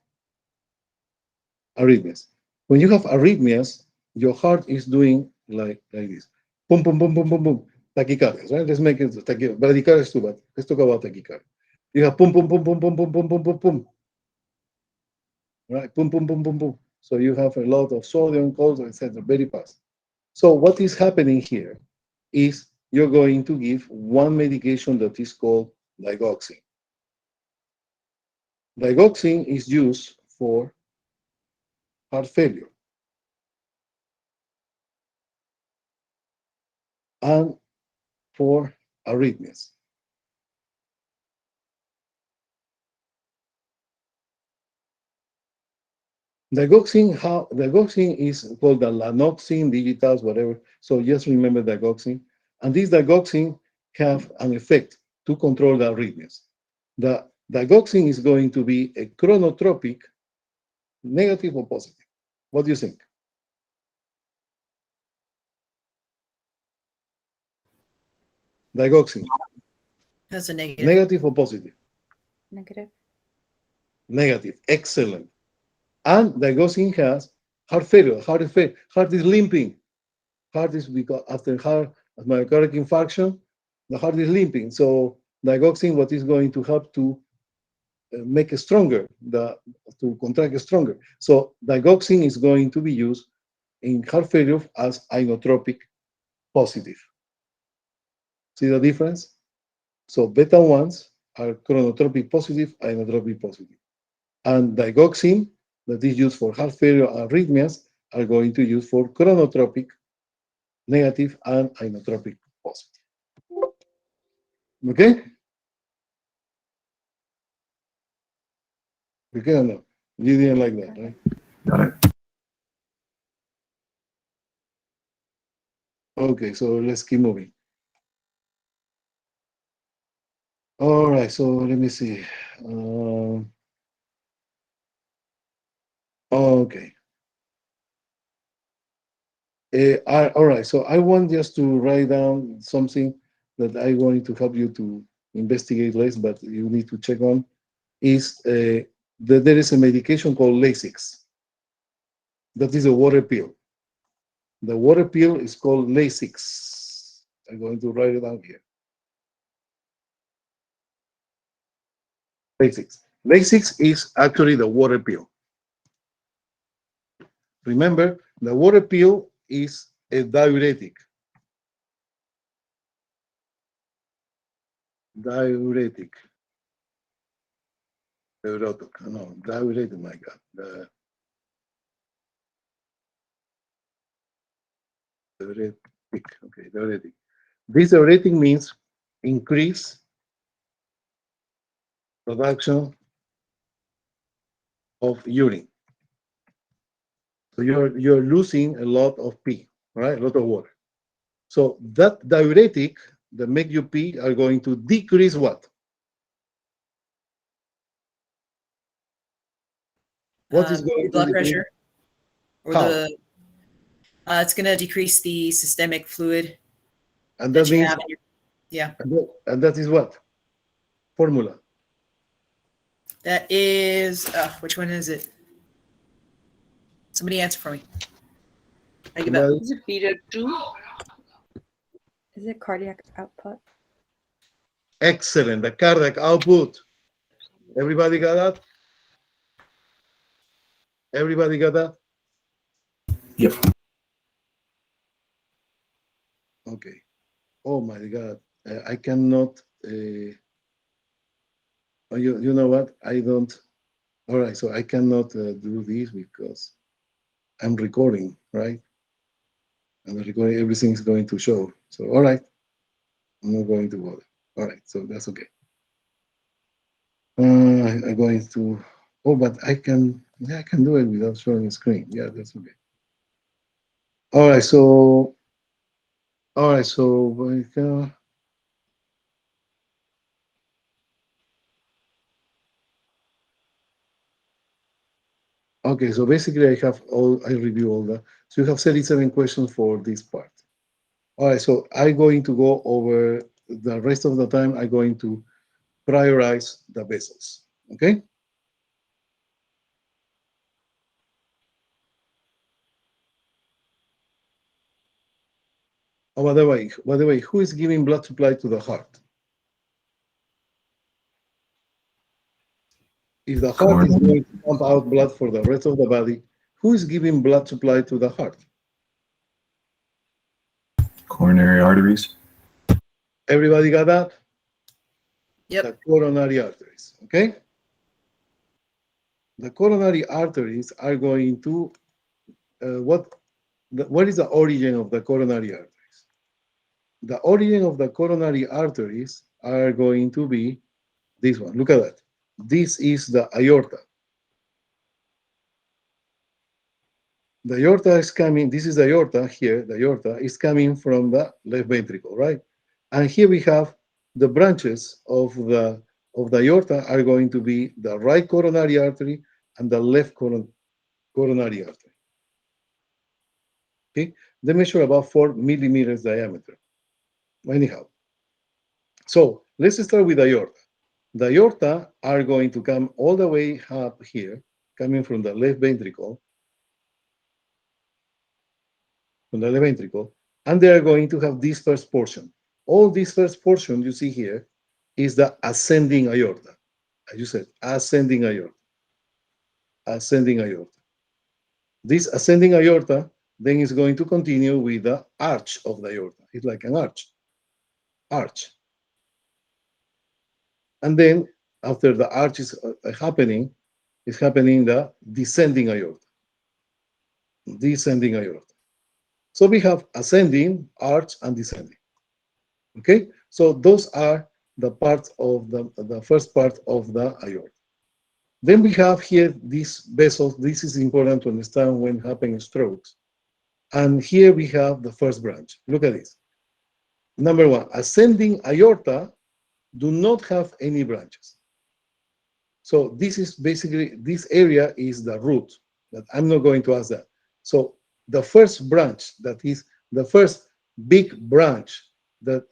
Arrhythmias. When you have arrhythmias, your heart is doing like this. Boom, boom, boom, boom, boom, boom. Tachycardias, right? Let's make it tachycardia. Bradycardia is too bad. Let's talk about tachycardia. You have boom, boom, boom, boom, boom, boom, boom, boom, boom, boom. Right? Boom, boom, boom, boom, boom. So you have a lot of sodium, cholesterol, etc. Very fast. So what is happening here is you're going to give one medication that is called digoxin. Digoxin is used for heart failure and for arrhythmias. Digoxin is called the lanoxin, digitals, whatever. So just remember digoxin. And this digoxin have an effect to control the arrhythmias. The digoxin is going to be a chronotropic, negative or positive. What do you think? Digoxin, That's a negative. negative or positive? Negative. Negative, excellent. And digoxin has heart failure. Heart is limping. Heart is because after heart myocardial infarction, the heart is limping. So digoxin, what is going to help to make it stronger, to contract it stronger. So digoxin is going to be used in heart failure as inotropic positive. See the difference? So beta 1s are chronotropic positive, inotropic positive. And digoxin, that is used for heart failure and arrhythmias, are going to use for chronotropic negative and inotropic positive. Okay? Okay or no? You didn't like that, right? Got it. Okay, so let's keep moving. All right, so let me see. Okay. All right, so I want just to write down something that I'm going to help you to investigate less, but you need to check on, is that there is a medication called Lasix. That is a water pill. The water pill is called Lasix. I'm going to write it down here. Lasix. Lasix is actually the water pill. Remember, the water pill is a diuretic. Diuretic. Diuretic. No, diuretic, my God. Diuretic. Okay, diuretic. This diuretic means increase production of urine. So you're losing a lot of pee, right? A lot of water. So that diuretic that make you pee are going to decrease what? What is going to blood decrease? pressure, or How? it's going to decrease the systemic fluid And that that you means have in your Yeah. And that is what? Formula. That is, which one is it? Somebody answer for me. I give up. Is it beta 2? Is it cardiac output? Excellent. The cardiac output. Everybody got that? Everybody got that? Yep. Okay. Oh my God. I cannot. You know what? I don't. All right. So I cannot do this because I'm recording, right? And the recording, everything is going to show. So, all right. I'm not going to bother. All right. So that's okay. I'm going to. Oh, but I can. Yeah, I can do it without showing the screen. Yeah, that's okay. All right. So. All right. So. Okay, so basically I review all that. So you have 37 questions for this part. All right, so I'm going to go over the rest of the time. I'm going to prioritize the vessels, okay? Oh, by the way, who is giving blood supply to the heart? If the heart is going to pump out blood for the rest of the body, who is giving blood supply to the heart? Coronary arteries. Everybody got that? Yep. The coronary arteries, okay? The coronary arteries are going to, what is the origin of the coronary arteries? The origin of the coronary arteries are going to be this one. Look at that. This is the aorta. The aorta is coming, this is the aorta here, the aorta is coming from the left ventricle, right? And here we have the branches of the aorta are going to be the right coronary artery and the left coronary artery. Okay, they measure about 4 millimeters diameter. Anyhow, so let's start with the aorta. The aorta are going to come all the way up here, coming from the left ventricle, and they are going to have this first portion. All this first portion you see here is the ascending aorta. As you said, ascending aorta. Ascending aorta. This ascending aorta then is going to continue with the arch of the aorta. It's like an arch. Arch. And then after the arch is happening the descending aorta. Descending aorta. So we have ascending, arch, and descending. Okay, so those are the parts of the first part of the aorta. Then we have here these vessels. This is important to understand when happening strokes. And here we have the first branch. Look at this. Number one, ascending aorta do not have any branches. So this is basically, this area is the root, but I'm not going to ask that. So the first branch, that is the first big branch, that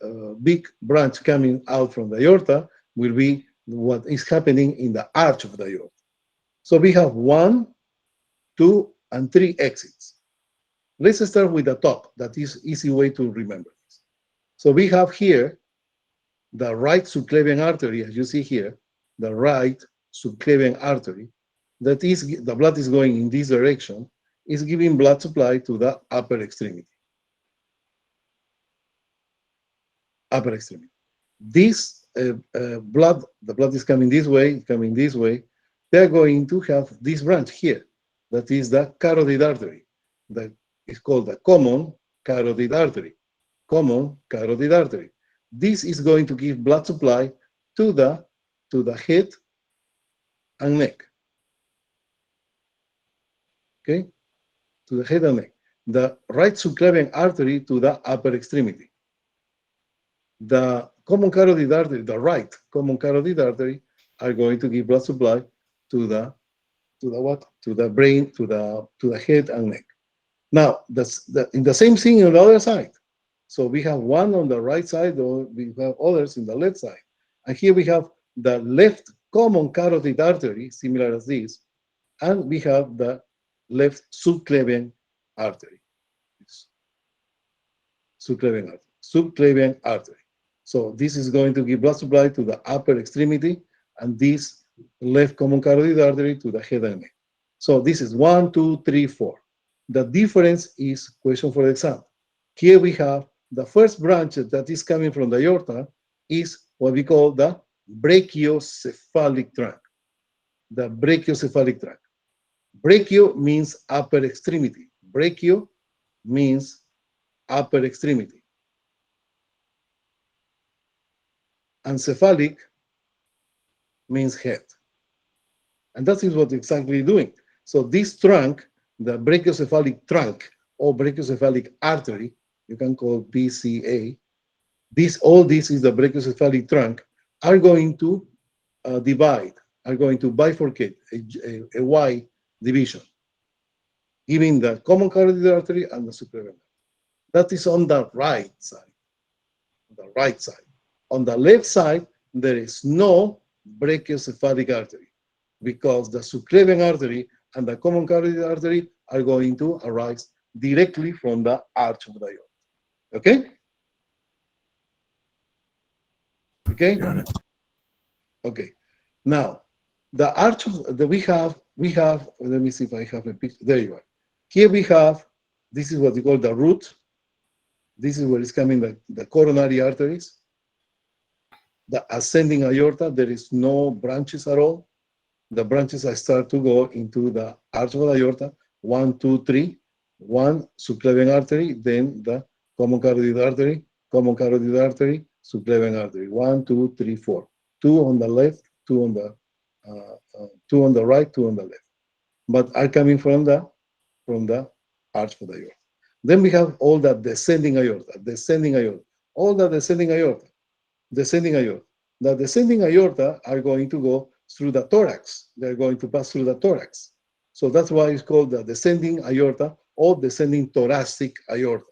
big branch coming out from the aorta will be what is happening in the arch of the aorta. So we have 1, 2, and 3 exits. Let's start with the top. That is easy way to remember this. So we have here the right subclavian artery, as you see here, the right subclavian artery, that is, the blood is going in this direction, is giving blood supply to the upper extremity. Upper extremity. This the blood is coming this way, they're going to have this branch here, that is the carotid artery, that is called the common carotid artery. Common carotid artery. This is going to give blood supply to the head and neck. Okay? To the head and neck. The right subclavian artery to the upper extremity. The common carotid artery, the right common carotid artery, are going to give blood supply to the what? To the brain, to the head and neck. Now, in the same thing on the other side. So we have one on the right side, or we have others in the left side. And here we have the left common carotid artery, similar as this, and we have the left subclavian artery. Subclavian artery. So this is going to give blood supply to the upper extremity, and this left common carotid artery to the head and neck. So this is 1, 2, 3, 4. The difference is question for the exam. Here we have the first branch that is coming from the aorta is what we call the brachiocephalic trunk. The brachiocephalic trunk. Brachio means upper extremity. Brachio means upper extremity. And cephalic means head. And that is what exactly doing. So this trunk, the brachiocephalic trunk or brachiocephalic artery, you can call BCA, all this is the brachiocephalic trunk, are going to divide, are going to bifurcate, a Y division, giving the common carotid artery and the subclavian. That is on the right side. On the right side. On the left side, there is no brachiocephalic artery because the subclavian artery and the common carotid artery are going to arise directly from the arch of the aorta. Okay? Okay? Got it. Okay. Now, the arch of the we have, let me see if I have a picture. There you are. Here we have, this is what we call the root. This is where it's coming, the coronary arteries. The ascending aorta, there is no branches at all. The branches start to go into the arch of the aorta. 1, 2, 3. One subclavian artery, then the common carotid artery, subclavian artery. 1, 2, 3, 4. 2 on the left, 2 on the 2 on the right, 2 on the left. But are coming from the arch of the aorta. Then we have all the descending aorta, all the descending aorta. The descending aorta are going to go through the thorax. They're going to pass through the thorax. So that's why it's called the descending aorta or descending thoracic aorta,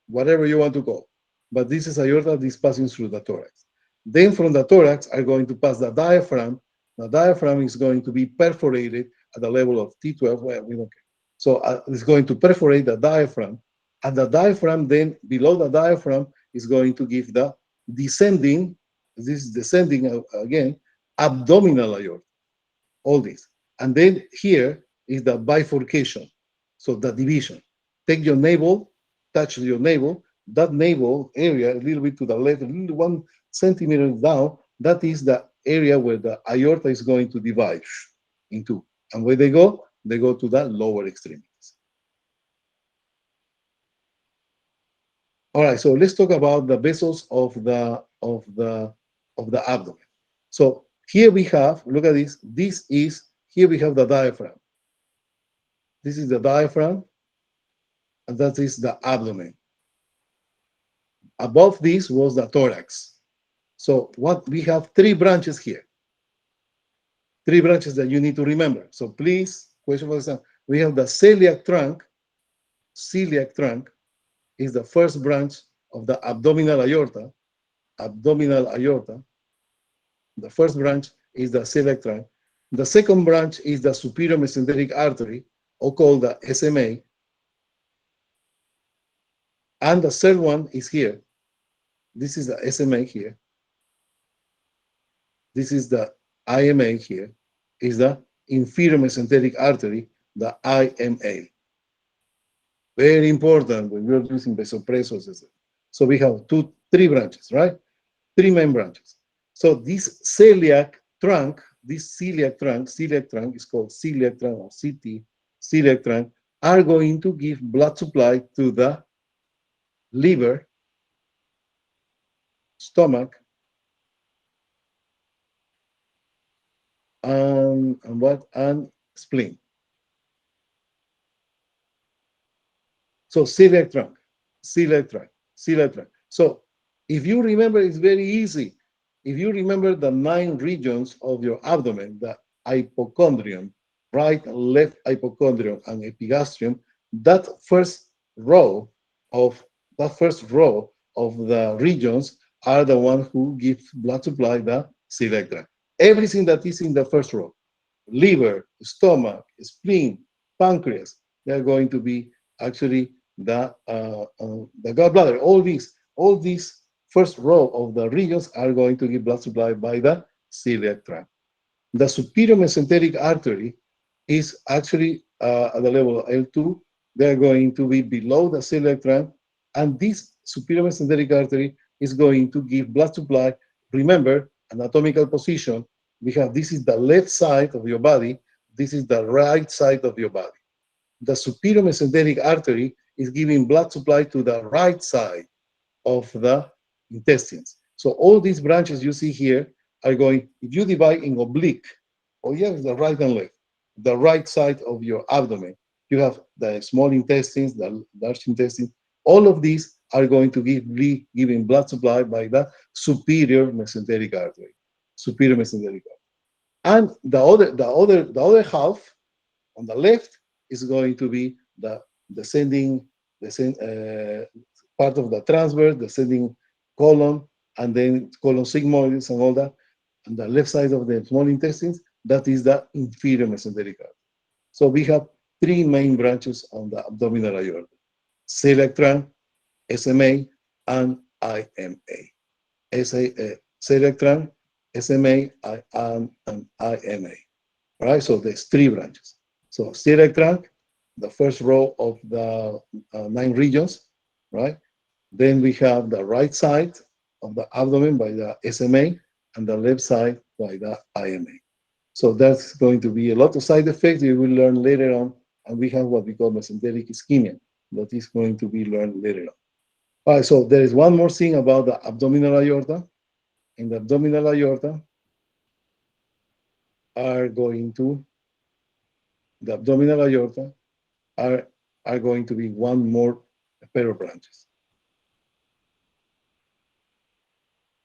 whatever you want to call. But this is aorta that is passing through the thorax. Then from the thorax are going to pass the diaphragm. The diaphragm is going to be perforated at the level of T12. Well, we don't care. So it's going to perforate the diaphragm. And the diaphragm, then below the diaphragm, is going to give the descending, this is descending again, abdominal aorta, all this. And then here is the bifurcation, so the division. Take your navel, touch your navel, that navel area, a little bit to the left, a little 1 centimeter down, that is the area where the aorta is going to divide into. And where they go to the lower extremities. All right, so let's talk about the vessels of the abdomen. So here we have, look at this. Here we have the diaphragm. This is the diaphragm, and that is the abdomen. Above this was the thorax. So what we have 3 branches here. 3 branches that you need to remember. So please, question for example, we have the celiac trunk. Celiac trunk is the first branch of the abdominal aorta. Abdominal aorta. The first branch is the celiac trunk. The second branch is the superior mesenteric artery, or called the SMA. And the third one is here. This is the SMA here. This is the IMA here. Is the inferior mesenteric artery, the IMA. Very important when you're using vasopressors. So we have 3 branches, right? 3 main branches. So this celiac trunk is called celiac trunk or CT, celiac trunk, are going to give blood supply to the liver, stomach, and spleen. So celiac trunk. So if you remember, it's very easy. If you remember the 9 regions of your abdomen, the hypochondrium, right and left hypochondrium, and epigastrium, that first row of the regions are the ones who give blood supply the celiac tract. Everything that is in the first row, liver, stomach, spleen, pancreas, they are going to be actually the gallbladder. All these first row of the regions are going to give blood supply by the celiac tract. The superior mesenteric artery is actually at the level of L2. They're going to be below the celiac tract, and this superior mesenteric artery is going to give blood supply. Remember, anatomical position, we have this is the left side of your body, this is the right side of your body. The superior mesenteric artery is giving blood supply to the right side of the intestines. So all these branches you see here are going, if you divide in oblique, or you have the right and left, the right side of your abdomen, you have the small intestines, the large intestines, all of these are going to be giving blood supply by the superior mesenteric artery. Superior mesenteric artery. And the other half on the left is going to be the descending part of the transverse, descending colon, and then colon sigmoids and all that. On the left side of the small intestines, that is the inferior mesenteric artery. So we have three main branches on the abdominal aorta: celiac trunk, SMA, and IMA. Celiac trunk, SMA, and IMA. All right, so there's three branches. So celiac trunk, the first row of the 9 regions, right? Then we have the right side of the abdomen by the SMA and the left side by the IMA. So that's going to be a lot of side effects you will learn later on. And we have what we call mesenteric ischemia that is going to be learned later on. All right, so there is one more thing about the abdominal aorta. In the abdominal aorta are going to, the abdominal aorta are going to be one more pair of branches.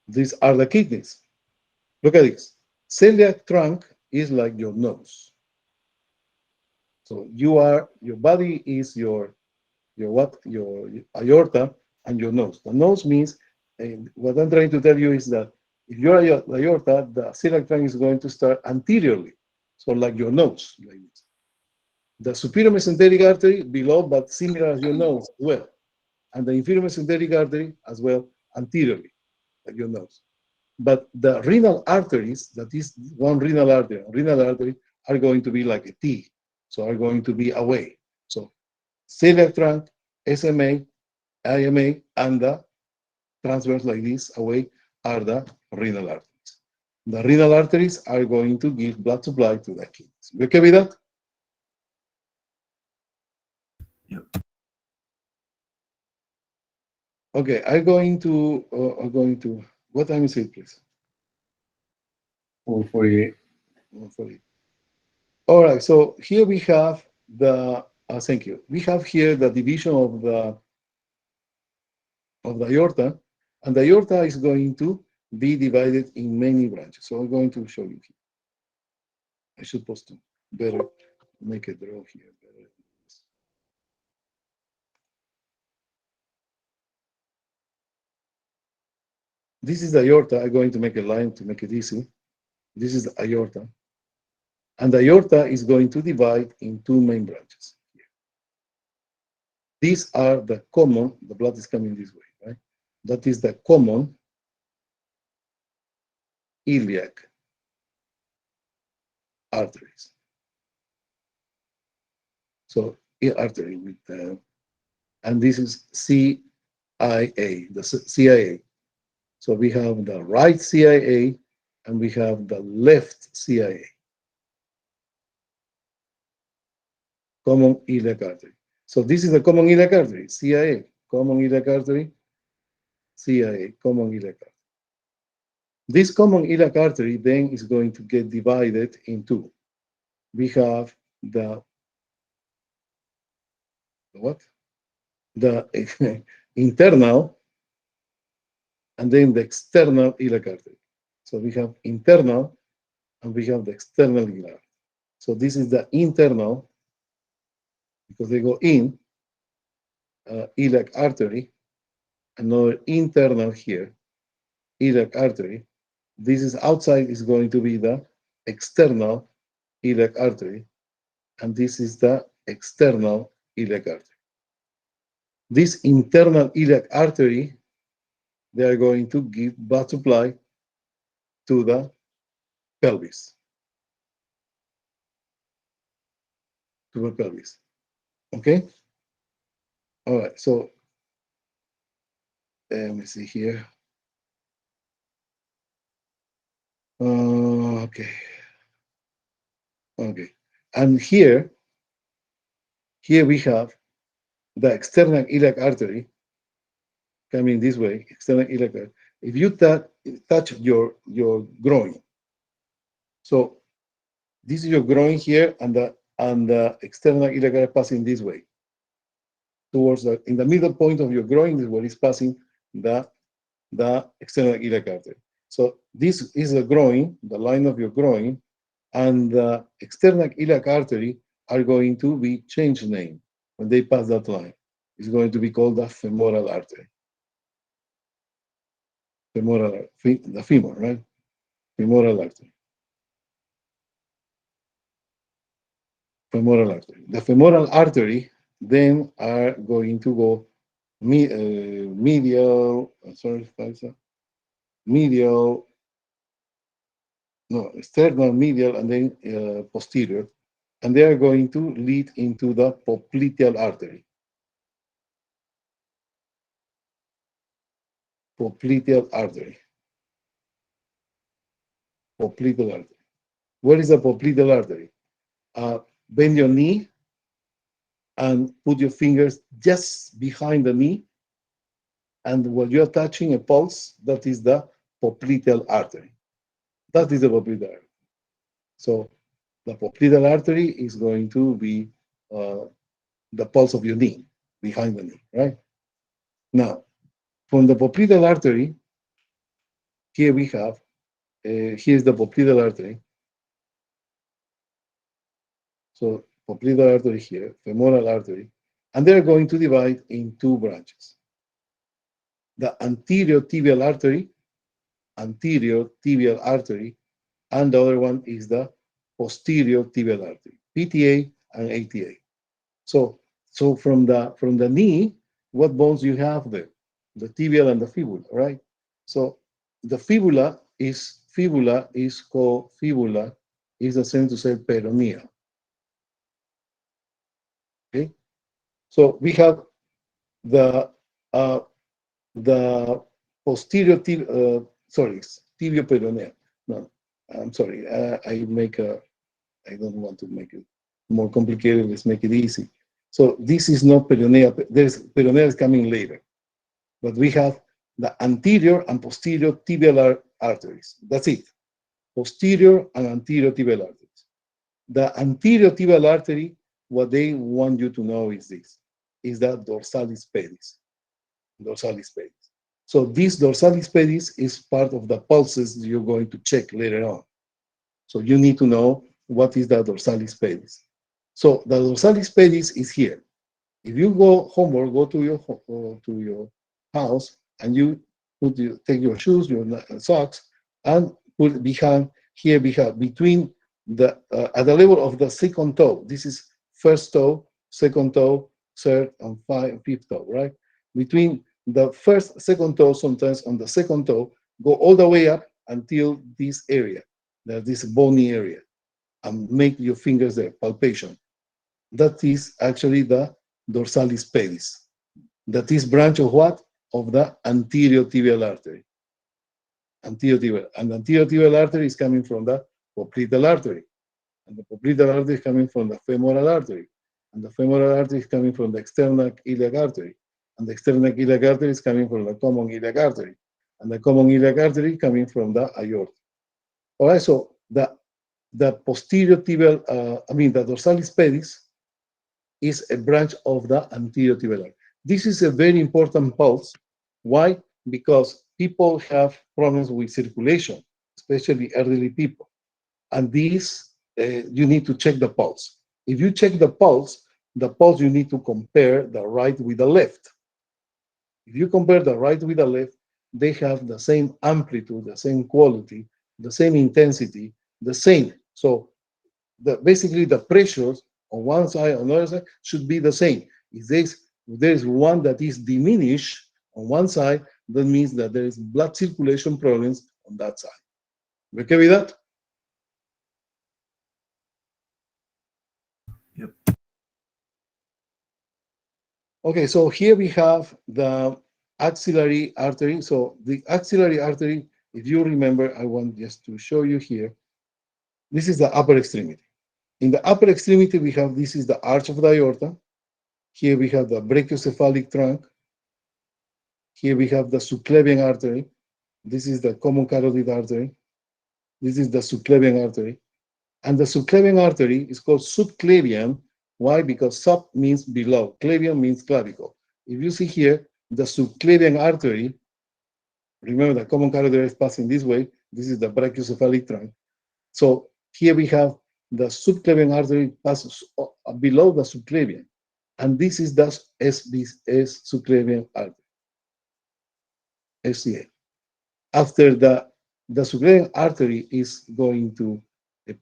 These are the kidneys. Look at this. Celiac trunk is like your nose. So your body is your aorta and your nose. The nose means, what I'm trying to tell you is that if your aorta, the celiac trunk is going to start anteriorly. So like your nose, like this. The superior mesenteric artery below, but similar as your nose as well. And the inferior mesenteric artery as well, anteriorly, like your nose. But the renal arteries, that is one renal artery are going to be like a T, so are going to be away. So celiac trunk, SMA, IMA, and the transverse like this away are the renal arteries. The renal arteries are going to give blood supply to the kidneys. You okay with that? Yep. Okay, I'm going to, what time is it, please? 448. 1:40. All right, so here we have the, thank you. We have here the division of the aorta, and the aorta is going to be divided in many branches. So I'm going to show you here. I should post to better make a draw here. This is the aorta. I'm going to make a line to make it easy. This is the aorta. And the aorta is going to divide in 2 main branches. These are the common, the blood is coming this way, right? That is the common iliac arteries. So artery with, and this is CIA, the CIA. So we have the right CIA and we have the left CIA. Common iliac artery. So this is the common iliac artery, CIA, common iliac artery, CIA, common iliac artery. This common iliac artery then is going to get divided into, we have the what? The internal and then the external iliac artery. So we have internal and we have the external iliac artery. So this is the internal, because they go in, iliac artery, another internal here, iliac artery. This is outside is going to be the external iliac artery, and this is the external iliac artery. This internal iliac artery, they are going to give blood supply to the pelvis. To the pelvis. Okay? All right, so let me see here. Okay. Okay. And here we have the external iliac artery coming this way, external iliac artery. If you touch your groin, so this is your groin here, and the external iliac artery passing this way towards in the middle point of your groin is where it's passing the external iliac artery. So this is the groin, the line of your groin, and the external iliac artery are going to be changed name when they pass that line. It's going to be called the femoral artery. The femur, right? Femoral artery. Femoral artery. The femoral artery then are going to go medial, medial, no, external, medial, and then posterior, and they are going to lead into the popliteal artery. Popliteal artery. Popliteal artery. Where is the popliteal artery? Bend your knee and put your fingers just behind the knee, and while you're touching a pulse, that is the popliteal artery. That is the popliteal artery. So the popliteal artery is going to be the pulse of your knee, behind the knee, right? Now, from the popliteal artery, here we have, here's the popliteal artery. So popliteal artery here, femoral artery, and they're going to divide in two branches. The anterior tibial artery, and the other one is the posterior tibial artery, PTA and ATA. So from the knee, what bones you have there? The tibial and the fibula, right? So the fibula is called fibula, is the same to say peroneal. Okay, so we have the posterior tibio peroneal. No, I'm sorry. I don't want to make it more complicated. Let's make it easy. So this is not peroneal. Peroneal is coming later, but we have the anterior and posterior tibial arteries. That's it. Posterior and anterior tibial arteries. The anterior tibial artery, what they want you to know is this, is the dorsalis pedis. Dorsalis pedis. So this dorsalis pedis is part of the pulses you're going to check later on. So you need to know what is the dorsalis pedis. So the dorsalis pedis is here. If you go home or go to your house and you take your shoes, your socks, and put behind here between the at the level of the second toe. This is first toe, second toe, third, and fifth toe, right? Between the first, second toe, sometimes on the second toe, go all the way up until this area, this bony area, and make your fingers there, palpation. That is actually the dorsalis pedis. That is branch of what? Of the anterior tibial artery. Anterior tibial. And the anterior tibial artery is coming from the popliteal artery. And the popliteal artery is coming from the femoral artery. And the femoral artery is coming from the external iliac artery. And the external iliac artery is coming from the common iliac artery. And the common iliac artery coming from the aorta. All right, so the posterior tibial, the dorsalis pedis is a branch of the anterior tibial artery. This is a very important pulse. Why? Because people have problems with circulation, especially elderly people. And these, you need to check the pulse. If you check the pulse you need to compare the right with the left. If you compare the right with the left, they have the same amplitude, the same quality, the same intensity, the same. So basically the pressures on one side, on the other side, should be the same. If there's one that is diminished on one side, that means that there is blood circulation problems on that side. ¿Me queda vida? Yep. Okay, so here we have the axillary artery. So the axillary artery, if you remember, I want just to show you here. This is the upper extremity. In the upper extremity, we have, this is the arch of the aorta. Here we have the brachiocephalic trunk. Here we have the subclavian artery. This is the common carotid artery. This is the subclavian artery. And the subclavian artery is called subclavian. Why? Because sub means below. Clavian means clavicle. If you see here, the subclavian artery, remember the common carotid is passing this way. This is the brachiocephalic trunk. So here we have the subclavian artery passes below the subclavian. And this is the SBS subclavian artery, SCA. After the subclavian artery is going to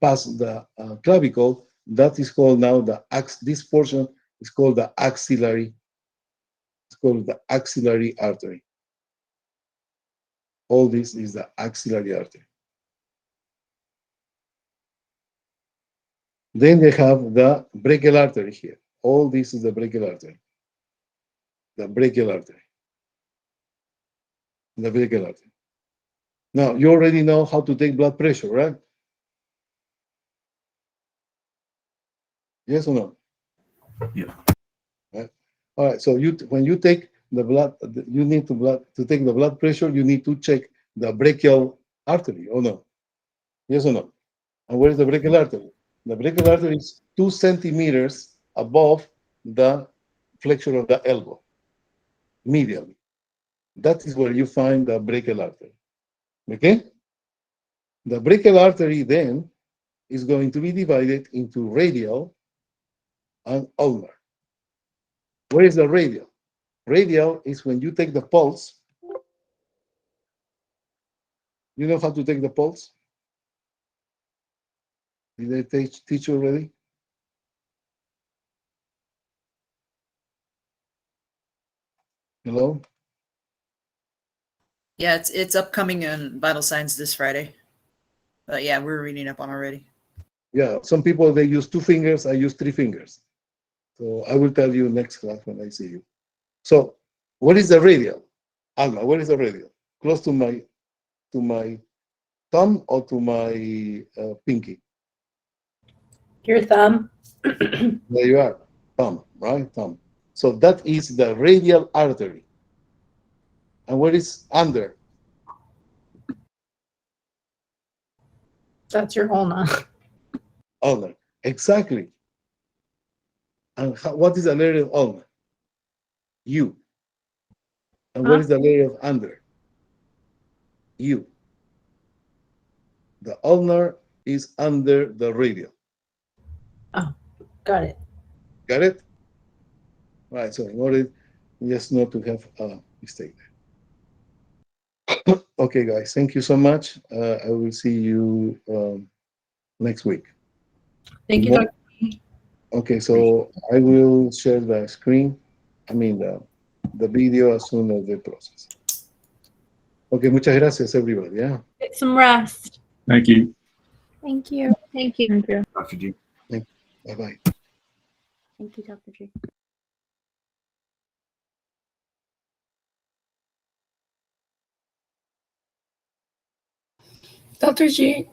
pass the clavicle, that is called now this portion is called the axillary. It's called the axillary artery. All this is the axillary artery. Then they have the brachial artery here. All this is the brachial artery. The brachial artery. The brachial artery. Now, you already know how to take blood pressure, right? Yes or no? Yeah. Right? All right. So when you take the blood, you need to take the blood pressure. You need to check the brachial artery, or no? Yes or no? And where is the brachial artery? The brachial artery is 2 centimeters above the flexure of the elbow, medially. That is where you find the brachial artery. Okay? The brachial artery then is going to be divided into radial and ulnar. Where is the radial? Radial is when you take the pulse. You know how to take the pulse? Did they teach you already? Hello? Yeah, it's upcoming in Vital Signs this Friday. But yeah, we're reading up on already. Yeah, some people, they use 2 fingers. I use 3 fingers. So I will tell you next class when I see you. So what is the radial? Alma, what is the radial? Close to my thumb or to my pinky? Your thumb. There you are. Thumb, right? Thumb. So that is the radial artery. And what is under? That's your ulna. Ulnar. Exactly. And what is the layer of ulnar? U. And what is the layer of under? U. The ulnar is under the radial. Got it. Got it? Right. So in order just not to have a mistake there. Okay, guys. Thank you so much. I will see you next week. Thank you, Dr. Okay, so I will share the screen. I mean the video as soon as they process. Okay, muchas gracias, everybody. Yeah. Get some rest. Thank you, Thank you. Thank you. Dr. G. Bye-bye. Thank you, Dr. G. Dr. G,